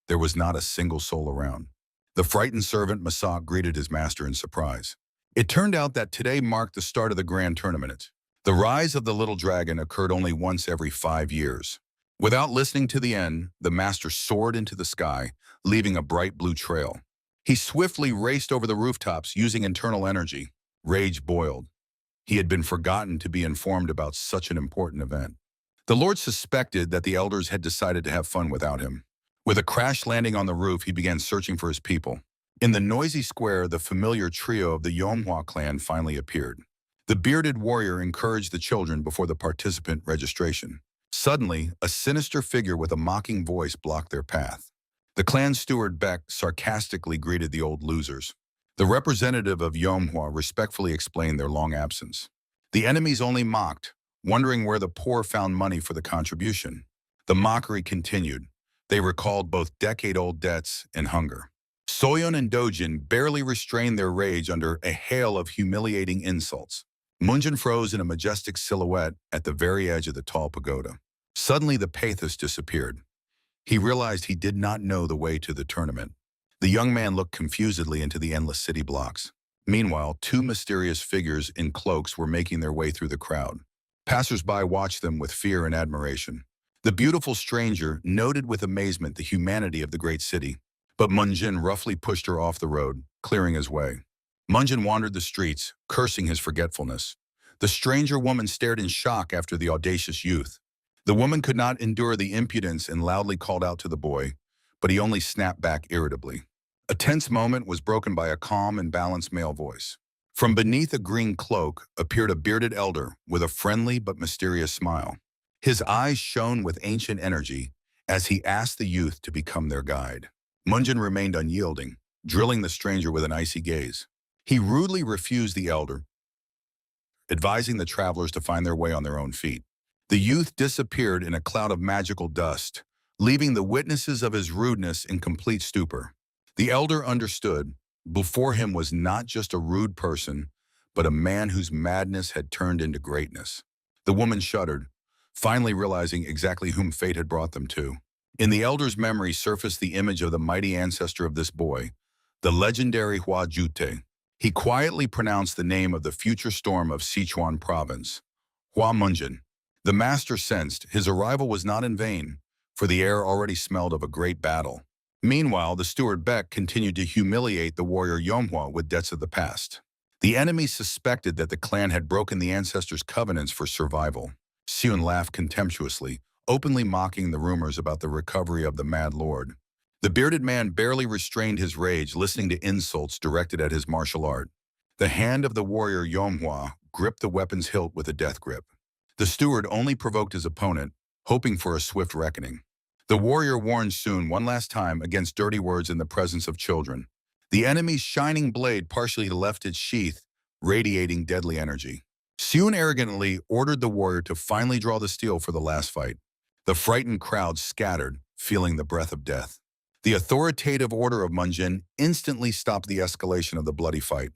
There was not a single soul around. The frightened servant Masak greeted his master in surprise. It turned out that today marked the start of the grand tournament. The rise of the little dragon occurred only once every 5 years. Without listening to the end, the master soared into the sky, leaving a bright blue trail. He swiftly raced over the rooftops using internal energy. Rage boiled. He had been forgotten to be informed about such an important event. The Lord suspected that the elders had decided to have fun without him. With a crash landing on the roof, he began searching for his people. In the noisy square, the familiar trio of the Manhwa clan finally appeared. The bearded warrior encouraged the children before the participant registration. Suddenly, a sinister figure with a mocking voice blocked their path. The clan steward Beck sarcastically greeted the old losers. The representative of Manhwa respectfully explained their long absence. The enemies only mocked, wondering where the poor found money for the contribution. The mockery continued. They recalled both decade-old debts and hunger. Soyun and Dojin barely restrained their rage under a hail of humiliating insults. Munjin froze in a majestic silhouette at the very edge of the tall pagoda. Suddenly, the pathos disappeared. He realized he did not know the way to the tournament. The young man looked confusedly into the endless city blocks. Meanwhile, 2 mysterious figures in cloaks were making their way through the crowd. Passers-by watched them with fear and admiration. The beautiful stranger noted with amazement the humanity of the great city, but Munjin roughly pushed her off the road, clearing his way. Munjin wandered the streets, cursing his forgetfulness. The stranger woman stared in shock after the audacious youth. The woman could not endure the impudence and loudly called out to the boy, but he only snapped back irritably. A tense moment was broken by a calm and balanced male voice. From beneath a green cloak appeared a bearded elder with a friendly but mysterious smile. His eyes shone with ancient energy as he asked the youth to become their guide. Munjin remained unyielding, drilling the stranger with an icy gaze. He rudely refused the elder, advising the travelers to find their way on their own feet. The youth disappeared in a cloud of magical dust, leaving the witnesses of his rudeness in complete stupor. The elder understood. Before him was not just a rude person, but a man whose madness had turned into greatness. The woman shuddered, finally realizing exactly whom fate had brought them to. In the elder's memory surfaced the image of the mighty ancestor of this boy, the legendary Hua Jute. He quietly pronounced the name of the future storm of Sichuan province, Hua Munjin. The master sensed his arrival was not in vain, for the air already smelled of a great battle. Meanwhile, the steward Beck continued to humiliate the warrior Manhwa with debts of the past. The enemy suspected that the clan had broken the ancestors' covenants for survival. Sion laughed contemptuously. openly mocking the rumors about the recovery of the Mad Lord. The bearded man barely restrained his rage listening to insults directed at his martial art. The hand of the warrior Manhwa gripped the weapon's hilt with a death grip. The steward only provoked his opponent, hoping for a swift reckoning. The warrior warned Soon one last time against dirty words in the presence of children. The enemy's shining blade partially left its sheath, radiating deadly energy. Soon arrogantly ordered the warrior to finally draw the steel for the last fight. The frightened crowd scattered, feeling the breath of death. The authoritative order of Munjin instantly stopped the escalation of the bloody fight.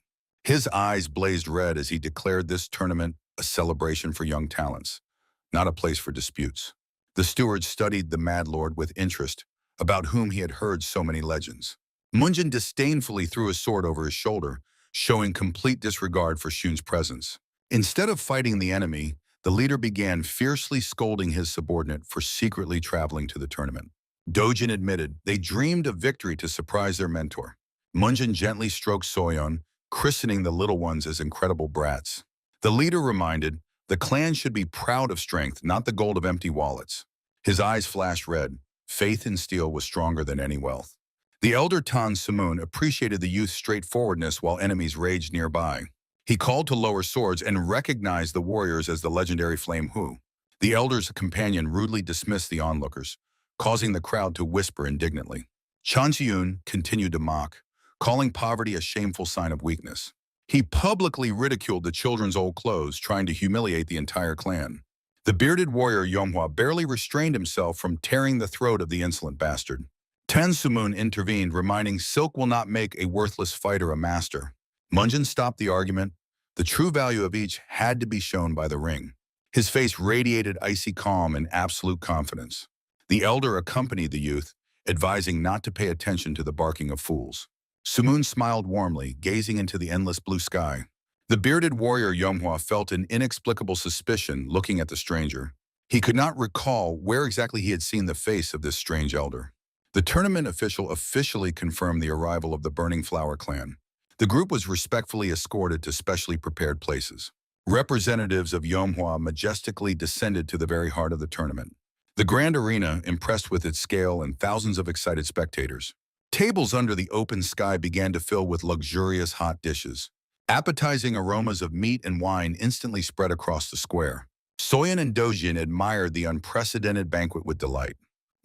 His eyes blazed red as he declared this tournament a celebration for young talents, not a place for disputes. The steward studied the Mad Lord with interest, about whom he had heard so many legends. Munjin disdainfully threw his sword over his shoulder, showing complete disregard for Shun's presence. Instead of fighting the enemy, the leader began fiercely scolding his subordinate for secretly traveling to the tournament. Dojin admitted they dreamed of victory to surprise their mentor. Munjin gently stroked Soyeon, christening the little ones as incredible brats. The leader reminded, the clan should be proud of strength, not the gold of empty wallets. His eyes flashed red. Faith in steel was stronger than any wealth. The elder Tan Samun appreciated the youth's straightforwardness while enemies raged nearby. He called to lower swords and recognized the warriors as the legendary Flame Hu. The elder's companion rudely dismissed the onlookers, causing the crowd to whisper indignantly. Chan Xiun continued to mock, calling poverty a shameful sign of weakness. He publicly ridiculed the children's old clothes, trying to humiliate the entire clan. The bearded warrior Yonghua barely restrained himself from tearing the throat of the insolent bastard. Tan Sumun intervened, reminding silk will not make a worthless fighter a master. Munjin stopped the argument. The true value of each had to be shown by the ring. His face radiated icy calm and absolute confidence. The elder accompanied the youth, advising not to pay attention to the barking of fools. Sumun smiled warmly, gazing into the endless blue sky. The bearded warrior Yonghua felt an inexplicable suspicion looking at the stranger. He could not recall where exactly he had seen the face of this strange elder. The tournament official officially confirmed the arrival of the Burning Flower clan. The group was respectfully escorted to specially prepared places. Representatives of Yonghua majestically descended to the very heart of the tournament. The grand arena impressed with its scale and thousands of excited spectators. Tables under the open sky began to fill with luxurious hot dishes. Appetizing aromas of meat and wine instantly spread across the square. Soyeon and Dojin admired the unprecedented banquet with delight.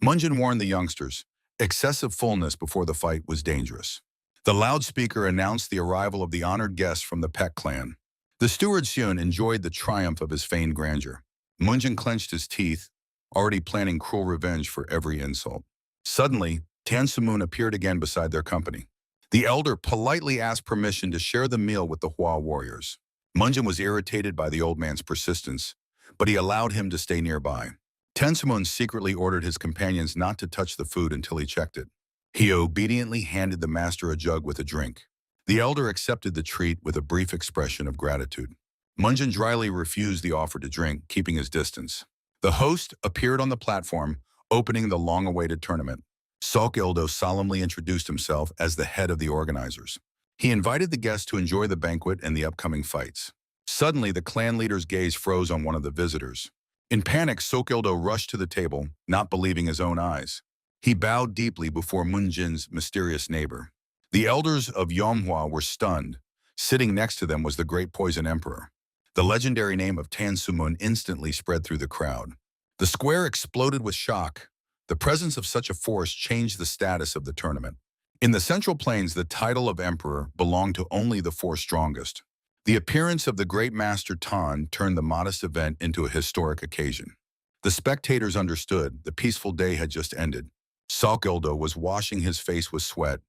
Munjin warned the youngsters, excessive fullness before the fight was dangerous. The loudspeaker announced the arrival of the honored guests from the Peck clan. The steward Seun enjoyed the triumph of his feigned grandeur. Munjin clenched his teeth, already planning cruel revenge for every insult. Suddenly, Tan Sumun appeared again beside their company. The elder politely asked permission to share the meal with the Hua warriors. Munjin was irritated by the old man's persistence, but he allowed him to stay nearby. Tan Sumun secretly ordered his companions not to touch the food until he checked it. He obediently handed the master a jug with a drink. The elder accepted the treat with a brief expression of gratitude. Munjin dryly refused the offer to drink, keeping his distance. The host appeared on the platform, opening the long-awaited tournament. Seok-ildo solemnly introduced himself as the head of the organizers. He invited the guests to enjoy the banquet and the upcoming fights. Suddenly, the clan leader's gaze froze on one of the visitors. In panic, Seok-ildo rushed to the table, not believing his own eyes. He bowed deeply before Munjin's mysterious neighbor. The elders of Yonghua were stunned. Sitting next to them was the Great Poison Emperor. The legendary name of Tan Sumun instantly spread through the crowd. The square exploded with shock. The presence of such a force changed the status of the tournament. In the Central Plains, the title of emperor belonged to only the four strongest. The appearance of the great master Tan turned the modest event into a historic occasion. The spectators understood the peaceful day had just ended. Seok-ildo was washing his face with sweat,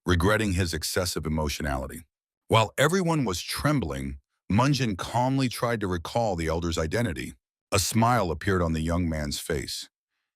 regretting his excessive emotionality. While everyone was trembling, Munjin calmly tried to recall the elder's identity. A smile appeared on the young man's face.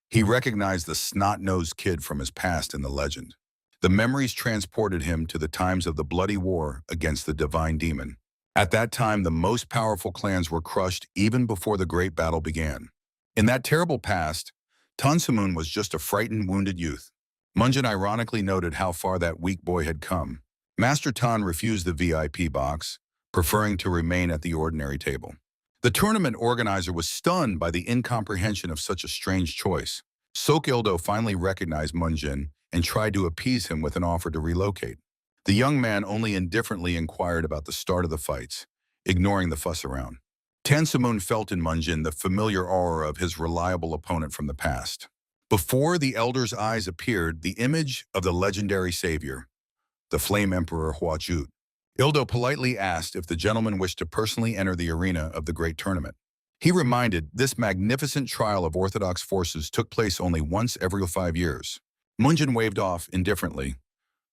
He recognized the snot-nosed kid from his past in the legend. The memories transported him to the times of the bloody war against the divine demon. At that time, the most powerful clans were crushed even before the great battle began. In that terrible past, Tan Sumun was just a frightened, wounded youth. Munjin ironically noted how far that weak boy had come. Master Tan refused the VIP box, preferring to remain at the ordinary table. The tournament organizer was stunned by the incomprehension of such a strange choice. Sok-ildo finally recognized Munjin and tried to appease him with an offer to relocate. The young man only indifferently inquired about the start of the fights, ignoring the fuss around. Tansumun felt in Munjin the familiar aura of his reliable opponent from the past. Before the elder's eyes appeared the image of the legendary savior, the Flame Emperor Huajut. Ildo politely asked if the gentleman wished to personally enter the arena of the great tournament. He reminded this magnificent trial of orthodox forces took place only once every 5 years. Munjin waved off indifferently.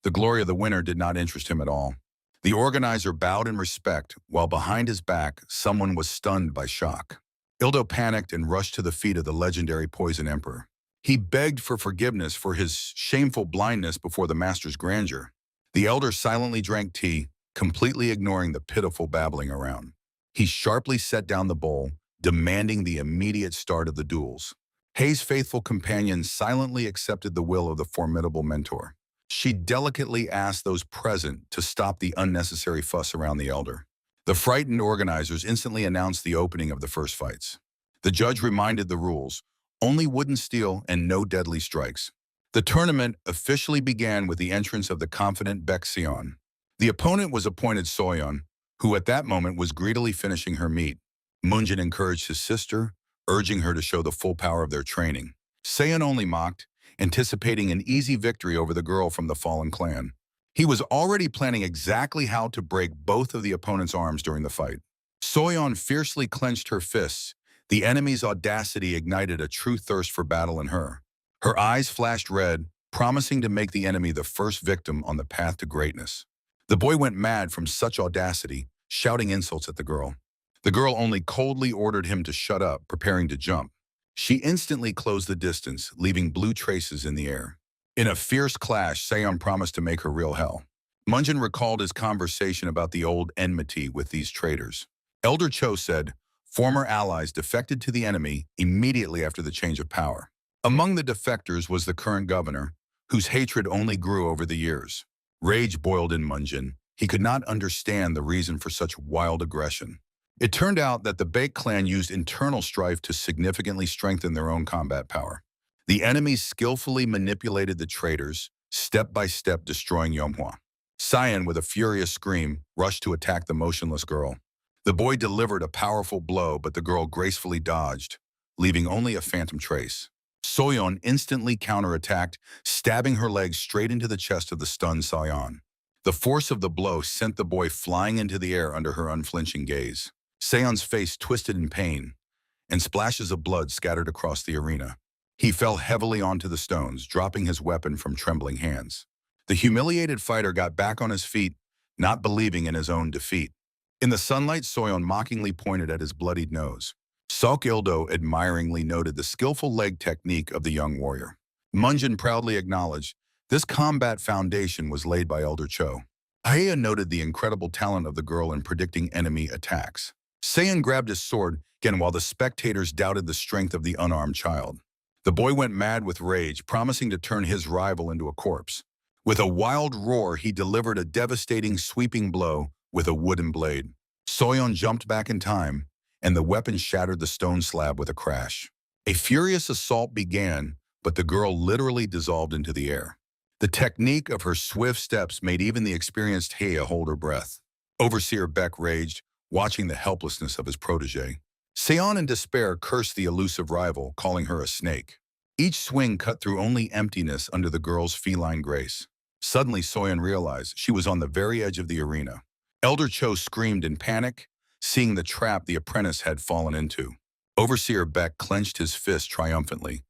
The glory of the winner did not interest him at all. The organizer bowed in respect, while behind his back, someone was stunned by shock. Ildo panicked and rushed to the feet of the legendary Poison Emperor. He begged for forgiveness for his shameful blindness before the master's grandeur. The elder silently drank tea, completely ignoring the pitiful babbling around. He sharply set down the bowl, demanding the immediate start of the duels. Hei's faithful companion silently accepted the will of the formidable mentor. She delicately asked those present to stop the unnecessary fuss around the elder. The frightened organizers instantly announced the opening of the first fights. The judge reminded the rules: only wooden steel and no deadly strikes. The tournament officially began with the entrance of the confident Baek-seon. The opponent was appointed Soyeon, who at that moment was greedily finishing her meat. Munjin encouraged his sister, urging her to show the full power of their training. Seon only mocked, anticipating an easy victory over the girl from the fallen clan. He was already planning exactly how to break both of the opponent's arms during the fight. Soyeon fiercely clenched her fists. The enemy's audacity ignited a true thirst for battle in her. Her eyes flashed red, promising to make the enemy the first victim on the path to greatness. The boy went mad from such audacity, shouting insults at the girl. The girl only coldly ordered him to shut up, preparing to jump. She instantly closed the distance, leaving blue traces in the air. In a fierce clash, Seon promised to make her real hell. Munjin recalled his conversation about the old enmity with these traitors. Elder Cho said, former allies defected to the enemy immediately after the change of power. Among the defectors was the current governor, whose hatred only grew over the years. Rage boiled in Munjin. He could not understand the reason for such wild aggression. It turned out that the Baek clan used internal strife to significantly strengthen their own combat power. The enemies skillfully manipulated the traitors, step by step destroying Yeonhwa. Cyan, with a furious scream, rushed to attack the motionless girl. The boy delivered a powerful blow, but the girl gracefully dodged, leaving only a phantom trace. Soyeon instantly counterattacked, stabbing her leg straight into the chest of the stunned Cyan. The force of the blow sent the boy flying into the air under her unflinching gaze. Seon's face twisted in pain, and splashes of blood scattered across the arena. He fell heavily onto the stones, dropping his weapon from trembling hands. The humiliated fighter got back on his feet, not believing in his own defeat. In the sunlight, Soyeon mockingly pointed at his bloodied nose. Sok-ildo admiringly noted the skillful leg technique of the young warrior. Munjin proudly acknowledged this combat foundation was laid by Elder Cho. Aya noted the incredible talent of the girl in predicting enemy attacks. Seon grabbed his sword again while the spectators doubted the strength of the unarmed child. The boy went mad with rage, promising to turn his rival into a corpse. With a wild roar, he delivered a devastating sweeping blow with a wooden blade. Soyeon jumped back in time, and the weapon shattered the stone slab with a crash. A furious assault began, but the girl literally dissolved into the air. The technique of her swift steps made even the experienced Hea hold her breath. Overseer Baek raged, watching the helplessness of his protege. Seon in despair cursed the elusive rival, calling her a snake. Each swing cut through only emptiness under the girl's feline grace. Suddenly, Soyeon realized she was on the very edge of the arena. Elder Cho screamed in panic, seeing the trap the apprentice had fallen into. Overseer Baek clenched his fist triumphantly,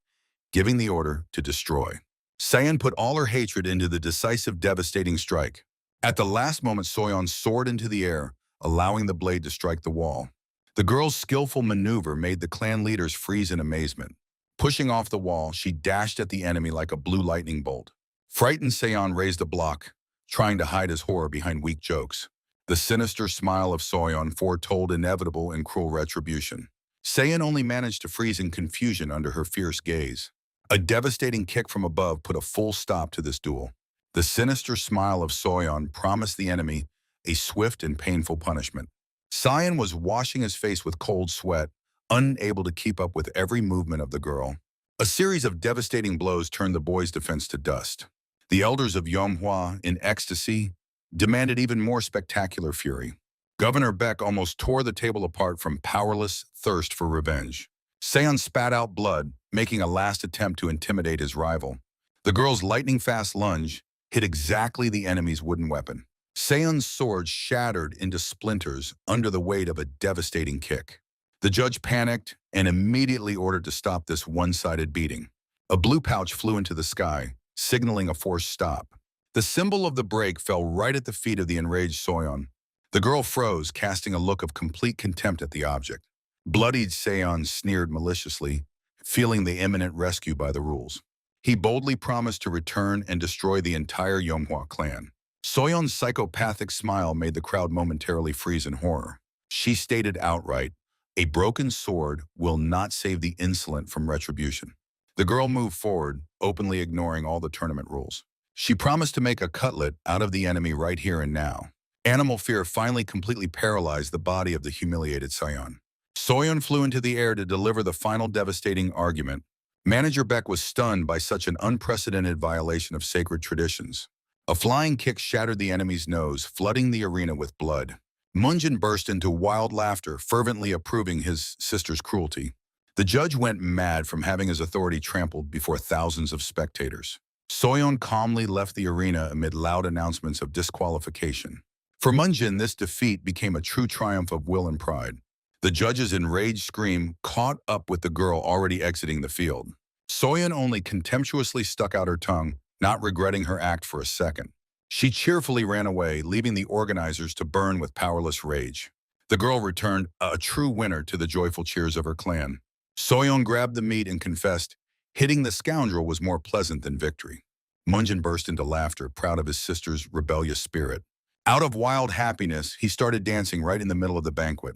giving the order to destroy. Seon put all her hatred into the decisive, devastating strike. At the last moment, Soyeon soared into the air, allowing the blade to strike the wall. The girl's skillful maneuver made the clan leaders freeze in amazement. Pushing off the wall, she dashed at the enemy like a blue lightning bolt. Frightened, Seon raised a block, trying to hide his horror behind weak jokes. The sinister smile of Soyeon foretold inevitable and cruel retribution. Seon only managed to freeze in confusion under her fierce gaze. A devastating kick from above put a full stop to this duel. The sinister smile of Soyeon promised the enemy a swift and painful punishment. Cyan was washing his face with cold sweat, unable to keep up with every movement of the girl. A series of devastating blows turned the boy's defense to dust. The elders of Yomhua, in ecstasy, demanded even more spectacular fury. Governor Beck almost tore the table apart from powerless thirst for revenge. Seon spat out blood, making a last attempt to intimidate his rival. The girl's lightning-fast lunge hit exactly the enemy's wooden weapon. Seon's sword shattered into splinters under the weight of a devastating kick. The judge panicked and immediately ordered to stop this one-sided beating. A blue pouch flew into the sky, signaling a forced stop. The symbol of the break fell right at the feet of the enraged Soyeon. The girl froze, casting a look of complete contempt at the object. Bloodied Seon sneered maliciously, feeling the imminent rescue by the rules. He boldly promised to return and destroy the entire Yomhua clan. Soyeon's psychopathic smile made the crowd momentarily freeze in horror. She stated outright, "A broken sword will not save the insolent from retribution." The girl moved forward, openly ignoring all the tournament rules. She promised to make a cutlet out of the enemy right here and now. Animal fear finally completely paralyzed the body of the humiliated Seon. Soyeon flew into the air to deliver the final devastating argument. Manager Beck was stunned by such an unprecedented violation of sacred traditions. A flying kick shattered the enemy's nose, flooding the arena with blood. Munjin burst into wild laughter, fervently approving his sister's cruelty. The judge went mad from having his authority trampled before thousands of spectators. Soyeon calmly left the arena amid loud announcements of disqualification. For Munjin, this defeat became a true triumph of will and pride. The judge's enraged scream caught up with the girl already exiting the field. Soyeon only contemptuously stuck out her tongue, not regretting her act for a second. She cheerfully ran away, leaving the organizers to burn with powerless rage. The girl returned a true winner to the joyful cheers of her clan. Soyeon grabbed the meat and confessed, hitting the scoundrel was more pleasant than victory. Munjin burst into laughter, proud of his sister's rebellious spirit. Out of wild happiness, he started dancing right in the middle of the banquet.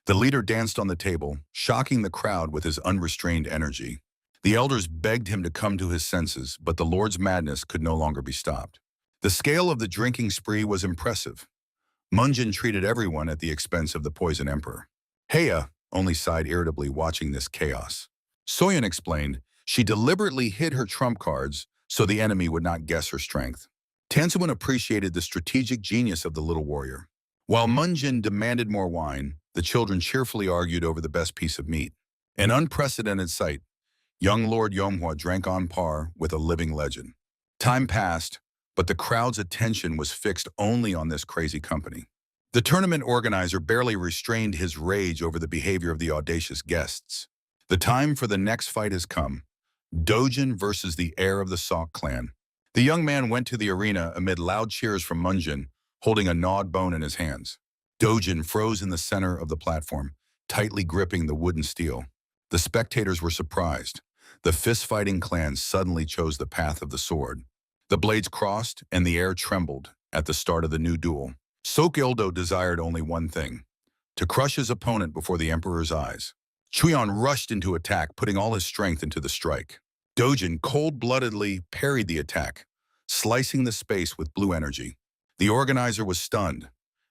The leader danced on the table, shocking the crowd with his unrestrained energy. The elders begged him to come to his senses, but the Lord's madness could no longer be stopped. The scale of the drinking spree was impressive. Munjin treated everyone at the expense of the Poison Emperor. Heya only sighed irritably watching this chaos. Soyeon explained she deliberately hid her trump cards so the enemy would not guess her strength. Tansuin appreciated the strategic genius of the little warrior. While Munjin demanded more wine, the children cheerfully argued over the best piece of meat. An unprecedented sight. Young Lord Yomhua drank on par with a living legend. Time passed, but the crowd's attention was fixed only on this crazy company. The tournament organizer barely restrained his rage over the behavior of the audacious guests. The time for the next fight has come. Dojin versus the heir of the Sok clan. The young man went to the arena amid loud cheers from Munjin, holding a gnawed bone in his hands. Dojin froze in the center of the platform, tightly gripping the wooden steel. The spectators were surprised. The fist-fighting clan suddenly chose the path of the sword. The blades crossed, and the air trembled at the start of the new duel. Sok Ildo desired only one thing: to crush his opponent before the Emperor's eyes. Chuyeon rushed into attack, putting all his strength into the strike. Dojin cold-bloodedly parried the attack, slicing the space with blue energy. The organizer was stunned.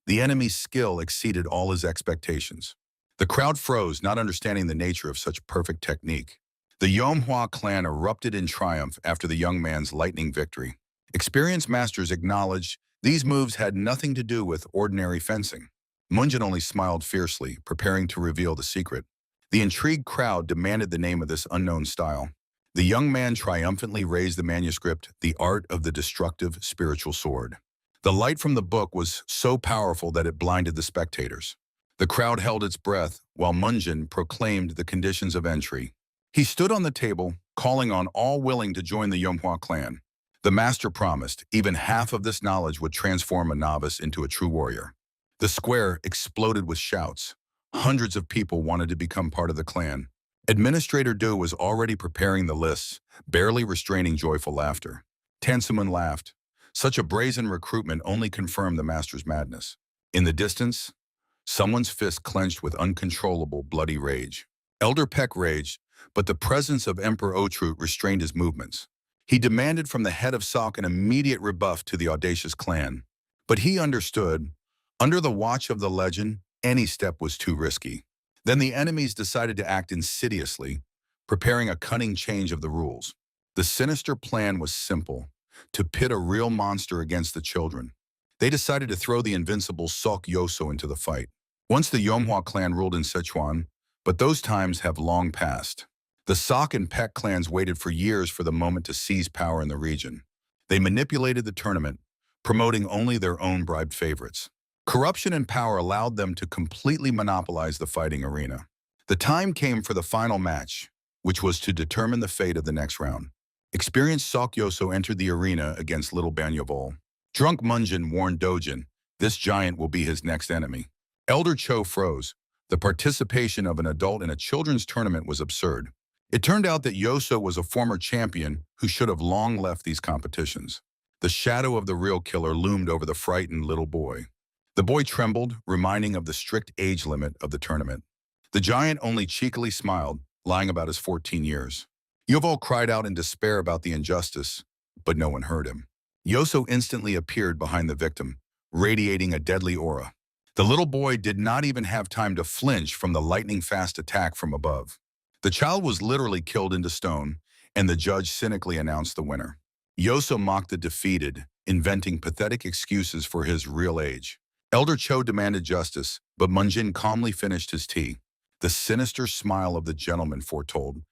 The enemy's skill exceeded all his expectations. The crowd froze, not understanding the nature of such perfect technique. The Yomhua clan erupted in triumph after the young man's lightning victory. Experienced masters acknowledged these moves had nothing to do with ordinary fencing. Munjin only smiled fiercely, preparing to reveal the secret. The intrigued crowd demanded the name of this unknown style. The young man triumphantly raised the manuscript, The Art of the Destructive Spiritual Sword. The light from the book was so powerful that it blinded the spectators. The crowd held its breath while Munjin proclaimed the conditions of entry. He stood on the table, calling on all willing to join the Yomhua clan. The master promised even half of this knowledge would transform a novice into a true warrior. The square exploded with shouts. Hundreds of people wanted to become part of the clan. Administrator Du was already preparing the lists, barely restraining joyful laughter. Tansumun laughed. Such a brazen recruitment only confirmed the master's madness. In the distance, someone's fist clenched with uncontrollable bloody rage. Elder Peck raged, but the presence of Emperor Otrut restrained his movements. He demanded from the head of Sok an immediate rebuff to the audacious clan. But he understood, under the watch of the legend, any step was too risky. Then the enemies decided to act insidiously, preparing a cunning change of the rules. The sinister plan was simple: to pit a real monster against the children. They decided to throw the invincible Sok Yoso into the fight. Once the Yomhua clan ruled in Sichuan, but those times have long passed. The Sok and Pek clans waited for years for the moment to seize power in the region. They manipulated the tournament, promoting only their own bribed favorites. Corruption and power allowed them to completely monopolize the fighting arena. The time came for the final match, which was to determine the fate of the next round. Experienced Sok Yoso entered the arena against Little Banyavol. Drunk Munjin warned Dojin, this giant will be his next enemy. Elder Cho froze. The participation of an adult in a children's tournament was absurd. It turned out that Yoso was a former champion who should have long left these competitions. The shadow of the real killer loomed over the frightened little boy. The boy trembled, reminding of the strict age limit of the tournament. The giant only cheekily smiled, lying about his 14 years. Yovo cried out in despair about the injustice, but no one heard him. Yoso instantly appeared behind the victim, radiating a deadly aura. The little boy did not even have time to flinch from the lightning-fast attack from above. The child was literally killed into stone, and the judge cynically announced the winner. Yoso mocked the defeated, inventing pathetic excuses for his real age. Elder Cho demanded justice, but Munjin calmly finished his tea. The sinister smile of the gentleman foretold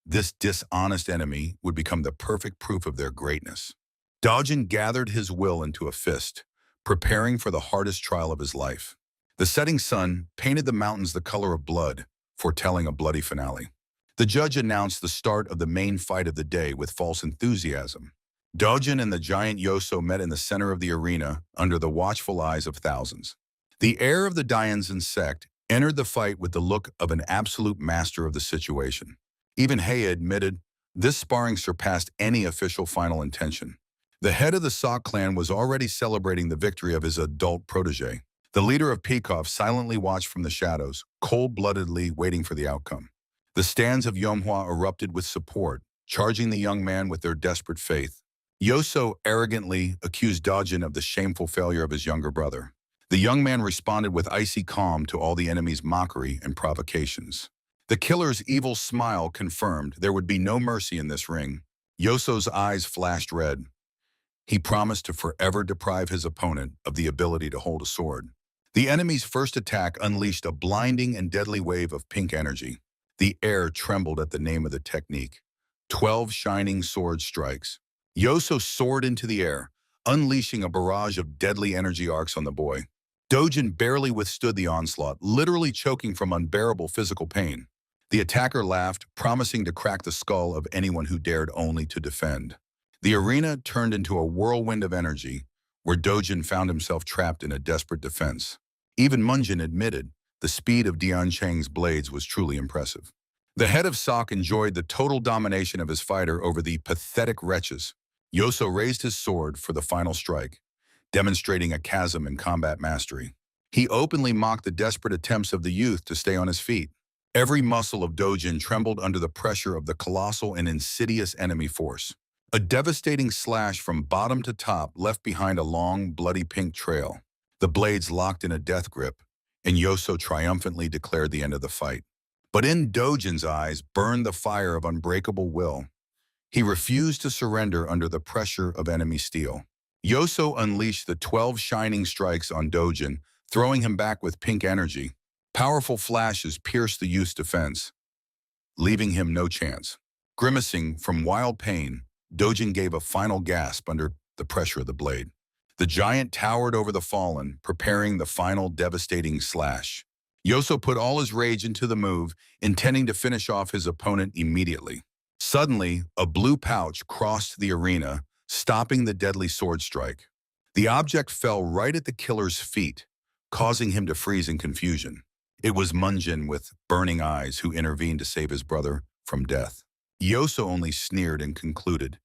this dishonest enemy would become the perfect proof of their greatness. Dojin gathered his will into a fist, preparing for the hardest trial of his life. The setting sun painted the mountains the color of blood, foretelling a bloody finale. The judge announced the start of the main fight of the day with false enthusiasm. Dojin and the giant Yoso met in the center of the arena under the watchful eyes of thousands. The heir of the Dianzan sect entered the fight with the look of an absolute master of the situation. Even Hei admitted this sparring surpassed any official final intention. The head of the Sok clan was already celebrating the victory of his adult protege. The leader of Peikoff silently watched from the shadows, cold-bloodedly waiting for the outcome. The stands of Yomhua erupted with support, charging the young man with their desperate faith. Yoso arrogantly accused Dojin of the shameful failure of his younger brother. The young man responded with icy calm to all the enemy's mockery and provocations. The killer's evil smile confirmed there would be no mercy in this ring. Yoso's eyes flashed red. He promised to forever deprive his opponent of the ability to hold a sword. The enemy's first attack unleashed a blinding and deadly wave of pink energy. The air trembled at the name of the technique. 12 shining sword strikes. Yoso soared into the air, unleashing a barrage of deadly energy arcs on the boy. Dojin barely withstood the onslaught, literally choking from unbearable physical pain. The attacker laughed, promising to crack the skull of anyone who dared only to defend. The arena turned into a whirlwind of energy, where Dojin found himself trapped in a desperate defense. Even Munjin admitted the speed of Dian Chang's blades was truly impressive. The head of Sok enjoyed the total domination of his fighter over the pathetic wretches. Yoso raised his sword for the final strike, demonstrating a chasm in combat mastery. He openly mocked the desperate attempts of the youth to stay on his feet. Every muscle of Dojin trembled under the pressure of the colossal and insidious enemy force. A devastating slash from bottom to top left behind a long, bloody pink trail. The blades locked in a death grip, and Yoso triumphantly declared the end of the fight. But in Dojin's eyes burned the fire of unbreakable will. He refused to surrender under the pressure of enemy steel. Yoso unleashed the 12 shining strikes on Dojin, throwing him back with pink energy. Powerful flashes pierced the youth's defense, leaving him no chance. Grimacing from wild pain, Dojin gave a final gasp under the pressure of the blade. The giant towered over the fallen, preparing the final devastating slash. Yoso put all his rage into the move, intending to finish off his opponent immediately. Suddenly, a blue pouch crossed the arena, stopping the deadly sword strike. The object fell right at the killer's feet, causing him to freeze in confusion. It was Munjin with burning eyes who intervened to save his brother from death. Yoso only sneered and concluded,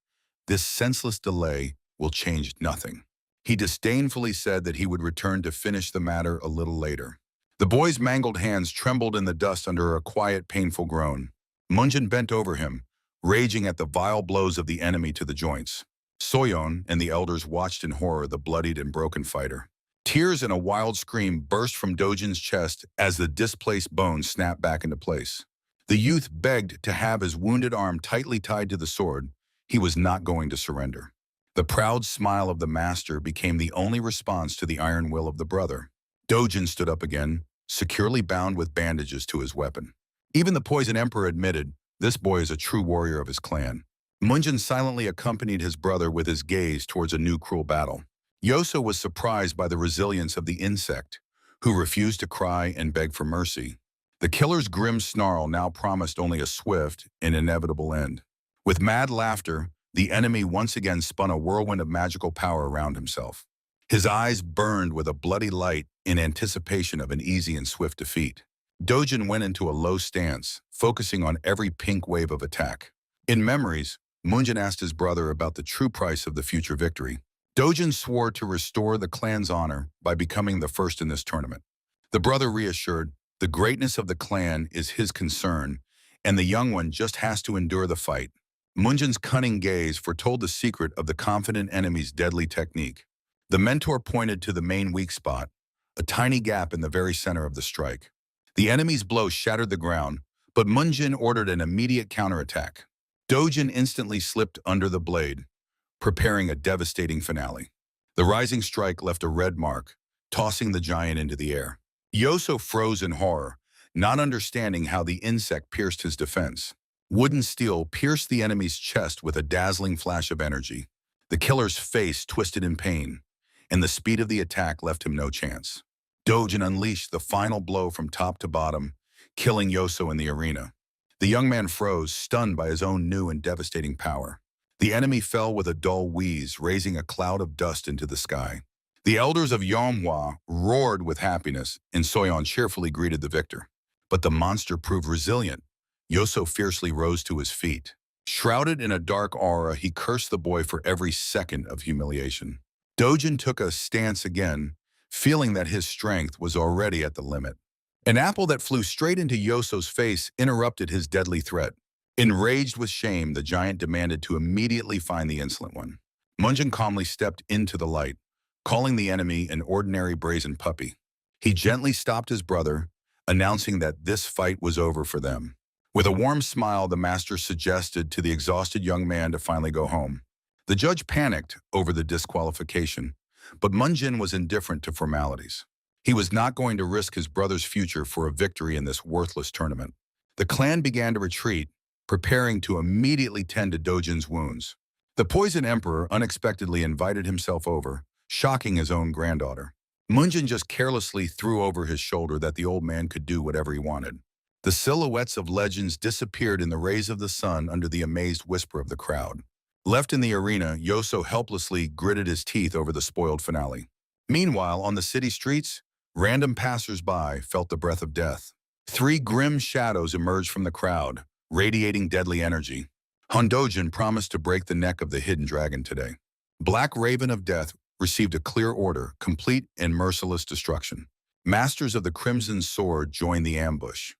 "This senseless delay will change nothing." He disdainfully said that he would return to finish the matter a little later. The boy's mangled hands trembled in the dust under a quiet, painful groan. Munjin bent over him, raging at the vile blows of the enemy to the joints. Soyeon and the elders watched in horror the bloodied and broken fighter. Tears and a wild scream burst from Dojin's chest as the displaced bones snapped back into place. The youth begged to have his wounded arm tightly tied to the sword. He was not going to surrender. The proud smile of the master became the only response to the iron will of the brother. Dojin stood up again, securely bound with bandages to his weapon. Even the Poison Emperor admitted, this boy is a true warrior of his clan. Munjin silently accompanied his brother with his gaze towards a new cruel battle. Yoso was surprised by the resilience of the insect, who refused to cry and beg for mercy. The killer's grim snarl now promised only a swift and inevitable end. With mad laughter, the enemy once again spun a whirlwind of magical power around himself. His eyes burned with a bloody light in anticipation of an easy and swift defeat. Dojin went into a low stance, focusing on every pink wave of attack. In memories, Munjin asked his brother about the true price of the future victory. Dojin swore to restore the clan's honor by becoming the first in this tournament. The brother reassured, the greatness of the clan is his concern, and the young one just has to endure the fight. Munjin's cunning gaze foretold the secret of the confident enemy's deadly technique. The mentor pointed to the main weak spot, a tiny gap in the very center of the strike. The enemy's blow shattered the ground, but Munjin ordered an immediate counterattack. Dojin instantly slipped under the blade, preparing a devastating finale. The rising strike left a red mark, tossing the giant into the air. Yoso froze in horror, not understanding how the insect pierced his defense. Wooden steel pierced the enemy's chest with a dazzling flash of energy. The killer's face twisted in pain, and the speed of the attack left him no chance. Dojin unleashed the final blow from top to bottom, killing Yoso in the arena. The young man froze, stunned by his own new and devastating power. The enemy fell with a dull wheeze, raising a cloud of dust into the sky. The elders of Manhwa roared with happiness, and Soyeon cheerfully greeted the victor. But the monster proved resilient. Yoso fiercely rose to his feet. Shrouded in a dark aura, he cursed the boy for every second of humiliation. Dojin took a stance again, feeling that his strength was already at the limit. An apple that flew straight into Yoso's face interrupted his deadly threat. Enraged with shame, the giant demanded to immediately find the insolent one. Munjin calmly stepped into the light, calling the enemy an ordinary brazen puppy. He gently stopped his brother, announcing that this fight was over for them. With a warm smile, the master suggested to the exhausted young man to finally go home. The judge panicked over the disqualification, but Munjin was indifferent to formalities. He was not going to risk his brother's future for a victory in this worthless tournament. The clan began to retreat, preparing to immediately tend to Dojin's wounds. The Poison Emperor unexpectedly invited himself over, shocking his own granddaughter. Munjin just carelessly threw over his shoulder that the old man could do whatever he wanted. The silhouettes of legends disappeared in the rays of the sun under the amazed whisper of the crowd. Left in the arena, Yoso helplessly gritted his teeth over the spoiled finale. Meanwhile, on the city streets, random passers-by felt the breath of death. 3 grim shadows emerged from the crowd, radiating deadly energy. Dojin promised to break the neck of the hidden dragon today. Black Raven of Death received a clear order, complete and merciless destruction. Masters of the Crimson Sword joined the ambush.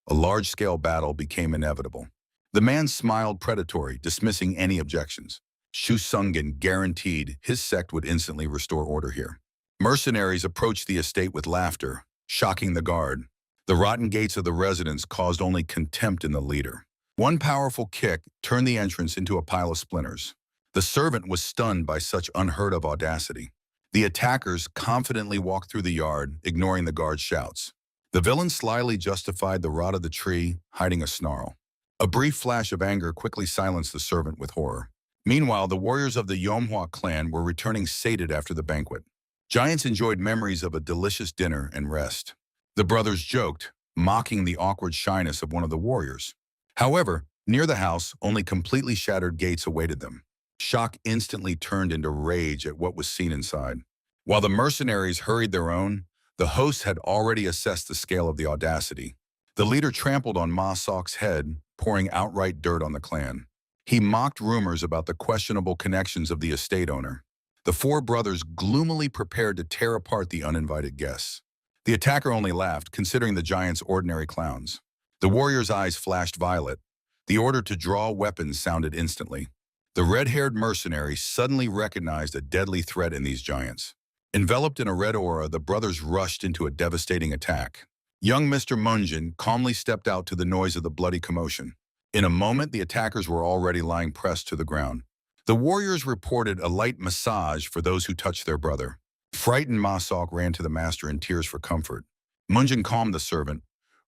A large-scale battle became inevitable. The man smiled predatory, dismissing any objections. Shu Sungen guaranteed his sect would instantly restore order here. Mercenaries approached the estate with laughter, shocking the guard. The rotten gates of the residence caused only contempt in the leader. One powerful kick turned the entrance into a pile of splinters. The servant was stunned by such unheard-of audacity. The attackers confidently walked through the yard, ignoring the guard's shouts. The villain slyly justified the rot of the tree, hiding a snarl. A brief flash of anger quickly silenced the servant with horror. Meanwhile, the warriors of the Manhwa clan were returning sated after the banquet. Giants enjoyed memories of a delicious dinner and rest. The brothers joked, mocking the awkward shyness of one of the warriors. However, near the house, only completely shattered gates awaited them. Shock instantly turned into rage at what was seen inside. While the mercenaries hurried their own, the hosts had already assessed the scale of the audacity. The leader trampled on Ma Sok's head, pouring outright dirt on the clan. He mocked rumors about the questionable connections of the estate owner. The 4 brothers gloomily prepared to tear apart the uninvited guests. The attacker only laughed, considering the giants ordinary clowns. The warrior's eyes flashed violet. The order to draw weapons sounded instantly. The red-haired mercenary suddenly recognized a deadly threat in these giants. Enveloped in a red aura, the brothers rushed into a devastating attack. Young Mr. Munjin calmly stepped out to the noise of the bloody commotion. In a moment, the attackers were already lying pressed to the ground. The warriors reported a light massage for those who touched their brother. Frightened Masok ran to the master in tears for comfort. Munjin calmed the servant,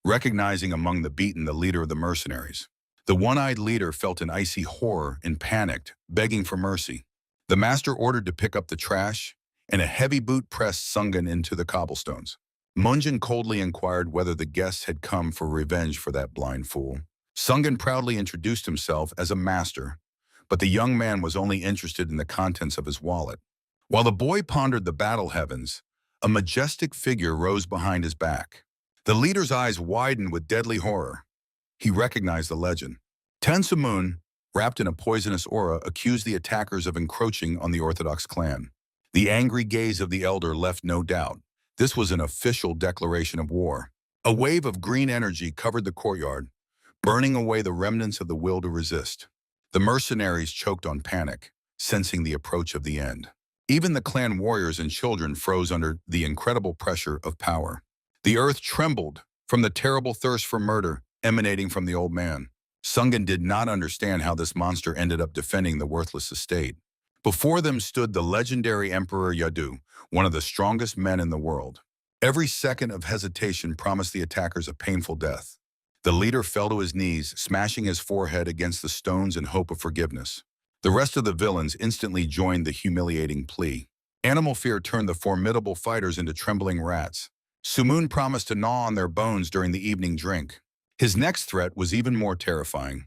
recognizing among the beaten the leader of the mercenaries. The one-eyed leader felt an icy horror and panicked, begging for mercy. The master ordered to pick up the trash, and a heavy boot pressed Sungan into the cobblestones. Munjin coldly inquired whether the guests had come for revenge for that blind fool. Sungan proudly introduced himself as a master, but the young man was only interested in the contents of his wallet. While the boy pondered the battle heavens, a majestic figure rose behind his back. The leader's eyes widened with deadly horror. He recognized the legend. Tensumun, wrapped in a poisonous aura, accused the attackers of encroaching on the Orthodox clan. The angry gaze of the elder left no doubt. This was an official declaration of war. A wave of green energy covered the courtyard, burning away the remnants of the will to resist. The mercenaries choked on panic, sensing the approach of the end. Even the clan warriors and children froze under the incredible pressure of power. The earth trembled from the terrible thirst for murder emanating from the old man. Sungan did not understand how this monster ended up defending the worthless estate. Before them stood the legendary Emperor Yadu, one of the strongest men in the world. Every second of hesitation promised the attackers a painful death. The leader fell to his knees, smashing his forehead against the stones in hope of forgiveness. The rest of the villains instantly joined the humiliating plea. Animal fear turned the formidable fighters into trembling rats. Sumun promised to gnaw on their bones during the evening drink. His next threat was even more terrifying,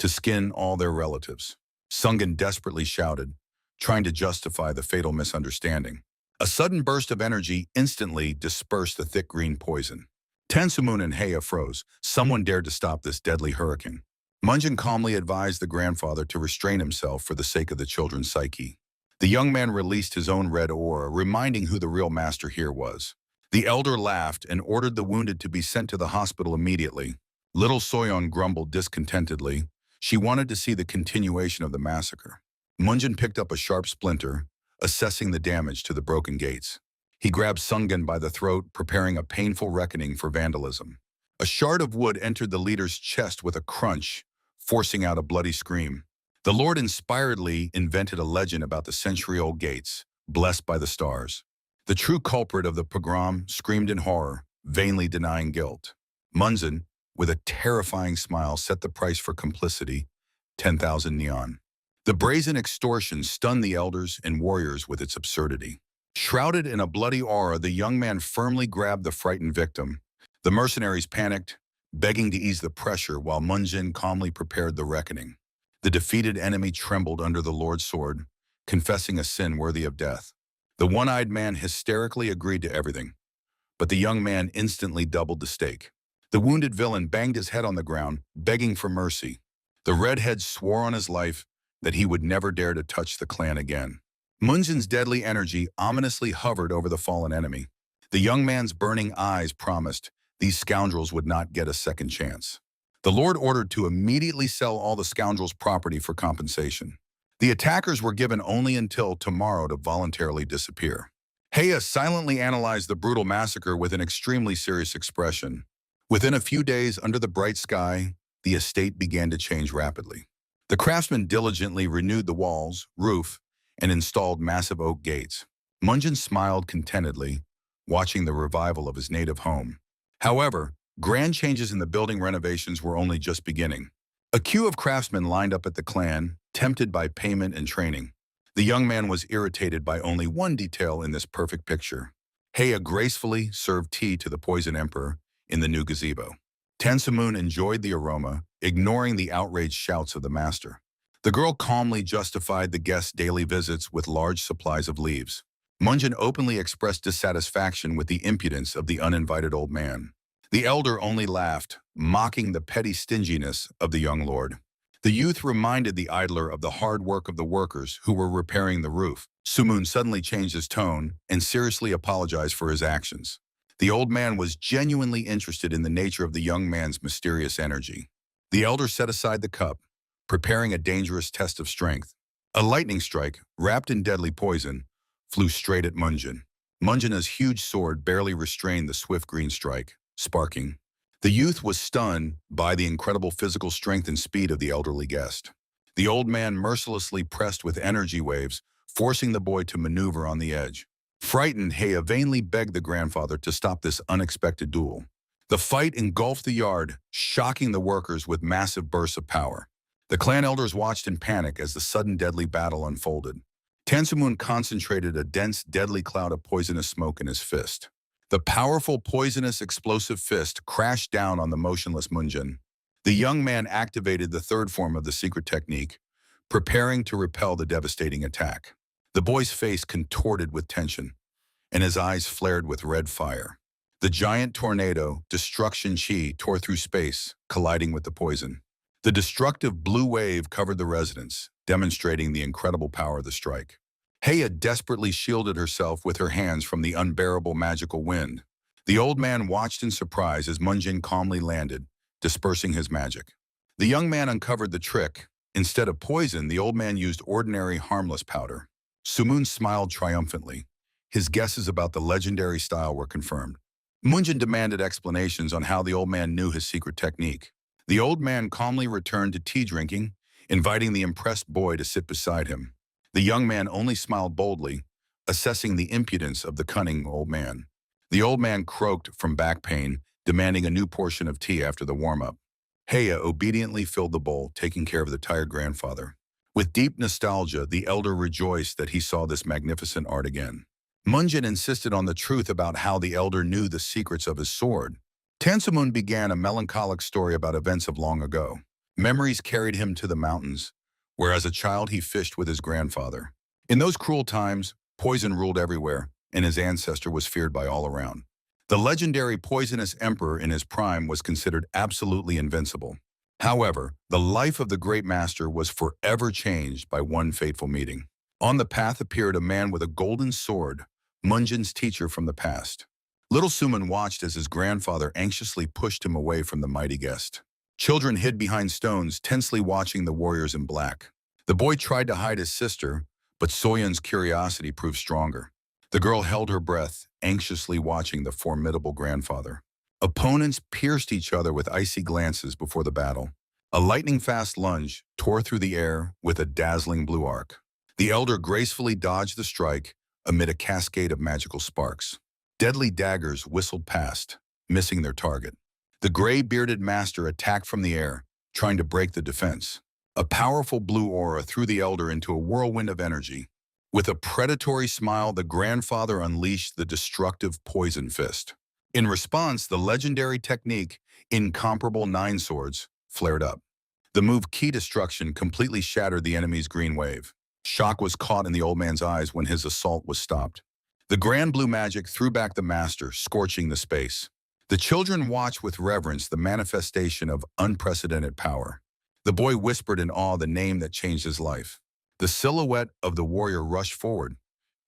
to skin all their relatives. Sungan desperately shouted, trying to justify the fatal misunderstanding. A sudden burst of energy instantly dispersed the thick green poison. Tensumun and Heya froze. Someone dared to stop this deadly hurricane. Munjin calmly advised the grandfather to restrain himself for the sake of the children's psyche. The young man released his own red aura, reminding who the real master here was. The elder laughed and ordered the wounded to be sent to the hospital immediately. Little Soyeon grumbled discontentedly. She wanted to see the continuation of the massacre. Munjin picked up a sharp splinter, assessing the damage to the broken gates. He grabbed Sungan by the throat, preparing a painful reckoning for vandalism. A shard of wood entered the leader's chest with a crunch, forcing out a bloody scream. The Lord inspiredly invented a legend about the century-old gates, blessed by the stars. The true culprit of the pogrom screamed in horror, vainly denying guilt. Munjin, with a terrifying smile, set the price for complicity, 10,000 neon. The brazen extortion stunned the elders and warriors with its absurdity. Shrouded in a bloody aura, the young man firmly grabbed the frightened victim. The mercenaries panicked, begging to ease the pressure while Munjin calmly prepared the reckoning. The defeated enemy trembled under the Lord's sword, confessing a sin worthy of death. The one-eyed man hysterically agreed to everything, but the young man instantly doubled the stake. The wounded villain banged his head on the ground, begging for mercy. The redhead swore on his life that he would never dare to touch the clan again. Munjin's deadly energy ominously hovered over the fallen enemy. The young man's burning eyes promised these scoundrels would not get a second chance. The Lord ordered to immediately sell all the scoundrels' property for compensation. The attackers were given only until tomorrow to voluntarily disappear. Heya silently analyzed the brutal massacre with an extremely serious expression. Within a few days, under the bright sky, the estate began to change rapidly. The craftsmen diligently renewed the walls, roof, and installed massive oak gates. Munjin smiled contentedly, watching the revival of his native home. However, grand changes in the building renovations were only just beginning. A queue of craftsmen lined up at the clan, tempted by payment and training. The young man was irritated by only one detail in this perfect picture. Heya gracefully served tea to the poison emperor in the new gazebo. Tensumun enjoyed the aroma, ignoring the outraged shouts of the master. The girl calmly justified the guests' daily visits with large supplies of leaves. Munjin openly expressed dissatisfaction with the impudence of the uninvited old man. The elder only laughed, mocking the petty stinginess of the young lord. The youth reminded the idler of the hard work of the workers who were repairing the roof. Sumun suddenly changed his tone and seriously apologized for his actions. The old man was genuinely interested in the nature of the young man's mysterious energy. The elder set aside the cup, preparing a dangerous test of strength. A lightning strike, wrapped in deadly poison, flew straight at Munjin. Munjina's huge sword barely restrained the swift green strike, sparking. The youth was stunned by the incredible physical strength and speed of the elderly guest. The old man mercilessly pressed with energy waves, forcing the boy to maneuver on the edge. Frightened, Heya vainly begged the grandfather to stop this unexpected duel. The fight engulfed the yard, shocking the workers with massive bursts of power. The clan elders watched in panic as the sudden deadly battle unfolded. Tansumun concentrated a dense, deadly cloud of poisonous smoke in his fist. The powerful, poisonous, explosive fist crashed down on the motionless Munjin. The young man activated the third form of the secret technique, preparing to repel the devastating attack. The boy's face contorted with tension, and his eyes flared with red fire. The giant tornado, Destruction Chi, tore through space, colliding with the poison. The destructive blue wave covered the residence, demonstrating the incredible power of the strike. Heya desperately shielded herself with her hands from the unbearable magical wind. The old man watched in surprise as Munjin calmly landed, dispersing his magic. The young man uncovered the trick. Instead of poison, the old man used ordinary, harmless powder. Sumun smiled triumphantly. His guesses about the legendary style were confirmed. Munjin demanded explanations on how the old man knew his secret technique. The old man calmly returned to tea drinking, inviting the impressed boy to sit beside him. The young man only smiled boldly, assessing the impudence of the cunning old man. The old man croaked from back pain, demanding a new portion of tea after the warm-up. Heya obediently filled the bowl, taking care of the tired grandfather. With deep nostalgia, the elder rejoiced that he saw this magnificent art again. Munjin insisted on the truth about how the elder knew the secrets of his sword. Tansumun began a melancholic story about events of long ago. Memories carried him to the mountains, where as a child he fished with his grandfather. In those cruel times, poison ruled everywhere, and his ancestor was feared by all around. The legendary poisonous emperor in his prime was considered absolutely invincible. However, the life of the great master was forever changed by one fateful meeting. On the path appeared a man with a golden sword, Munjin's teacher from the past. Little Suman watched as his grandfather anxiously pushed him away from the mighty guest. Children hid behind stones, tensely watching the warriors in black. The boy tried to hide his sister, but Soyun's curiosity proved stronger. The girl held her breath, anxiously watching the formidable grandfather. Opponents pierced each other with icy glances before the battle. A lightning-fast lunge tore through the air with a dazzling blue arc. The elder gracefully dodged the strike amid a cascade of magical sparks. Deadly daggers whistled past, missing their target. The gray-bearded master attacked from the air, trying to break the defense. A powerful blue aura threw the elder into a whirlwind of energy. With a predatory smile, the grandfather unleashed the destructive poison fist. In response, the legendary technique, Incomparable Nine Swords, flared up. The move Key Destruction completely shattered the enemy's green wave. Shock was caught in the old man's eyes when his assault was stopped. The grand blue magic threw back the master, scorching the space. The children watched with reverence the manifestation of unprecedented power. The boy whispered in awe the name that changed his life. The silhouette of the warrior rushed forward,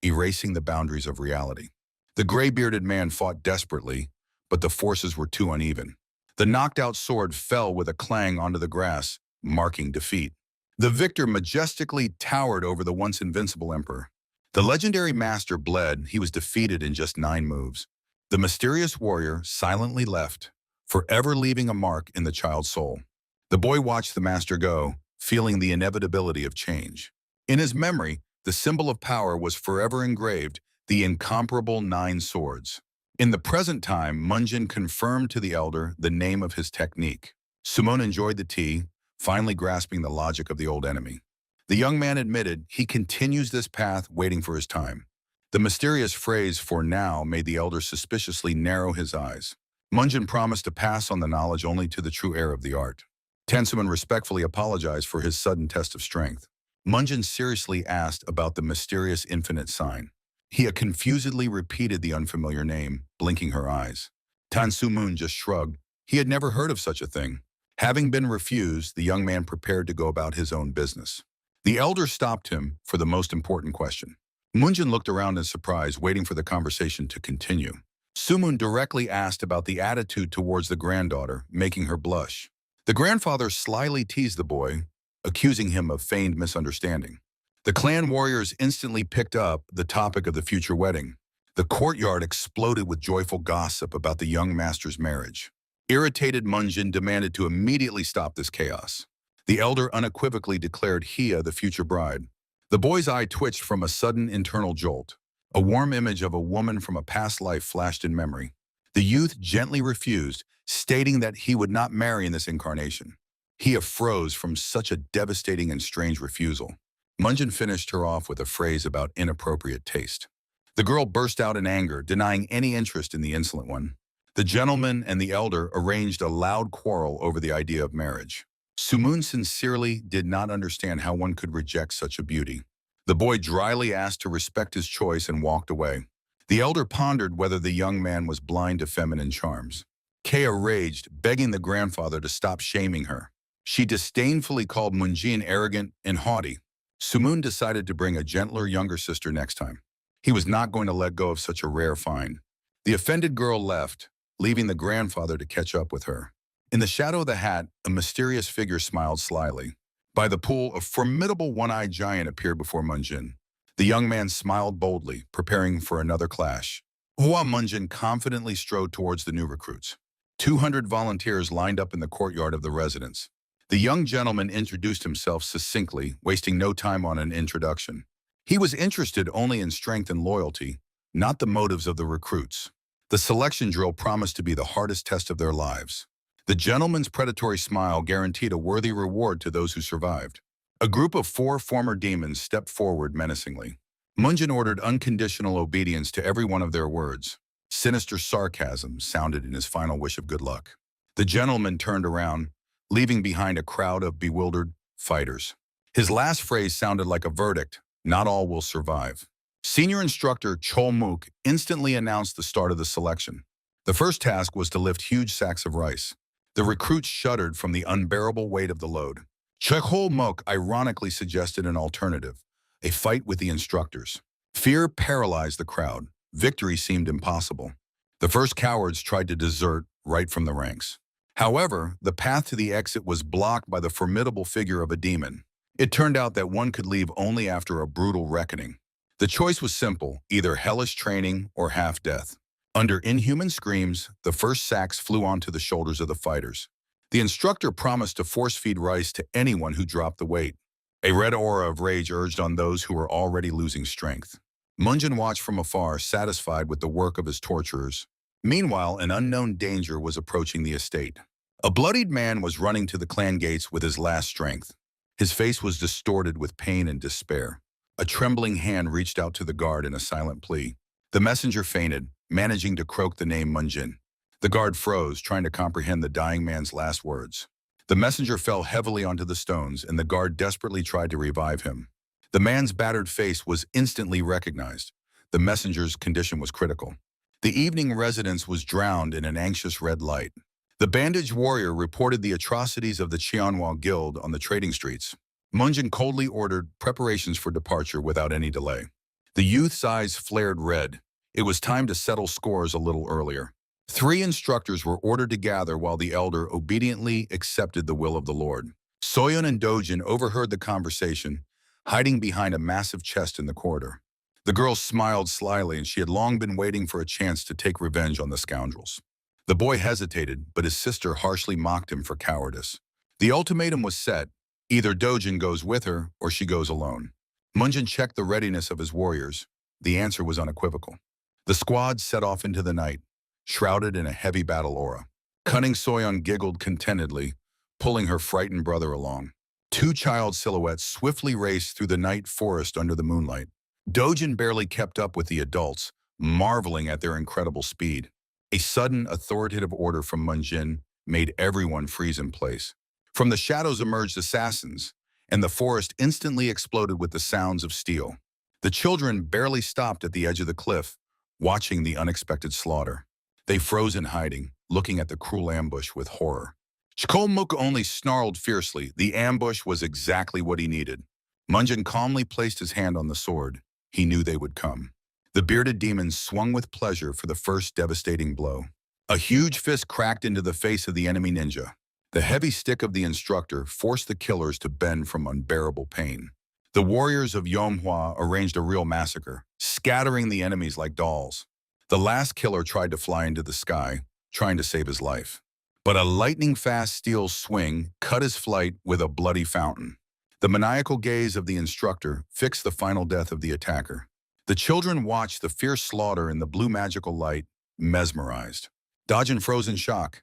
erasing the boundaries of reality. The gray-bearded man fought desperately, but the forces were too uneven. The knocked-out sword fell with a clang onto the grass, marking defeat. The victor majestically towered over the once invincible emperor. The legendary master bled. He was defeated in just 9 moves. The mysterious warrior silently left, forever leaving a mark in the child's soul. The boy watched the master go, feeling the inevitability of change. In his memory, the symbol of power was forever engraved, the incomparable 9 swords. In the present time, Munjin confirmed to the elder the name of his technique. Sumon enjoyed the tea, finally grasping the logic of the old enemy. The young man admitted he continues this path waiting for his time. The mysterious phrase "for now" made the elder suspiciously narrow his eyes. Munjin promised to pass on the knowledge only to the true heir of the art. Tansuman respectfully apologized for his sudden test of strength. Munjin seriously asked about the mysterious infinite sign. He confusedly repeated the unfamiliar name, blinking her eyes. Tansumun just shrugged. He had never heard of such a thing. Having been refused, the young man prepared to go about his own business. The elder stopped him for the most important question. Munjin looked around in surprise, waiting for the conversation to continue. Sumun directly asked about the attitude towards the granddaughter, making her blush. The grandfather slyly teased the boy, accusing him of feigned misunderstanding. The clan warriors instantly picked up the topic of the future wedding. The courtyard exploded with joyful gossip about the young master's marriage. Irritated Munjin demanded to immediately stop this chaos. The elder unequivocally declared Hia the future bride. The boy's eye twitched from a sudden internal jolt. A warm image of a woman from a past life flashed in memory. The youth gently refused, stating that he would not marry in this incarnation. Hia froze from such a devastating and strange refusal. Munjin finished her off with a phrase about inappropriate taste. The girl burst out in anger, denying any interest in the insolent one. The gentleman and the elder arranged a loud quarrel over the idea of marriage. Sumun sincerely did not understand how one could reject such a beauty. The boy dryly asked to respect his choice and walked away. The elder pondered whether the young man was blind to feminine charms. Kea raged, begging the grandfather to stop shaming her. She disdainfully called Munjin arrogant and haughty. Sumun decided to bring a gentler younger sister next time. He was not going to let go of such a rare find. The offended girl left, leaving the grandfather to catch up with her. In the shadow of the hat, a mysterious figure smiled slyly. By the pool, a formidable one-eyed giant appeared before Munjin. The young man smiled boldly, preparing for another clash. Hua Munjin confidently strode towards the new recruits. 200 volunteers lined up in the courtyard of the residence. The young gentleman introduced himself succinctly, wasting no time on an introduction. He was interested only in strength and loyalty, not the motives of the recruits. The selection drill promised to be the hardest test of their lives. The gentleman's predatory smile guaranteed a worthy reward to those who survived. A group of 4 former demons stepped forward menacingly. Munjin ordered unconditional obedience to every one of their words. Sinister sarcasm sounded in his final wish of good luck. The gentleman turned around, leaving behind a crowd of bewildered fighters. His last phrase sounded like a verdict: not all will survive. Senior instructor Chol Mook instantly announced the start of the selection. The first task was to lift huge sacks of rice. The recruits shuddered from the unbearable weight of the load. Chol Mook ironically suggested an alternative: a fight with the instructors. Fear paralyzed the crowd. Victory seemed impossible. The first cowards tried to desert right from the ranks. However, the path to the exit was blocked by the formidable figure of a demon. It turned out that one could leave only after a brutal reckoning. The choice was simple: either hellish training or half-death. Under inhuman screams, the first sacks flew onto the shoulders of the fighters. The instructor promised to force-feed rice to anyone who dropped the weight. A red aura of rage urged on those who were already losing strength. Munjin watched from afar, satisfied with the work of his torturers. Meanwhile, an unknown danger was approaching the estate. A bloodied man was running to the clan gates with his last strength. His face was distorted with pain and despair. A trembling hand reached out to the guard in a silent plea. The messenger fainted, managing to croak the name Munjin. The guard froze, trying to comprehend the dying man's last words. The messenger fell heavily onto the stones, and the guard desperately tried to revive him. The man's battered face was instantly recognized. The messenger's condition was critical. The evening residence was drowned in an anxious red light. The bandaged warrior reported the atrocities of the Qianhua Guild on the trading streets. Munjin coldly ordered preparations for departure without any delay. The youth's eyes flared red. It was time to settle scores a little earlier. 3 instructors were ordered to gather while the elder obediently accepted the will of the Lord. Soyeon and Dojin overheard the conversation, hiding behind a massive chest in the corridor. The girl smiled slyly, and she had long been waiting for a chance to take revenge on the scoundrels. The boy hesitated, but his sister harshly mocked him for cowardice. The ultimatum was set: either Dojin goes with her or she goes alone. Munjin checked the readiness of his warriors. The answer was unequivocal. The squad set off into the night, shrouded in a heavy battle aura. Cunning Soyeon giggled contentedly, pulling her frightened brother along. 2 child silhouettes swiftly raced through the night forest under the moonlight. Dojin barely kept up with the adults, marveling at their incredible speed. A sudden, authoritative order from Munjin made everyone freeze in place. From the shadows emerged assassins, and the forest instantly exploded with the sounds of steel. The children barely stopped at the edge of the cliff, watching the unexpected slaughter. They froze in hiding, looking at the cruel ambush with horror. Chkolmuk only snarled fiercely. The ambush was exactly what he needed. Munjin calmly placed his hand on the sword. He knew they would come. The bearded demon swung with pleasure for the first devastating blow. A huge fist cracked into the face of the enemy ninja. The heavy stick of the instructor forced the killers to bend from unbearable pain. The warriors of Yomhua arranged a real massacre. scattering the enemies like dolls. The last killer tried to fly into the sky, trying to save his life. But a lightning-fast steel swing cut his flight with a bloody fountain. The maniacal gaze of the instructor fixed the final death of the attacker. The children watched the fierce slaughter in the blue magical light, mesmerized. Dodgin froze in shock.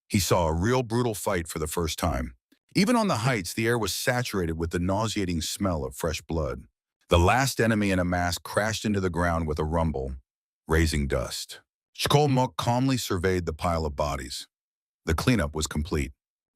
He saw a real brutal fight for the first time. Even on the heights, the air was saturated with the nauseating smell of fresh blood. The last enemy in a mask crashed into the ground with a rumble, raising dust. Shkolmuk calmly surveyed the pile of bodies. The cleanup was complete.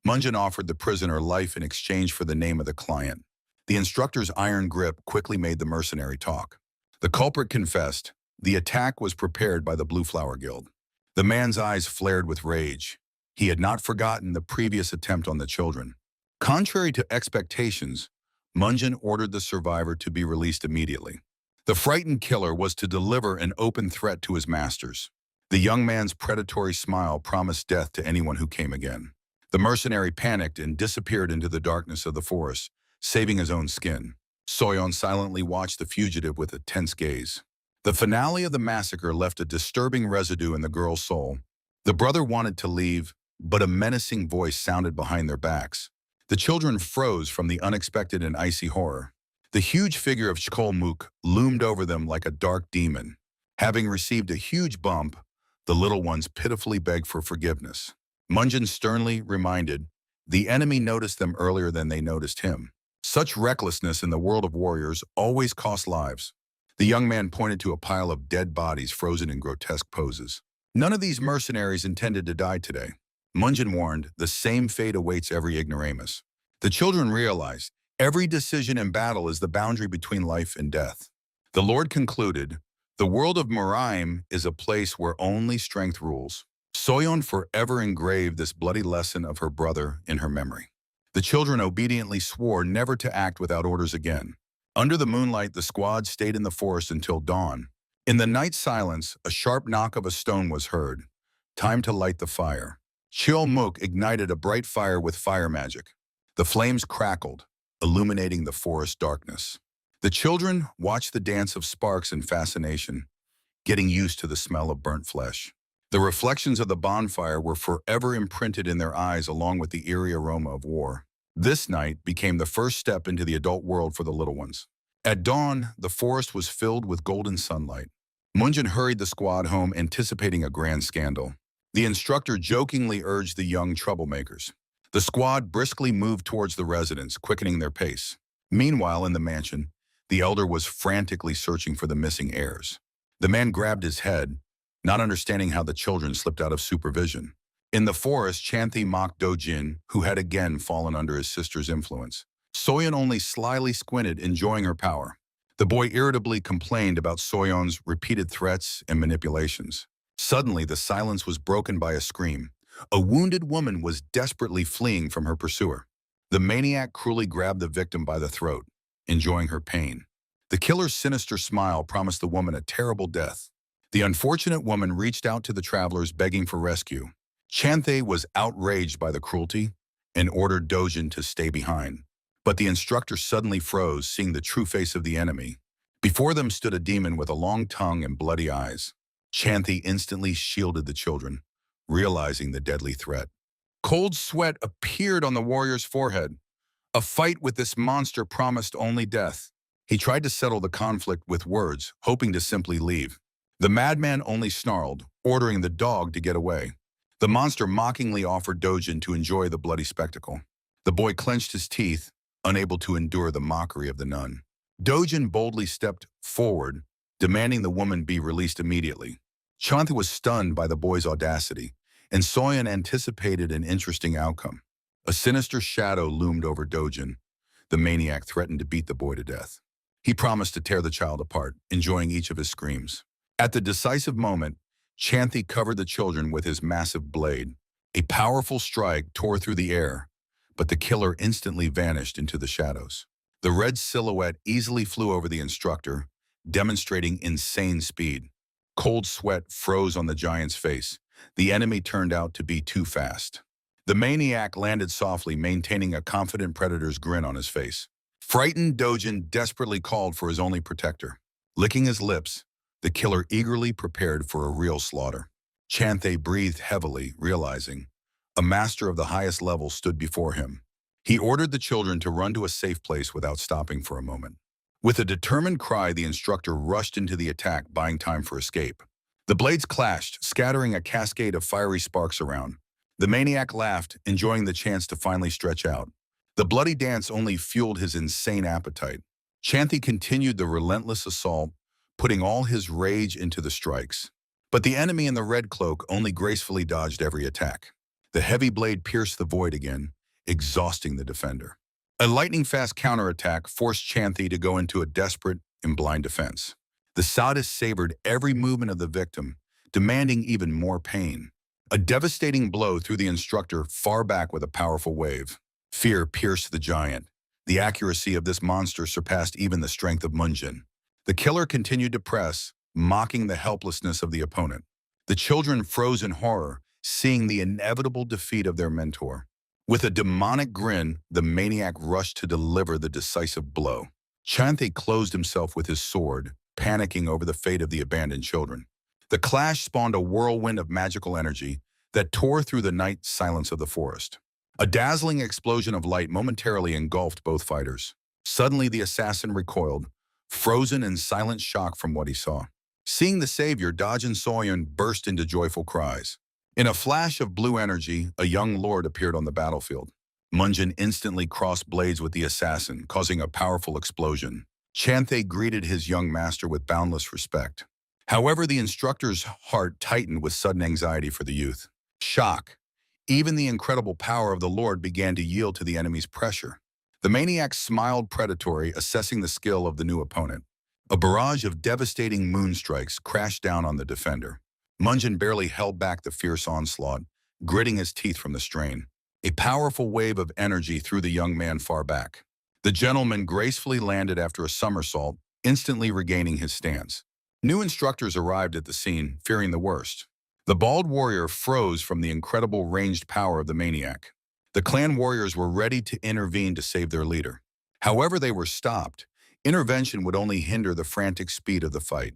Munjin offered the prisoner life in exchange for the name of the client. The instructor's iron grip quickly made the mercenary talk. The culprit confessed. The attack was prepared by the Blue Flower Guild. The man's eyes flared with rage. He had not forgotten the previous attempt on the children. Contrary to expectations, Munjin ordered the survivor to be released immediately. The frightened killer was to deliver an open threat to his masters. The young man's predatory smile promised death to anyone who came again. The mercenary panicked and disappeared into the darkness of the forest, saving his own skin. Soyeon silently watched the fugitive with a tense gaze. The finale of the massacre left a disturbing residue in the girl's soul. The brother wanted to leave, but a menacing voice sounded behind their backs. The children froze from the unexpected and icy horror. The huge figure of Shkolmuk loomed over them like a dark demon. Having received a huge bump, the little ones pitifully begged for forgiveness. Munjin sternly reminded, the enemy noticed them earlier than they noticed him. Such recklessness in the world of warriors always costs lives. The young man pointed to a pile of dead bodies frozen in grotesque poses. None of these mercenaries intended to die today. Munjin warned, the same fate awaits every ignoramus. The children realized, every decision in battle is the boundary between life and death. The Lord concluded, the world of Miraim is a place where only strength rules. Soyeon forever engraved this bloody lesson of her brother in her memory. The children obediently swore never to act without orders again. Under the moonlight, the squad stayed in the forest until dawn. In the night silence, a sharp knock of a stone was heard. Time to light the fire. Shkolmuk ignited a bright fire with fire magic. The flames crackled, illuminating the forest darkness. The children watched the dance of sparks in fascination, getting used to the smell of burnt flesh. The reflections of the bonfire were forever imprinted in their eyes along with the eerie aroma of war. This night became the first step into the adult world for the little ones. At dawn, the forest was filled with golden sunlight. Munjin hurried the squad home, anticipating a grand scandal. The instructor jokingly urged the young troublemakers. The squad briskly moved towards the residence, quickening their pace. Meanwhile, in the mansion, the elder was frantically searching for the missing heirs. The man grabbed his head, not understanding how the children slipped out of supervision. In the forest, Chanthi mocked Dojin, who had again fallen under his sister's influence. Soyeon only slyly squinted, enjoying her power. The boy irritably complained about Soyeon's repeated threats and manipulations. Suddenly, the silence was broken by a scream. A wounded woman was desperately fleeing from her pursuer. The maniac cruelly grabbed the victim by the throat, enjoying her pain. The killer's sinister smile promised the woman a terrible death. The unfortunate woman reached out to the travelers, begging for rescue. Chanthe was outraged by the cruelty and ordered Dojin to stay behind. But the instructor suddenly froze, seeing the true face of the enemy. Before them stood a demon with a long tongue and bloody eyes. Chanthe instantly shielded the children, realizing the deadly threat. Cold sweat appeared on the warrior's forehead. A fight with this monster promised only death. He tried to settle the conflict with words, hoping to simply leave. The madman only snarled, ordering the dog to get away. The monster mockingly offered Dojin to enjoy the bloody spectacle. The boy clenched his teeth, unable to endure the mockery of the nun. Dojin boldly stepped forward, demanding the woman be released immediately. Chanthe was stunned by the boy's audacity, and Soyeon anticipated an interesting outcome. A sinister shadow loomed over Dojin. The maniac threatened to beat the boy to death. He promised to tear the child apart, enjoying each of his screams. At the decisive moment, Chanthe covered the children with his massive blade. A powerful strike tore through the air, but the killer instantly vanished into the shadows. The red silhouette easily flew over the instructor, demonstrating insane speed. Cold sweat froze on the giant's face. The enemy turned out to be too fast. The maniac landed softly, maintaining a confident predator's grin on his face. Frightened, Dojin desperately called for his only protector. Licking his lips, the killer eagerly prepared for a real slaughter. Chanthe breathed heavily, realizing a master of the highest level stood before him. He ordered the children to run to a safe place without stopping for a moment. With a determined cry, the instructor rushed into the attack, buying time for escape. The blades clashed, scattering a cascade of fiery sparks around. The maniac laughed, enjoying the chance to finally stretch out. The bloody dance only fueled his insane appetite. Chanthe continued the relentless assault, putting all his rage into the strikes. But the enemy in the red cloak only gracefully dodged every attack. The heavy blade pierced the void again, exhausting the defender. A lightning-fast counterattack forced Chanthe to go into a desperate and blind defense. The sadist savored every movement of the victim, demanding even more pain. A devastating blow threw the instructor far back with a powerful wave. Fear pierced the giant. The accuracy of this monster surpassed even the strength of Munjin. The killer continued to press, mocking the helplessness of the opponent. The children froze in horror, seeing the inevitable defeat of their mentor. With a demonic grin, the maniac rushed to deliver the decisive blow. Chanthe closed himself with his sword, panicking over the fate of the abandoned children. The clash spawned a whirlwind of magical energy that tore through the night silence of the forest. A dazzling explosion of light momentarily engulfed both fighters. Suddenly, the assassin recoiled, frozen in silent shock from what he saw. Seeing the savior, Dajin Soyun burst into joyful cries. In a flash of blue energy, a young lord appeared on the battlefield. Munjin instantly crossed blades with the assassin, causing a powerful explosion. Chanthe greeted his young master with boundless respect. However, the instructor's heart tightened with sudden anxiety for the youth. Shock. Even the incredible power of the lord began to yield to the enemy's pressure. The maniac smiled predatory, assessing the skill of the new opponent. A barrage of devastating moonstrikes crashed down on the defender. Munjin barely held back the fierce onslaught, gritting his teeth from the strain. A powerful wave of energy threw the young man far back. The gentleman gracefully landed after a somersault, instantly regaining his stance. New instructors arrived at the scene, fearing the worst. The bald warrior froze from the incredible ranged power of the maniac. The clan warriors were ready to intervene to save their leader. However, they were stopped. Intervention would only hinder the frantic speed of the fight.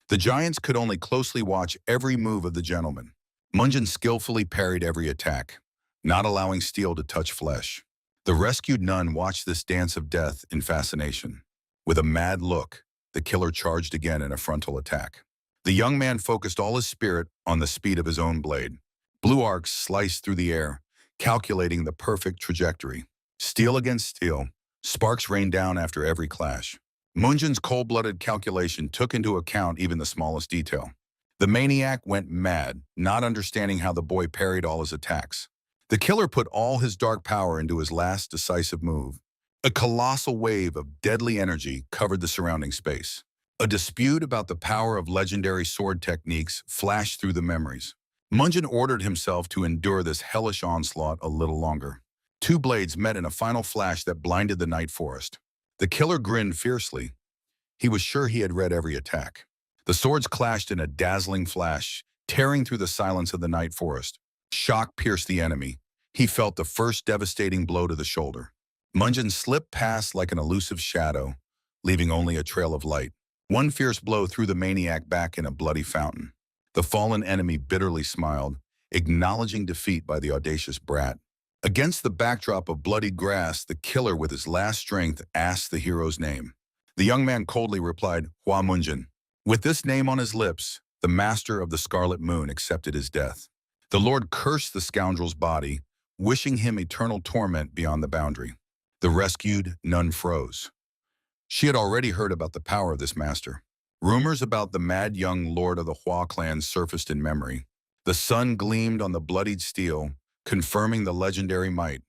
The giants could only closely watch every move of the gentleman. Munjin skillfully parried every attack, not allowing steel to touch flesh. The rescued nun watched this dance of death in fascination. With a mad look, the killer charged again in a frontal attack. The young man focused all his spirit on the speed of his own blade. Blue arcs sliced through the air, calculating the perfect trajectory. Steel against steel, sparks rained down after every clash. Munjin's cold-blooded calculation took into account even the smallest detail. The maniac went mad, not understanding how the boy parried all his attacks. The killer put all his dark power into his last decisive move. A colossal wave of deadly energy covered the surrounding space. A dispute about the power of legendary sword techniques flashed through the memories. Munjin ordered himself to endure this hellish onslaught a little longer. Two blades met in a final flash that blinded the night forest. The killer grinned fiercely. He was sure he had read every attack. The swords clashed in a dazzling flash, tearing through the silence of the night forest. Shock pierced the enemy. He felt the first devastating blow to the shoulder. Munjin slipped past like an elusive shadow, leaving only a trail of light. One fierce blow threw the maniac back in a bloody fountain. The fallen enemy bitterly smiled, acknowledging defeat by the audacious brat. Against the backdrop of bloodied grass, the killer with his last strength asked the hero's name. The young man coldly replied, Hua Munjin. With this name on his lips, the master of the Scarlet Moon accepted his death. The Lord cursed the scoundrel's body, wishing him eternal torment beyond the boundary. The rescued nun froze. She had already heard about the power of this master. Rumors about the mad young lord of the Hua clan surfaced in memory. The sun gleamed on the bloodied steel, confirming the legendary might.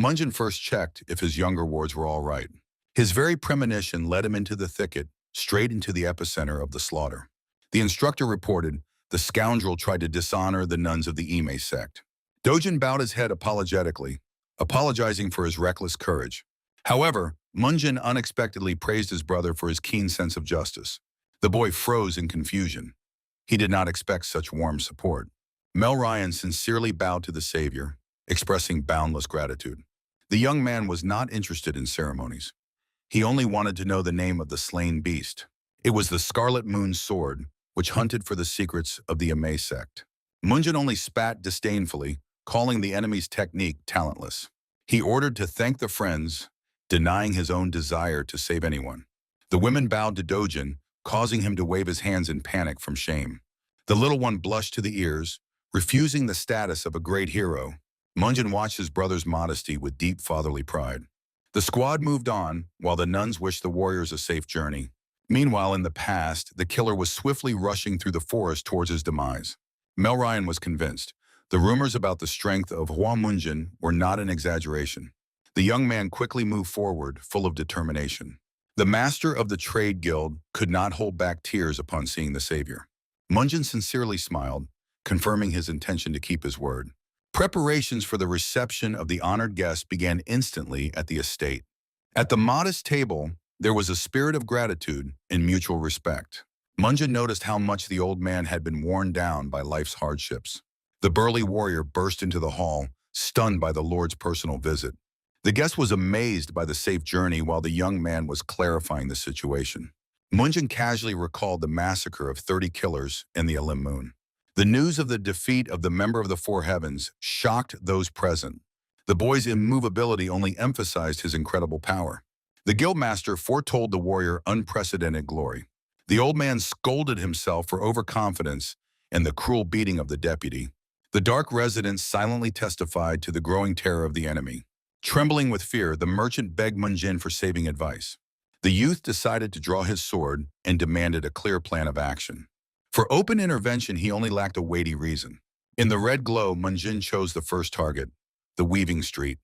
Munjin first checked if his younger wards were all right. His very premonition led him into the thicket, straight into the epicenter of the slaughter. The instructor reported the scoundrel tried to dishonor the nuns of the Ime sect. Dojin bowed his head apologetically, apologizing for his reckless courage. However, Munjin unexpectedly praised his brother for his keen sense of justice. The boy froze in confusion. He did not expect such warm support. Mel Ryan sincerely bowed to the savior, expressing boundless gratitude. The young man was not interested in ceremonies. He only wanted to know the name of the slain beast. It was the Scarlet Moon's sword, which hunted for the secrets of the Ame sect. Munjin only spat disdainfully, calling the enemy's technique talentless. He ordered to thank the friends, denying his own desire to save anyone. The women bowed to Dojin, causing him to wave his hands in panic from shame. The little one blushed to the ears, refusing the status of a great hero. Munjin watched his brother's modesty with deep fatherly pride. The squad moved on, while the nuns wished the warriors a safe journey. Meanwhile, in the past, the killer was swiftly rushing through the forest towards his demise. Mel Ryan was convinced. The rumors about the strength of Hua Munjin were not an exaggeration. The young man quickly moved forward, full of determination. The master of the trade guild could not hold back tears upon seeing the savior. Munjin sincerely smiled, confirming his intention to keep his word. Preparations for the reception of the honored guest began instantly at the estate. At the modest table, there was a spirit of gratitude and mutual respect. Munjin noticed how much the old man had been worn down by life's hardships. The burly warrior burst into the hall, stunned by the Lord's personal visit. The guest was amazed by the safe journey while the young man was clarifying the situation. Munjin casually recalled the massacre of 30 killers in the Elim Moon. The news of the defeat of the member of the Four Heavens shocked those present. The boy's immovability only emphasized his incredible power. The guildmaster foretold the warrior unprecedented glory. The old man scolded himself for overconfidence and the cruel beating of the deputy. The dark residents silently testified to the growing terror of the enemy. Trembling with fear, the merchant begged Munjin for saving advice. The youth decided to draw his sword and demanded a clear plan of action. For open intervention, he only lacked a weighty reason. In the red glow, Munjin chose the first target, the Weaving Street.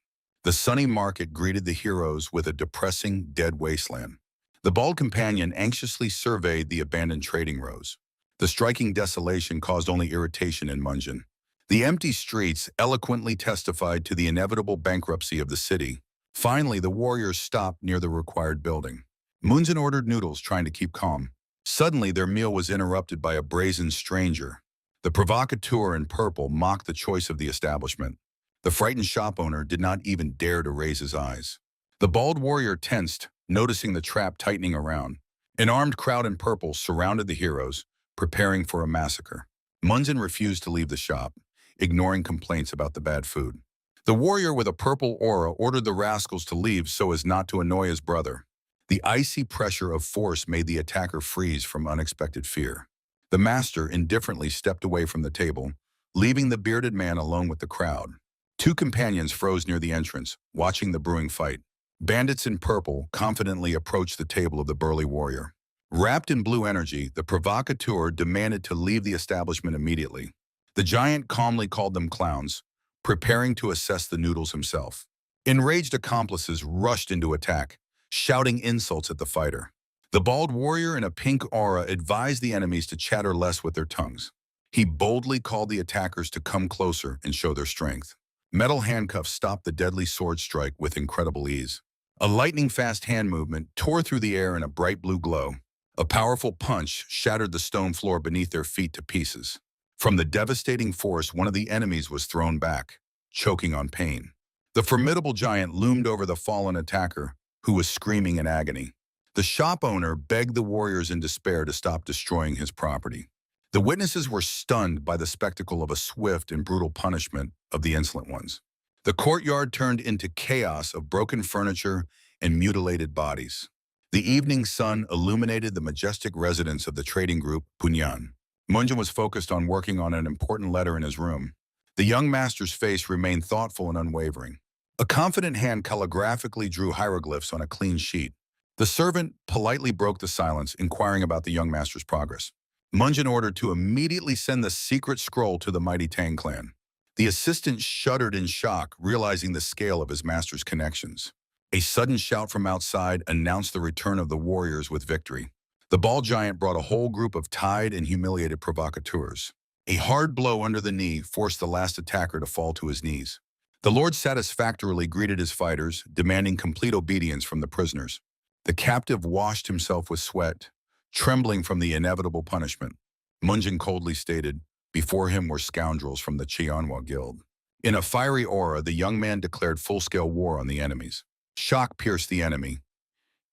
The sunny market greeted the heroes with a depressing, dead wasteland. The bald companion anxiously surveyed the abandoned trading rows. The striking desolation caused only irritation in Munjin. The empty streets eloquently testified to the inevitable bankruptcy of the city. Finally, the warriors stopped near the required building. Munjin ordered noodles, trying to keep calm. Suddenly, their meal was interrupted by a brazen stranger. The provocateur in purple mocked the choice of the establishment. The frightened shop owner did not even dare to raise his eyes. The bald warrior tensed, noticing the trap tightening around. An armed crowd in purple surrounded the heroes, preparing for a massacre. Munjin refused to leave the shop, ignoring complaints about the bad food. The warrior with a purple aura ordered the rascals to leave so as not to annoy his brother. The icy pressure of force made the attacker freeze from unexpected fear. The master indifferently stepped away from the table, leaving the bearded man alone with the crowd. Two companions froze near the entrance, watching the brewing fight. Bandits in purple confidently approached the table of the burly warrior. Wrapped in blue energy, the provocateur demanded to leave the establishment immediately. The giant calmly called them clowns, preparing to assess the noodles himself. Enraged accomplices rushed into attack, shouting insults at the fighter. The bald warrior in a pink aura advised the enemies to chatter less with their tongues. He boldly called the attackers to come closer and show their strength. Metal handcuffs stopped the deadly sword strike with incredible ease. A lightning-fast hand movement tore through the air in a bright blue glow. A powerful punch shattered the stone floor beneath their feet to pieces. From the devastating force, one of the enemies was thrown back, choking on pain. The formidable giant loomed over the fallen attacker, who was screaming in agony. The shop owner begged the warriors in despair to stop destroying his property. The witnesses were stunned by the spectacle of a swift and brutal punishment of the insolent ones. The courtyard turned into chaos of broken furniture and mutilated bodies. The evening sun illuminated the majestic residence of the trading group, Punyan. Munjin was focused on working on an important letter in his room. The young master's face remained thoughtful and unwavering. A confident hand calligraphically drew hieroglyphs on a clean sheet. The servant politely broke the silence, inquiring about the young master's progress. Munjin ordered to immediately send the secret scroll to the mighty Tang clan. The assistant shuddered in shock, realizing the scale of his master's connections. A sudden shout from outside announced the return of the warriors with victory. The bald giant brought a whole group of tied and humiliated provocateurs. A hard blow under the knee forced the last attacker to fall to his knees. The Lord satisfactorily greeted his fighters, demanding complete obedience from the prisoners. The captive washed himself with sweat, trembling from the inevitable punishment. Munjin coldly stated, before him were scoundrels from the Qianhua Guild. In a fiery aura, the young man declared full-scale war on the enemies. Shock pierced the enemy.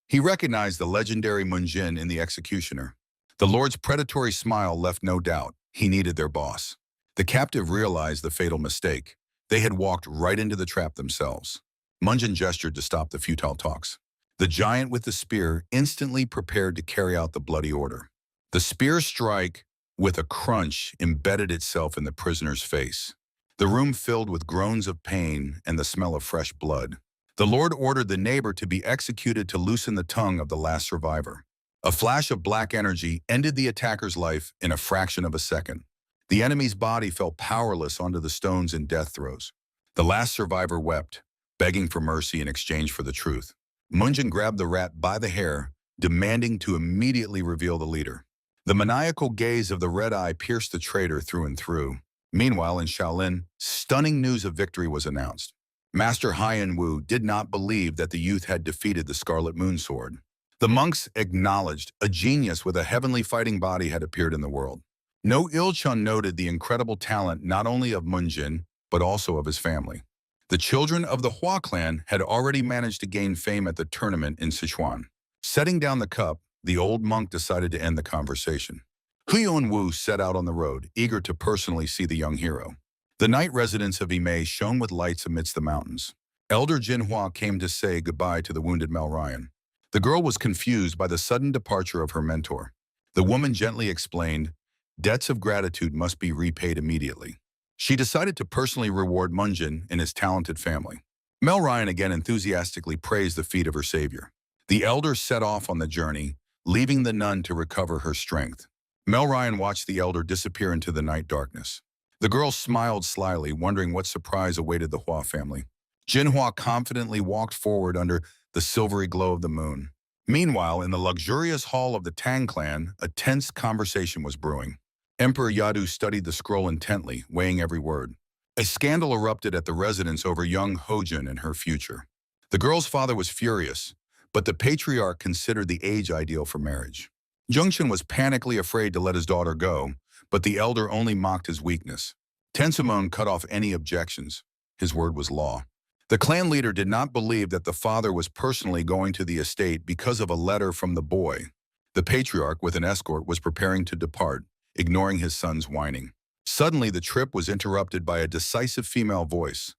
He recognized the legendary Munjin in the executioner. The Lord's predatory smile left no doubt he needed their boss. The captive realized the fatal mistake. They had walked right into the trap themselves. Munjin gestured to stop the futile talks. The giant with the spear instantly prepared to carry out the bloody order. The spear strike, with a crunch, embedded itself in the prisoner's face. The room filled with groans of pain and the smell of fresh blood. The Lord ordered the neighbor to be executed to loosen the tongue of the last survivor. A flash of black energy ended the attacker's life in a fraction of a second. The enemy's body fell powerless onto the stones in death throes. The last survivor wept, begging for mercy in exchange for the truth. Munjin grabbed the rat by the hair, demanding to immediately reveal the leader. The maniacal gaze of the red eye pierced the traitor through and through. Meanwhile, in Shaolin, stunning news of victory was announced. Master Haiyan Wu did not believe that the youth had defeated the Scarlet Moon Sword. The monks acknowledged a genius with a heavenly fighting body had appeared in the world. No Ilchun noted the incredible talent not only of Munjin, but also of his family. The children of the Hua clan had already managed to gain fame at the tournament in Sichuan. Setting down the cup, the old monk decided to end the conversation. Huiyun Wu set out on the road, eager to personally see the young hero. The night residence of Imei shone with lights amidst the mountains. Elder Jinhua came to say goodbye to the wounded Melryan. The girl was confused by the sudden departure of her mentor. The woman gently explained, debts of gratitude must be repaid immediately. She decided to personally reward Munjin and his talented family. Melryan again enthusiastically praised the feat of her savior. The elder set off on the journey, leaving the nun to recover her strength. Melryan watched the elder disappear into the night darkness. The girl smiled slyly, wondering what surprise awaited the Hua family. Jinhua confidently walked forward under the silvery glow of the moon. Meanwhile, in the luxurious hall of the Tang clan, a tense conversation was brewing. Emperor Yadu studied the scroll intently, weighing every word. A scandal erupted at the residence over young Hojun and her future. The girl's father was furious, but the patriarch considered the age ideal for marriage. Zhengchen was panically afraid to let his daughter go, but the elder only mocked his weakness. Tensumon cut off any objections. His word was law. The clan leader did not believe that the father was personally going to the estate because of a letter from the boy. The patriarch, with an escort, was preparing to depart, ignoring his son's whining. Suddenly, the trip was interrupted by a decisive female voice.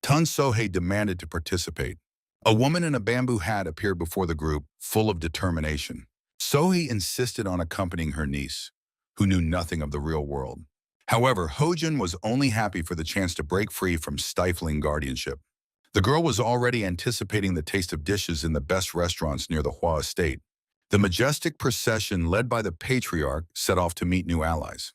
Tun Sohei demanded to participate. A woman in a bamboo hat appeared before the group, full of determination. Sohei insisted on accompanying her niece, who knew nothing of the real world. However, Hojun was only happy for the chance to break free from stifling guardianship. The girl was already anticipating the taste of dishes in the best restaurants near the Hua estate. The majestic procession led by the patriarch set off to meet new allies.